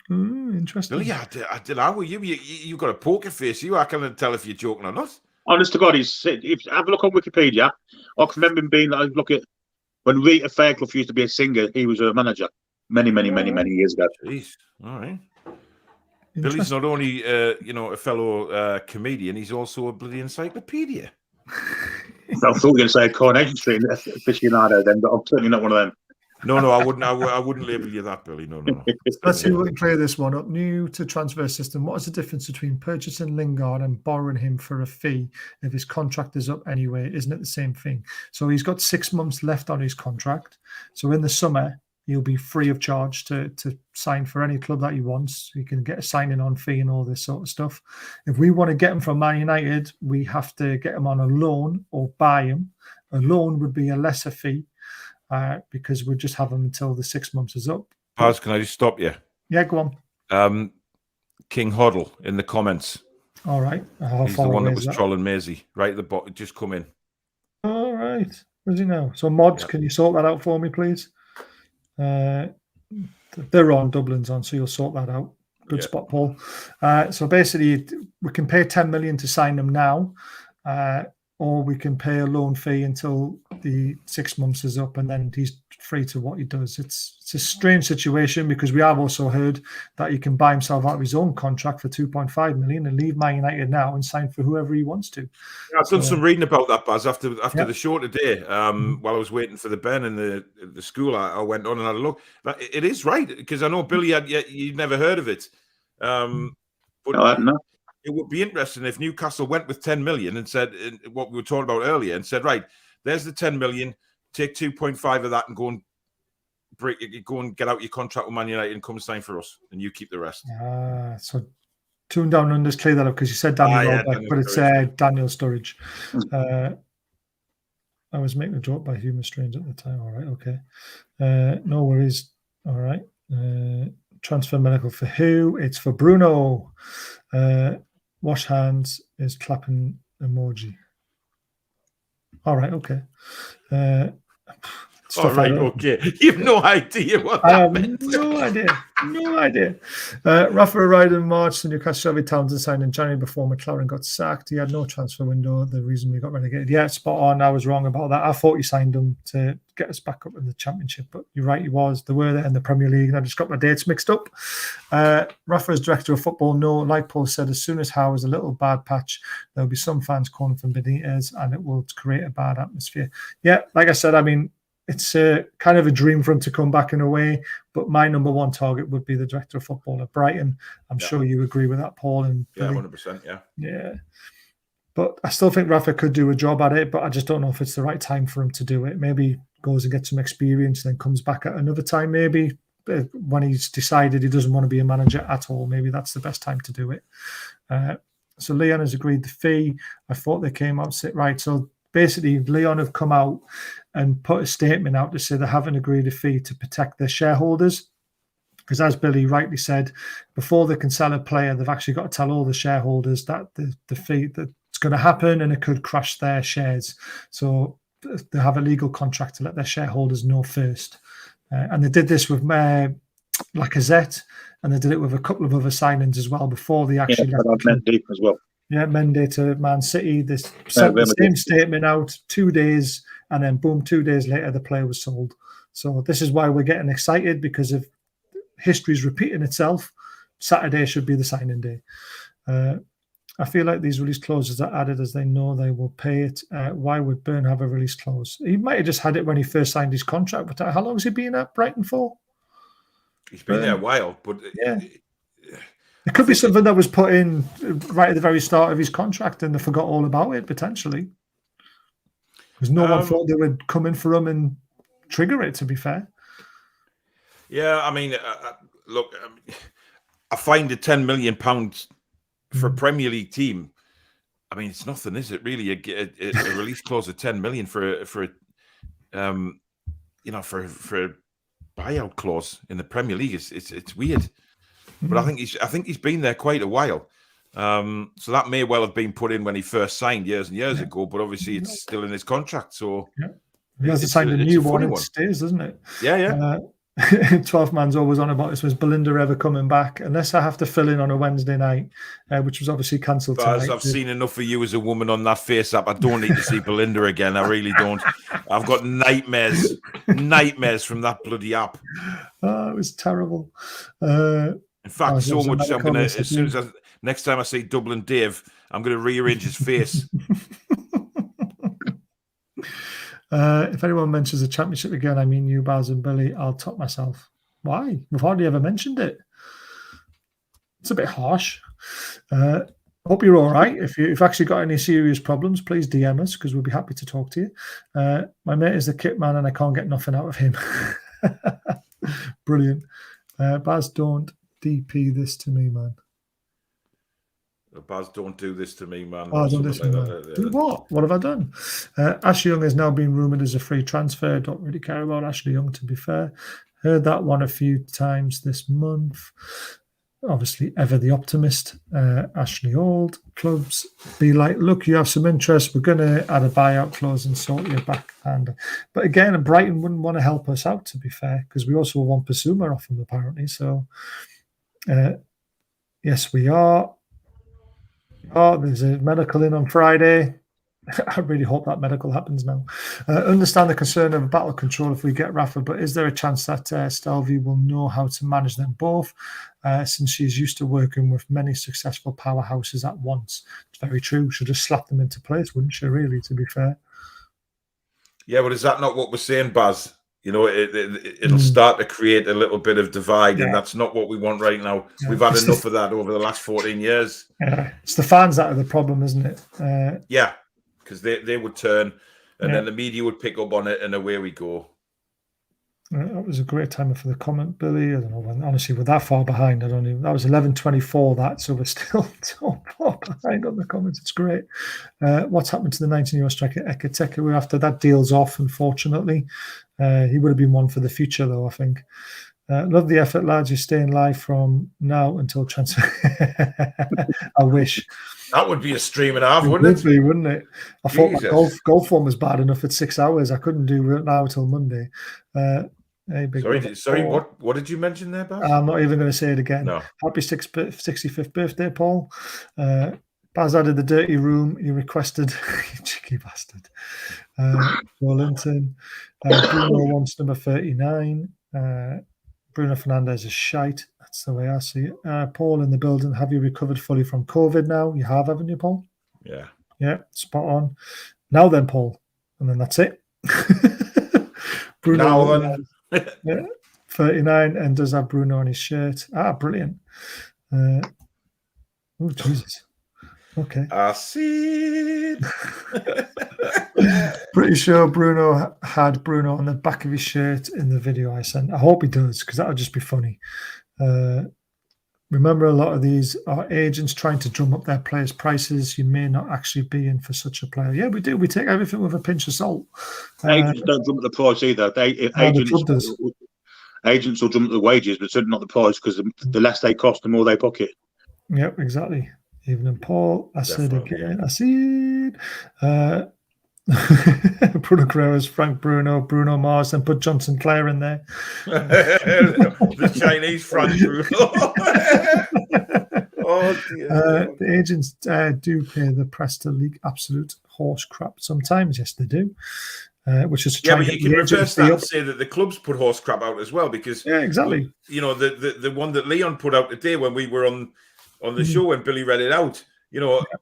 Interesting. Really? I don't know. You got a poker face. I can't tell if you're joking or not. Honest to God, have a look on Wikipedia. I can remember him being like, look at when Rita Fairclough used to be a singer. He was a manager many years ago. Jeez. All right. Billy's not only a fellow comedian, he's also a bloody encyclopedia. I thought you were going to say Coronation Street aficionado then, but I'm certainly not one of them. No, I wouldn't label you that, Billy. No. Let's see if we can clear this one up. New to transfer system. What is the difference between purchasing Lingard and borrowing him for a fee if his contract is up anyway? Isn't it the same thing? So he's got 6 months left on his contract. So in the summer, he'll be free of charge to sign for any club that he wants. He can get a signing on fee and all this sort of stuff. If we want to get him from Man United, we have to get him on a loan or buy him. A loan would be a lesser fee because we'll just have him until the 6 months is up. Baz, can I just stop you? Yeah, go on. King Hoddle in the comments. All right. He's the one that was trolling Maisie right at the bottom. Just come in. All right. Where's he now? So mods, can you sort that out for me, please? They're on, Dublin's on, so you'll sort that out. Good spot, Paul. So basically, we can pay 10 million to sign them now, or we can pay a loan fee until the 6 months is up, and then he's free to what he does. It's a strange situation because we have also heard that he can buy himself out of his own contract for 2.5 million and leave Man United now and sign for whoever he wants to. Yeah, I've done some reading about that, Baz, after the show today. While I was waiting for the Ben in the school, I went on and had a look. But it is right, because I know Billy you'd never heard of it. But no, I don't know. It would be interesting if Newcastle went with 10 million and said what we were talking about earlier and said, right, there's the 10 million, take 2.5 of that and go and get out your contract with Man United and come sign for us, and you keep the rest. So tune down and just clear that up because you said Daniel Welbeck, but it's Daniel Sturridge. I was making a joke by Humour Strange at the time. All right, okay. No worries. All right. Transfer medical for who? It's for Bruno. Wash hands is clapping emoji. All right, okay. Okay. You have no idea what that meant. No idea. Rafa arrived in March, the Newcastle Shelby Townsend signed in January before McLaren got sacked. He had no transfer window, the reason we got relegated. Yeah, spot on. I was wrong about that. I thought he signed him to get us back up in the Championship, but you're right, he was. They were there in the Premier League, and I just got my dates mixed up. Rafa is director of football. No, like Paul said, as soon as Howe is a little bad patch, there'll be some fans calling for Benitez, and it will create a bad atmosphere. Yeah, like I said, I mean, it's kind of a dream for him to come back in a way, but my number one target would be the director of football at Brighton. I'm sure you agree with that, Paul. And yeah, 100%, yeah. But I still think Rafa could do a job at it, but I just don't know if it's the right time for him to do it. Maybe goes and gets some experience, then comes back at another time, maybe when he's decided he doesn't want to be a manager at all. Maybe that's the best time to do it. So Leon has agreed the fee. I thought they came out right. So basically, Leon have come out and put a statement out to say they haven't agreed a fee to protect their shareholders. Because as Billy rightly said, before they can sell a player, they've actually got to tell all the shareholders that the fee that's going to happen and it could crash their shares. So they have a legal contract to let their shareholders know first. And they did this with Lacazette, and they did it with a couple of other signings as well before they actually left. Mendy as well. Yeah, Mendy to Man City. They sent the same statement out 2 days, and then boom, 2 days later, the player was sold. So this is why we're getting excited, because if history's repeating itself, Saturday should be the signing day. I feel like these release clauses are added as they know they will pay it. Why would Byrne have a release clause? He might have just had it when he first signed his contract. But how long has he been at Brighton for? He's been there a while, but yeah. It could be something that was put in right at the very start of his contract and they forgot all about it, potentially. Because no one thought they would come in for him and trigger it, to be fair. Yeah, I mean, look, I find a £10 million for a Premier League team. I mean, it's nothing, is it? Really, a release clause of 10 million for a buyout clause in the Premier League. It's weird, but I think he's been there quite a while. So that may well have been put in when he first signed years and years ago, but obviously it's still in his contract. So he hasn't signed a new one. It stays, doesn't it? Yeah. 12 man's always on about this. Was Belinda ever coming back? Unless I have to fill in on a Wednesday night, which was obviously cancelled tonight. I've seen enough of you as a woman on that face app. I don't need to see Belinda again. I really don't. I've got nightmares from that bloody app. Oh, it was terrible. In fact, so much. I'm gonna next time I see Dublin Dave, I'm gonna rearrange his face. If anyone mentions the championship again, I mean you, Baz and Billy, I'll top myself. Why? We've hardly ever mentioned it. It's a bit harsh. Hope you're all right. If you've actually got any serious problems, please DM us because we'll be happy to talk to you. My mate is the kit man and I can't get nothing out of him. Brilliant. Baz, don't DP this to me, man. Baz, don't do this to me, man. Oh, don't listen, man. Do what? What have I done? Ashley Young is now being rumoured as a free transfer. Don't really care about Ashley Young, to be fair. Heard that one a few times this month. Obviously, ever the optimist. Ashley Old. Clubs be like, look, you have some interest. We're going to add a buyout clause and sort your backhand. But again, Brighton wouldn't want to help us out, to be fair, because we also want Basuma off them, apparently. So, yes, we are. Oh, there's a medical in on Friday. I really hope that medical happens now. Understand the concern of battle control if we get Rafa, but is there a chance that Stelvey will know how to manage them both since she's used to working with many successful powerhouses at once? It's very true. She'll just slap them into place, wouldn't she, really, to be fair? Yeah, but is that not what we're saying, Baz? You know, it'll start to create a little bit of divide, and that's not what we want right now. Yeah. We've had enough of that over the last 14 years. It's the fans that are the problem, isn't it? Yeah, because they would turn, and then the media would pick up on it, and away we go. That was a great timer for the comment, Billy. I don't know when, honestly, we're that far behind. I don't even. That was 11:24. So we're still so far behind on the comments. It's great. What's happened to the 19-year-old striker Ekiteke after that deal's off? Unfortunately, he would have been one for the future, though. I think. Love the effort, lads. You're staying live from now until transfer. I wish. That would be a stream and a half, wouldn't it? Would be, wouldn't it? I thought my golf form was bad enough at 6 hours. I couldn't do it now till Monday. Sorry. What did you mention there, Baz? I'm not even going to say it again. No. Happy 65th birthday, Paul. Baz added the dirty room. You requested, you cheeky bastard. Linton. Bruno wants number 39. Bruno Fernandes is shite. That's the way I see it. Paul in the building. Have you recovered fully from COVID now? You have, haven't you, Paul? Yeah. Yeah, spot on. Now then, Paul. And then that's it. Bruno. Now then. 39 and does have Bruno on his shirt. Brilliant. Oh, Jesus. Okay. I see it. Pretty sure Bruno had Bruno on the back of his shirt in the video I sent. I hope he does, because that would just be funny. Remember, a lot of these are agents trying to drum up their players' prices. You may not actually be in for such a player. Yeah, we do. We take everything with a pinch of salt. Agents don't drum up the price either. Agents will drum up the wages, but certainly not the price, because the less they cost, the more they pocket. Yep, exactly. Evening, Paul. I said again. I see it. Bruno Guimaraes, Frank Bruno Mars, and put Johnson Clare in there. The Chinese Frank Bruno. Oh dear. The agents do pay the press to leak absolute horse crap sometimes. Yes, they do. Which is to try but you can reverse that and say that the clubs put horse crap out as well, because exactly. You know, the one that Leon put out today when we were on the show when Billy read it out. You know. Yeah.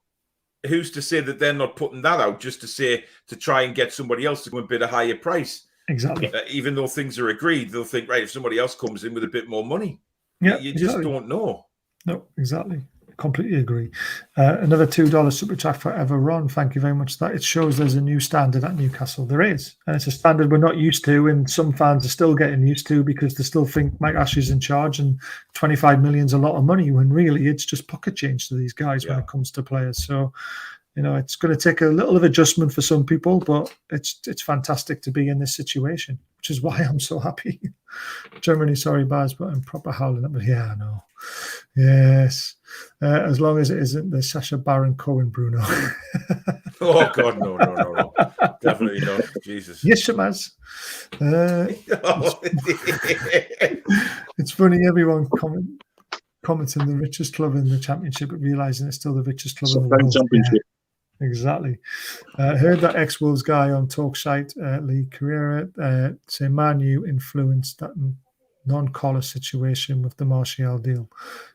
Who's to say that they're not putting that out just to try and get somebody else to go and bid a higher price? Exactly. Even though things are agreed, they'll think, right, if somebody else comes in with a bit more money, yeah, you just don't know. No, exactly. Completely agree. Another $2 super chat for Everron. Thank you very much for that. It shows there's a new standard at Newcastle. There is. And it's a standard we're not used to, and some fans are still getting used to because they still think Mike Ashley's in charge and 25 million is a lot of money, when really it's just pocket change to these guys when it comes to players. So, it's going to take a little of adjustment for some people, but it's fantastic to be in this situation, which is why I'm so happy. Generally, sorry, Baz, but I'm proper howling at me. Yeah, I know. Yes. As long as it isn't the Sacha Baron Cohen Bruno. Oh, God, no. Definitely not. Jesus. Yes, Shamaz. It's funny, everyone commenting the richest club in the Championship, but realising it's still the richest club in the world. Championship. Yeah, exactly. Heard that ex-Wolves guy on Talksite, Lee Carrera, say Man U influenced that non-collar situation with the Martial deal.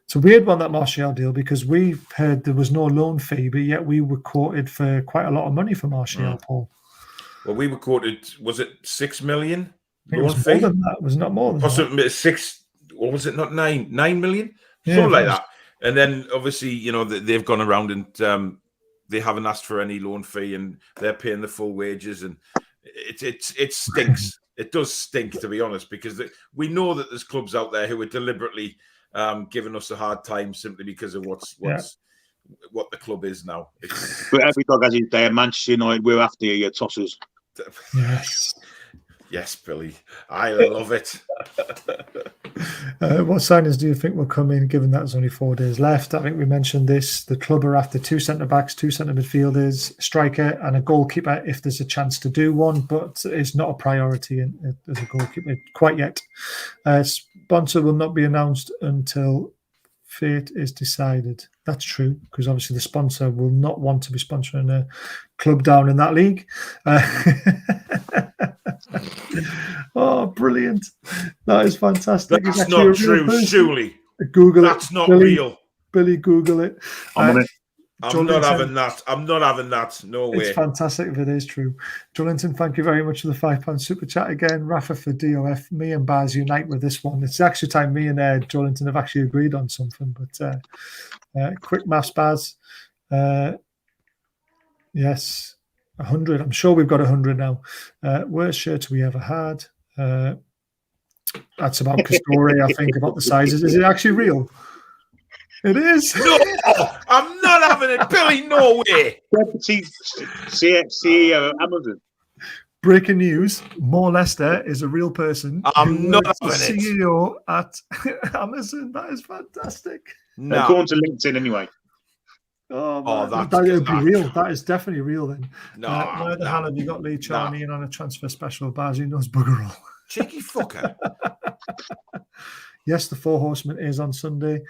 It's a weird one, that Martial deal, because we've heard there was no loan fee, but yet we were quoted for quite a lot of money for Martial, Paul. Well, we were quoted, was it 6 million? It was more than that. Was not more than possibly that. 6, or was it not 9 million? Something like that. And then obviously, they've gone around and they haven't asked for any loan fee, and they're paying the full wages, and it stinks. It does stink, to be honest, because we know that there's clubs out there who are deliberately giving us a hard time simply because of what the club is now. But every dog has his day. Manchester United, we're after you, tossers. Yes, Billy. I love it. What signings do you think will come in, given that there's only 4 days left? I think we mentioned this. The club are after 2 centre-backs, 2 centre midfielders, striker, and a goalkeeper if there's a chance to do one, but it's not a priority as a goalkeeper quite yet. Sponsor will not be announced until fate is decided. That's true, because obviously the sponsor will not want to be sponsoring a club down in that league. Oh, brilliant. That is fantastic. That's not true, surely. Google That's not real. Billy, Google it. I'm not having that. I'm not having that. No way. It's fantastic if it is true. Jolinton, thank you very much for the £5 super chat again. Rafa for DOF. Me and Baz unite with this one. It's actually time me and Jolinton have actually agreed on something. But quick maths, Baz. Yes, 100. I'm sure we've got 100 now. Worst shirts we ever had. That's about Castore, I think, about the sizes. Is it actually real? It is. No, I'm not having it, Billy. No way. CEO of Amazon. Breaking news: Mo Lester is a real person. I'm not having it. CEO at Amazon. That is fantastic. No. Go on to LinkedIn anyway. Oh, that would be real. That is definitely real then. No. Where the hell have you got Lee Charney in on a transfer special? Baz, he knows bugger all. Cheeky fucker. Yes, the Four Horsemen is on Sunday.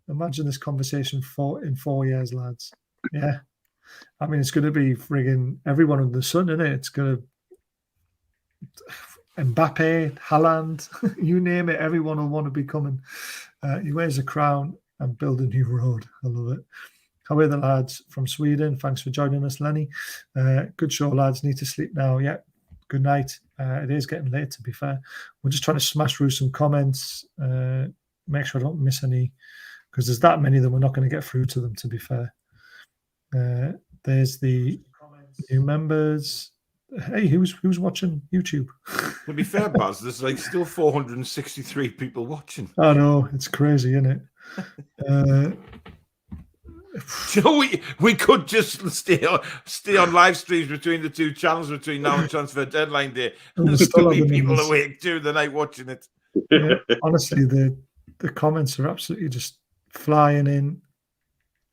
Imagine this conversation in 4 years, lads. Yeah. I mean, it's going to be frigging everyone under the sun, isn't it? It's going to... Mbappe, Haaland, you name it, everyone will want to be coming. He wears a crown and build a new road. I love it. How are the lads from Sweden? Thanks for joining us, Lenny. Good show, lads. Need to sleep now. Yeah. Good night. It is getting late, to be fair. We're just trying to smash through some comments, make sure I don't miss any, because there's that many that we're not going to get through to them, to be fair. There's the new members. Hey, who's watching YouTube? To be fair, Baz, there's like still 463 people watching. I know, it's crazy, isn't it? You know, we could just stay on live streams between the two channels between now and transfer deadline day, and still be people awake during the night watching it. Yeah, honestly, the comments are absolutely just flying in.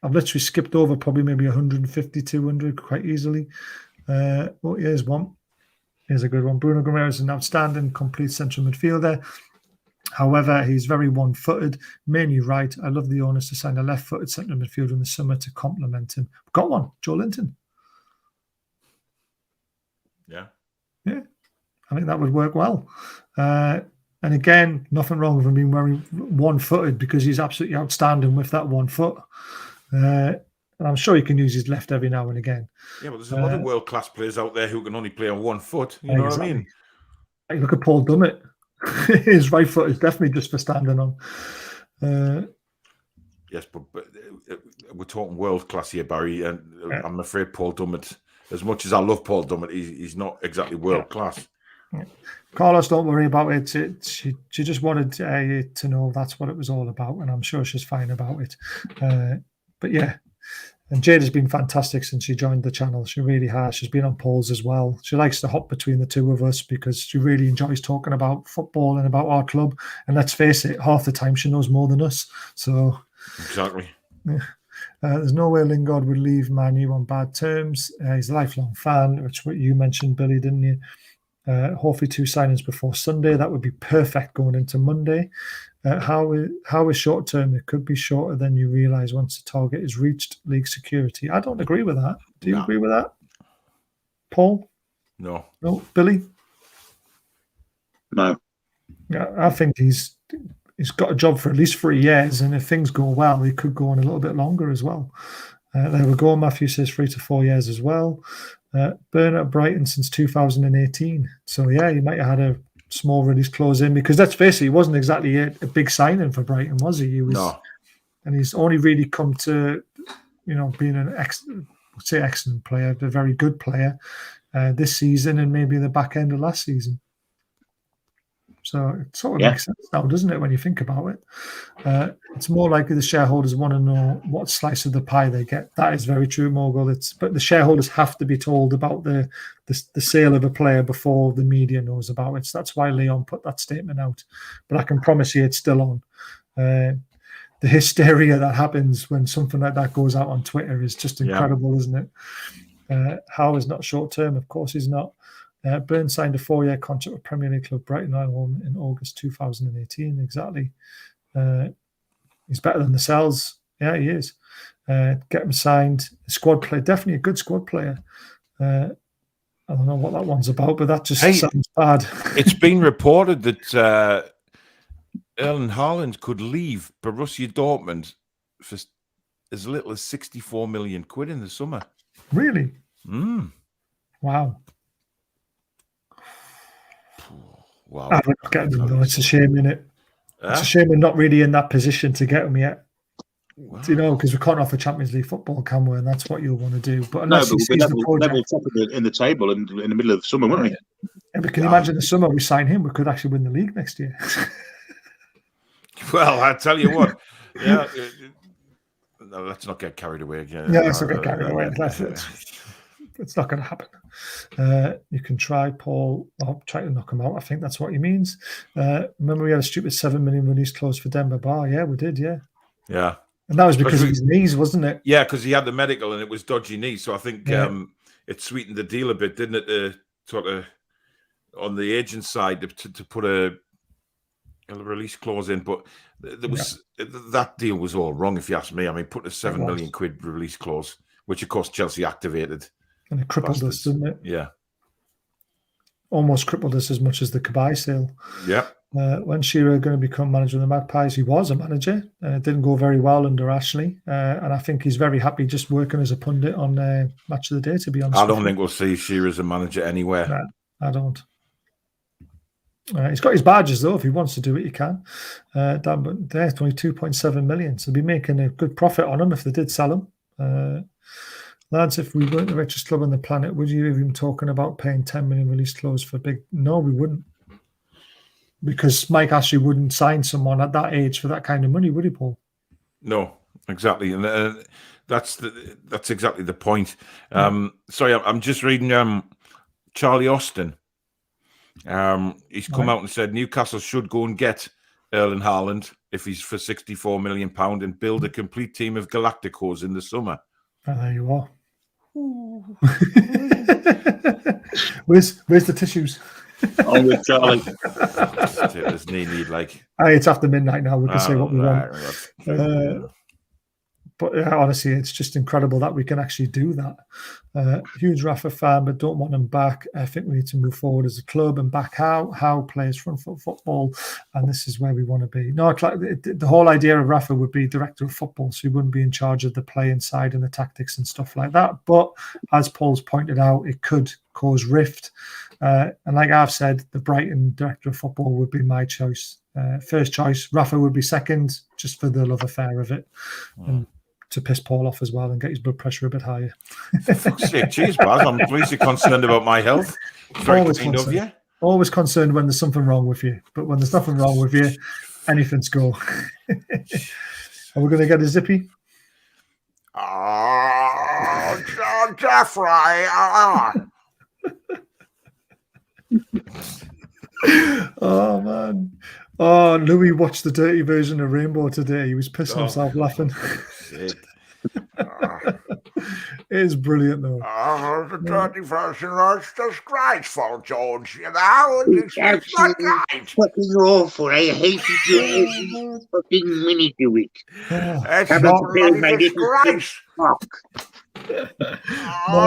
I've literally skipped over probably maybe 150, 200 quite easily. Oh, here's one. Here's a good one. Bruno Guimaraes is an outstanding complete central midfielder. However, he's very one-footed, mainly right. I love the owners to sign a left-footed central midfielder in the summer to complement him. Got one, Jolinton. Yeah. I think that would work well. And again, nothing wrong with him being very one-footed because he's absolutely outstanding with that 1 foot. And I'm sure he can use his left every now and again. Yeah, but there's a lot of world-class players out there who can only play on 1 foot. You know what I mean? Like, look at Paul Dummett. His right foot is definitely just for standing on. Yes, but we're talking world class here, Barry, and I'm afraid Paul Dummett, as much as I love Paul Dummett, he's not exactly world class. Yeah. Carlos, don't worry about it. She just wanted to know that's what it was all about, and I'm sure she's fine about it. But yeah, and Jade has been fantastic since she joined the channel. She really has. She's been on polls as well. She likes to hop between the two of us because she really enjoys talking about football and about our club. And let's face it, half the time she knows more than us. So exactly. Yeah. There's no way Lingard would leave Man U on bad terms. He's a lifelong fan, which what you mentioned, Billy, didn't you? Hopefully 2 signings before Sunday. That would be perfect going into Monday. How is short term? It could be shorter than you realise once the target is reached. League security. I don't agree with that. Do you agree with that, Paul? No. No, Billy? No. Yeah, I think he's got a job for at least 3 years, and if things go well, he could go on a little bit longer as well. There we go. Matthew says 3 to 4 years as well. Burn at Brighton since 2018. So yeah, he might have had a small release clause in, because let's face it, he wasn't exactly a big signing for Brighton, was he? No. And he's only really come to, being an excellent player, a very good player this season, and maybe the back end of last season. So it sort of makes sense now, doesn't it, when you think about it? It's more likely the shareholders want to know what slice of the pie they get. That is very true, Mogul. But the shareholders have to be told about the sale of a player before the media knows about it. So that's why Leon put that statement out. But I can promise you it's still on. The hysteria that happens when something like that goes out on Twitter is just incredible, isn't it? Howe is not short-term. Of course he's not. Burns signed a 4-year contract with Premier League club Brighton Home in August 2018. Exactly. He's better than the Cells. Yeah, he is. Get him signed. Squad player, definitely a good squad player. I don't know what that one's about, but that just sounds bad. It's been reported that Erling Haaland could leave Borussia Dortmund for as little as 64 million quid in the summer. Really? Wow. I'm not getting them, though. It's a shame, isn't it? It's a shame we're not really in that position to get them yet. Wow. Because we can't offer Champions League football, can we? And that's what you'll want to do. But unless he sees the project, top in the table in the middle of the summer, won't we? Yeah, but can you imagine the summer we sign him? We could actually win the league next year. Well, I tell you what. Yeah. No, let's not get carried away again. Yeah, let's not get carried away. It's not going to happen. You can try, Paul. I'll try to knock him out. I think that's what he means. Remember, we had a stupid 7 million release clause for Demba Ba. Yeah, we did. Yeah. Yeah. And that was because of his knees, wasn't it? Yeah, because he had the medical and it was dodgy knees. So I think it sweetened the deal a bit, didn't it? Sort of on the agent side to put a release clause in, but there was that deal was all wrong, if you ask me. I mean, put a 7 million quid release clause, which of course Chelsea activated. And it crippled us, didn't it? Yeah. Almost crippled us as much as the Kabay sale. Yeah. When Shearer going to become manager of the Magpies, he was a manager. It didn't go very well under Ashley. And I think he's very happy just working as a pundit on Match of the Day, to be honest. I don't think we'll see Shearer as a manager anywhere. No, I don't. He's got his badges, though. If he wants to do it, he can. But there's only 2.7 million. So they'll be making a good profit on him if they did sell him. Lads, if we weren't the richest club on the planet, would you even talking about paying 10 million release clause for big? No, we wouldn't. Because Mike Ashley wouldn't sign someone at that age for that kind of money, would he, Paul? No, exactly. And that's exactly the point. Sorry, I'm just reading Charlie Austin. He's come out and said Newcastle should go and get Erling Haaland if he's for £64 million and build a complete team of Galacticos in the summer. Oh, there you are. Where's the tissues? I'm with Charlie. His knee need like. It's after midnight now. We can say what we want. But honestly, it's just incredible that we can actually do that. Huge Rafa fan, but don't want him back. I think we need to move forward as a club and back how plays front foot football, and this is where we want to be. No, the whole idea of Rafa would be director of football, so he wouldn't be in charge of the play inside and the tactics and stuff like that. But as Paul's pointed out, it could cause rift. And like I've said, the Brighton director of football would be my choice. First choice, Rafa would be second, just for the love affair of it. And to piss Paul off as well and get his blood pressure a bit higher. For fuck's sake, cheers, Baz. I'm pleased you're concerned about my health. Very kind of you. Always concerned when there's something wrong with you. But when there's nothing wrong with you, anything's go. Are we going to get a zippy? Oh, Jeffrey. Oh, man. Oh, Louis watched the dirty version of Rainbow today. He was pissing himself laughing. It is brilliant, though. Oh, the dirty version was disgraceful, George. You know, it's absolutely fucking awful. I hated you every fucking minute of it. It's a bloody disgrace.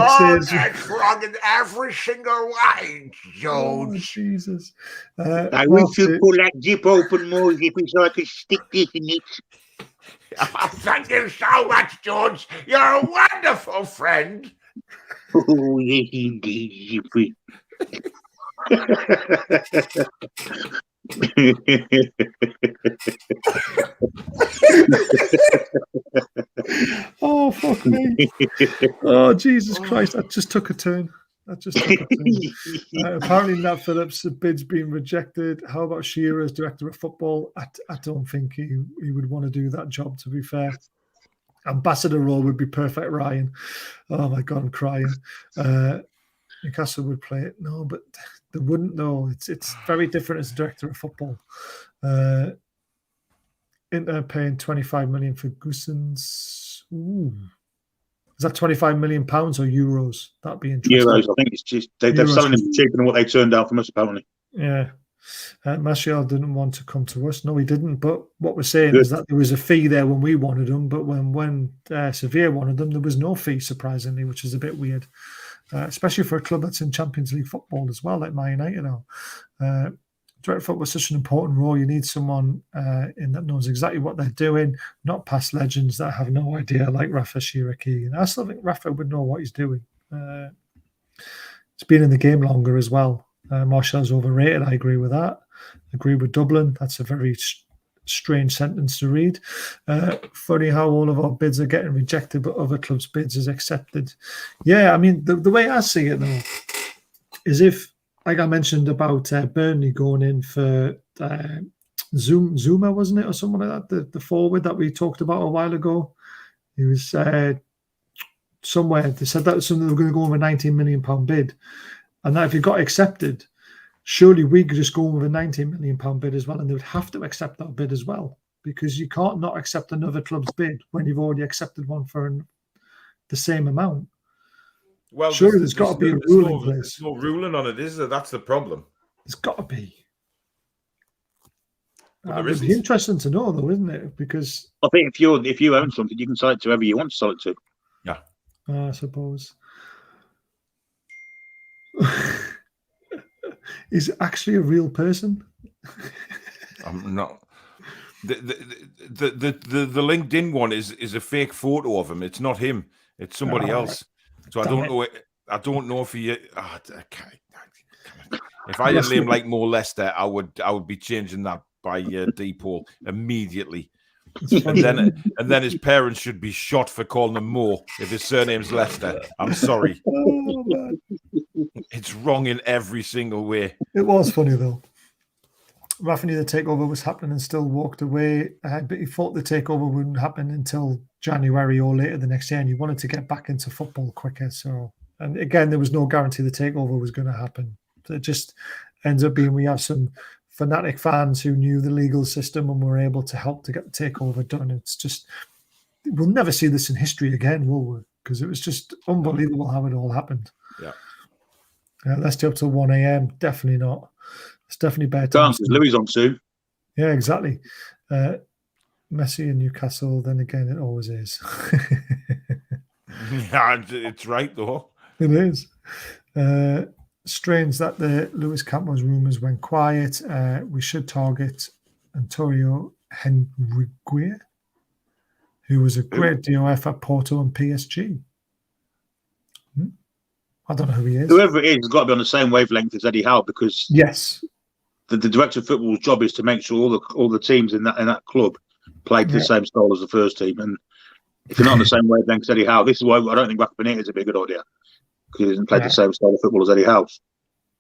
It's wrong in every single way, George. Oh, Jesus. I wish you'd pull that zip open more, Zippy, so I could stick this in it. Oh, thank you so much, George. You're a wonderful friend. Oh, yes, indeed, Zippy. Oh, fuck me. Oh, Jesus Christ. That just took a turn. Apparently, Nat Phillips' bid's been rejected. How about Shearer as director of football? I don't think he would want to do that job, to be fair. Ambassador role would be perfect, Ryan. Oh, my God, I'm crying. Newcastle would play it. No, but they wouldn't, though. It's very different as director of football. Inter paying 25 million for Goossens. Ooh. Is that 25 million pounds or euros? That'd be interesting. Euros, I think it's just they're selling them cheaper than what they turned down from us, apparently. Yeah. Martial didn't want to come to us. No, he didn't. But what we're saying is that there was a fee there when we wanted him, but when Sevilla wanted them, there was no fee, surprisingly, which is a bit weird, especially for a club that's in Champions League football as well, like Man United now. Direct football is such an important role. You need someone in that knows exactly what they're doing, not past legends that have no idea, like Rafa Shiraki. And I still think Rafa would know what he's doing. He's been in the game longer as well. Martial's overrated. I agree with that. Agree with Dublin. That's a very strange sentence to read. Funny how all of our bids are getting rejected, but other clubs' bids is accepted. Yeah, I mean, the way I see it, though, is if, like I mentioned about Burnley going in for Zuma, wasn't it, or something like that, the forward that we talked about a while ago. He was somewhere. They said that they were going to go with a £19 million bid, and that if it got accepted, surely we could just go with a £19 million bid as well, and they would have to accept that bid as well, because you can't not accept another club's bid when you've already accepted one for the same amount. Well, surely there's got to be a ruling in place. There's no ruling on it, is there? That's the problem. There's got to be. It would be interesting to know, though, isn't it? Because I think if you own something, you can sell it to whoever you want to sell it to. Yeah, I suppose. Is it actually a real person? I'm not. The LinkedIn one is a fake photo of him. It's not him. It's somebody else. So I don't know. I don't know if he. If I had a name like Mo Lester, I would be changing that by Depot immediately. And then his parents should be shot for calling him Mo if his surname's Lester. I'm sorry. Oh, it's wrong in every single way. It was funny though. Rafa knew the takeover was happening and still walked away, but he thought the takeover wouldn't happen until January or later the next year, and he wanted to get back into football quicker. So, and again, there was no guarantee the takeover was going to happen. So it just ends up being we have some fanatic fans who knew the legal system and were able to help to get the takeover done. It's just, we'll never see this in history again, will we? Because it was just unbelievable how it all happened. Yeah. Let's stay up till 1 a.m. Definitely not. It's definitely better. Dance Louis on soon. Yeah, exactly. Messi in Newcastle, then again, it always is. Yeah, it's right, though. It is. Strange that the Luis Campos rumours went quiet. We should target Antonio Henrique, who was a great DOF at Porto and PSG. I don't know who he is. Whoever it is has got to be on the same wavelength as Eddie Howe, because yes, the director of football's job is to make sure all the teams in that club play to the same style as the first team. And if you're not on the same wavelength as Eddie Howe, this is why I don't think Rafa Benitez is a big good idea, because he doesn't play the same style of football as Eddie Howe.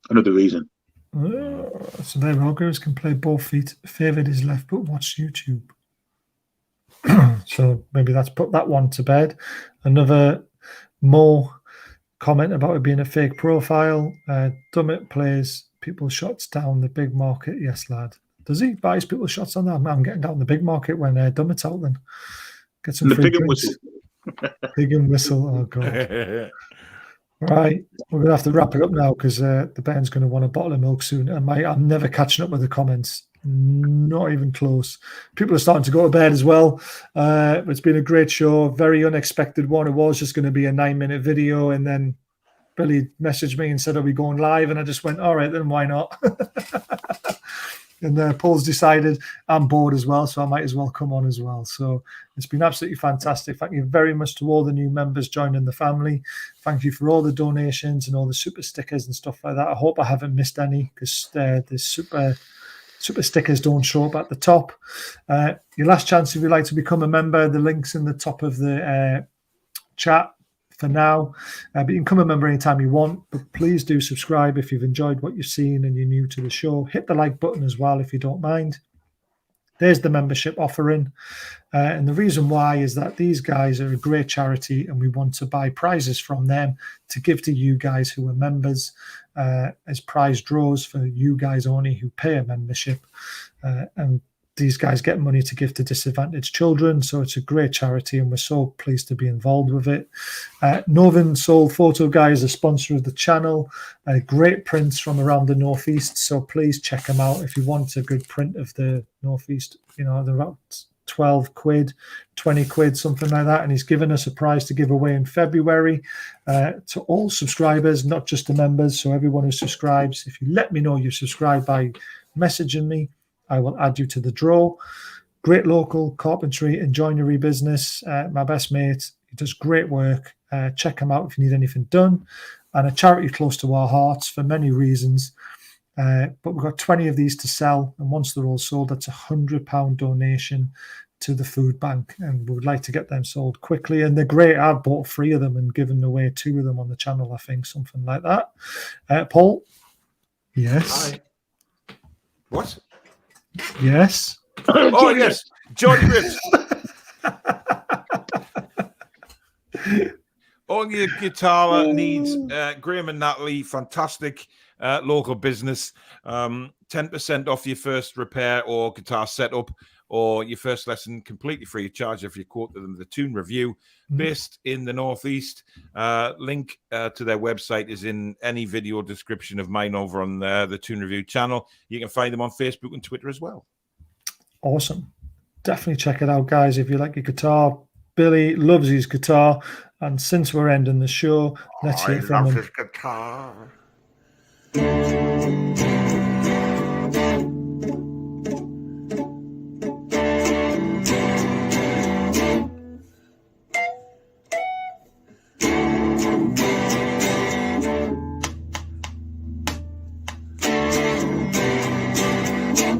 Another reason. So there, Rogerio can play both feet. Favourite is left, but watch YouTube. So maybe that's put that one to bed. Another more comment about it being a fake profile. Dummett plays people's shots down the big market. Yes, lad. Does he buys people's shots on that? I'm getting down the big market when Dummett's out then. Get some free drinks. Pig and whistle. Oh, God. Right. We're going to have to wrap it up now because the Ben's going to want a bottle of milk soon. And I'm never catching up with the comments. Not even close. People are starting to go to bed as well. It's been a great show. Very unexpected one. It was just going to be a 9-minute video, and then Billy messaged me and said, "Are we going live?" And I just went, "All right, then why not?" And Paul's decided I'm bored as well, so I might as well come on as well. So it's been absolutely fantastic. Thank you very much to all the new members joining the family. Thank you for all the donations and all the super stickers and stuff like that. I hope I haven't missed any, because the super stickers don't show up at the top. Your last chance, if you'd like to become a member, the link's in the top of the chat for now. But you can become a member anytime you want. But please do subscribe if you've enjoyed what you've seen and you're new to the show. Hit the like button as well if you don't mind. There's the membership offering. And the reason why is that these guys are a great charity, and we want to buy prizes from them to give to you guys who are members as prize draws for you guys only who pay a membership. And these guys get money to give to disadvantaged children. So it's a great charity, and we're so pleased to be involved with it. Northern Soul Photo Guy is a sponsor of the channel. Great prints from around the Northeast. So please check them out if you want a good print of the Northeast. You know, they're about 12 quid, 20 quid, something like that. And he's given us a prize to give away in February to all subscribers, not just the members. So everyone who subscribes, if you let me know you subscribe by messaging me, I will add you to the draw. Great local carpentry and joinery business. My best mate, he does great work. Check him out if you need anything done. And a charity close to our hearts for many reasons. But we've got 20 of these to sell. And once they're all sold, that's a £100 donation to the food bank. And we would like to get them sold quickly. And they're great. I've bought 3 of them and given away 2 of them on the channel, I think, something like that. Paul? Yes. Hi. What? Yes. Oh, yes. Johnny Rips. All your guitar needs, Graham and Natalie, fantastic local business. 10% off your first repair or guitar setup, or your first lesson completely free of charge if you quote them the tune review. Based in the Northeast. Link to their website is in any video description of mine over on the Tune Review channel. You can find them on Facebook and Twitter as well. Awesome. Definitely check it out, guys, if you like your guitar. Billy loves his guitar. And since we're ending the show, let's hear from him. His guitar.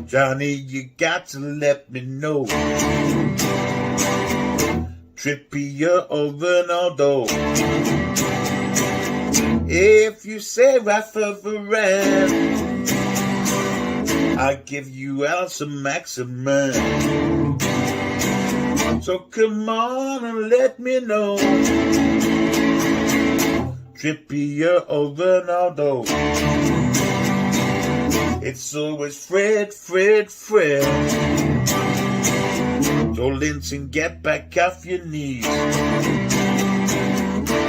Johnny, you got to let me know. Trippier or Ronaldo? If you say Rafa Varane, I give you Elsa Maximin. So come on and let me know. Trippier or Ronaldo? It's always Fred. So Linton, get back off your knees.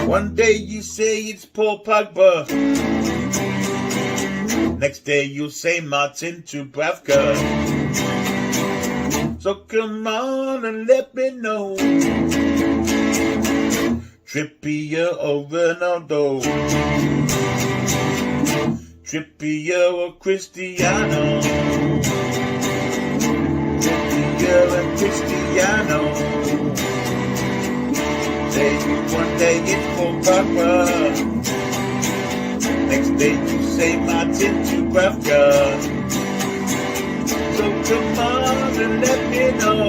One day you say it's Paul Pogba. Next day you'll say Martin Dubravka. So come on and let me know. Trippier or Ronaldo? Trippier or Cristiano? Trippier and Cristiano. Say one day it's for Papa. Next day you say Martin to Bacca. So come on and let me know.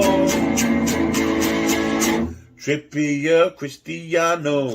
Trippier, Cristiano.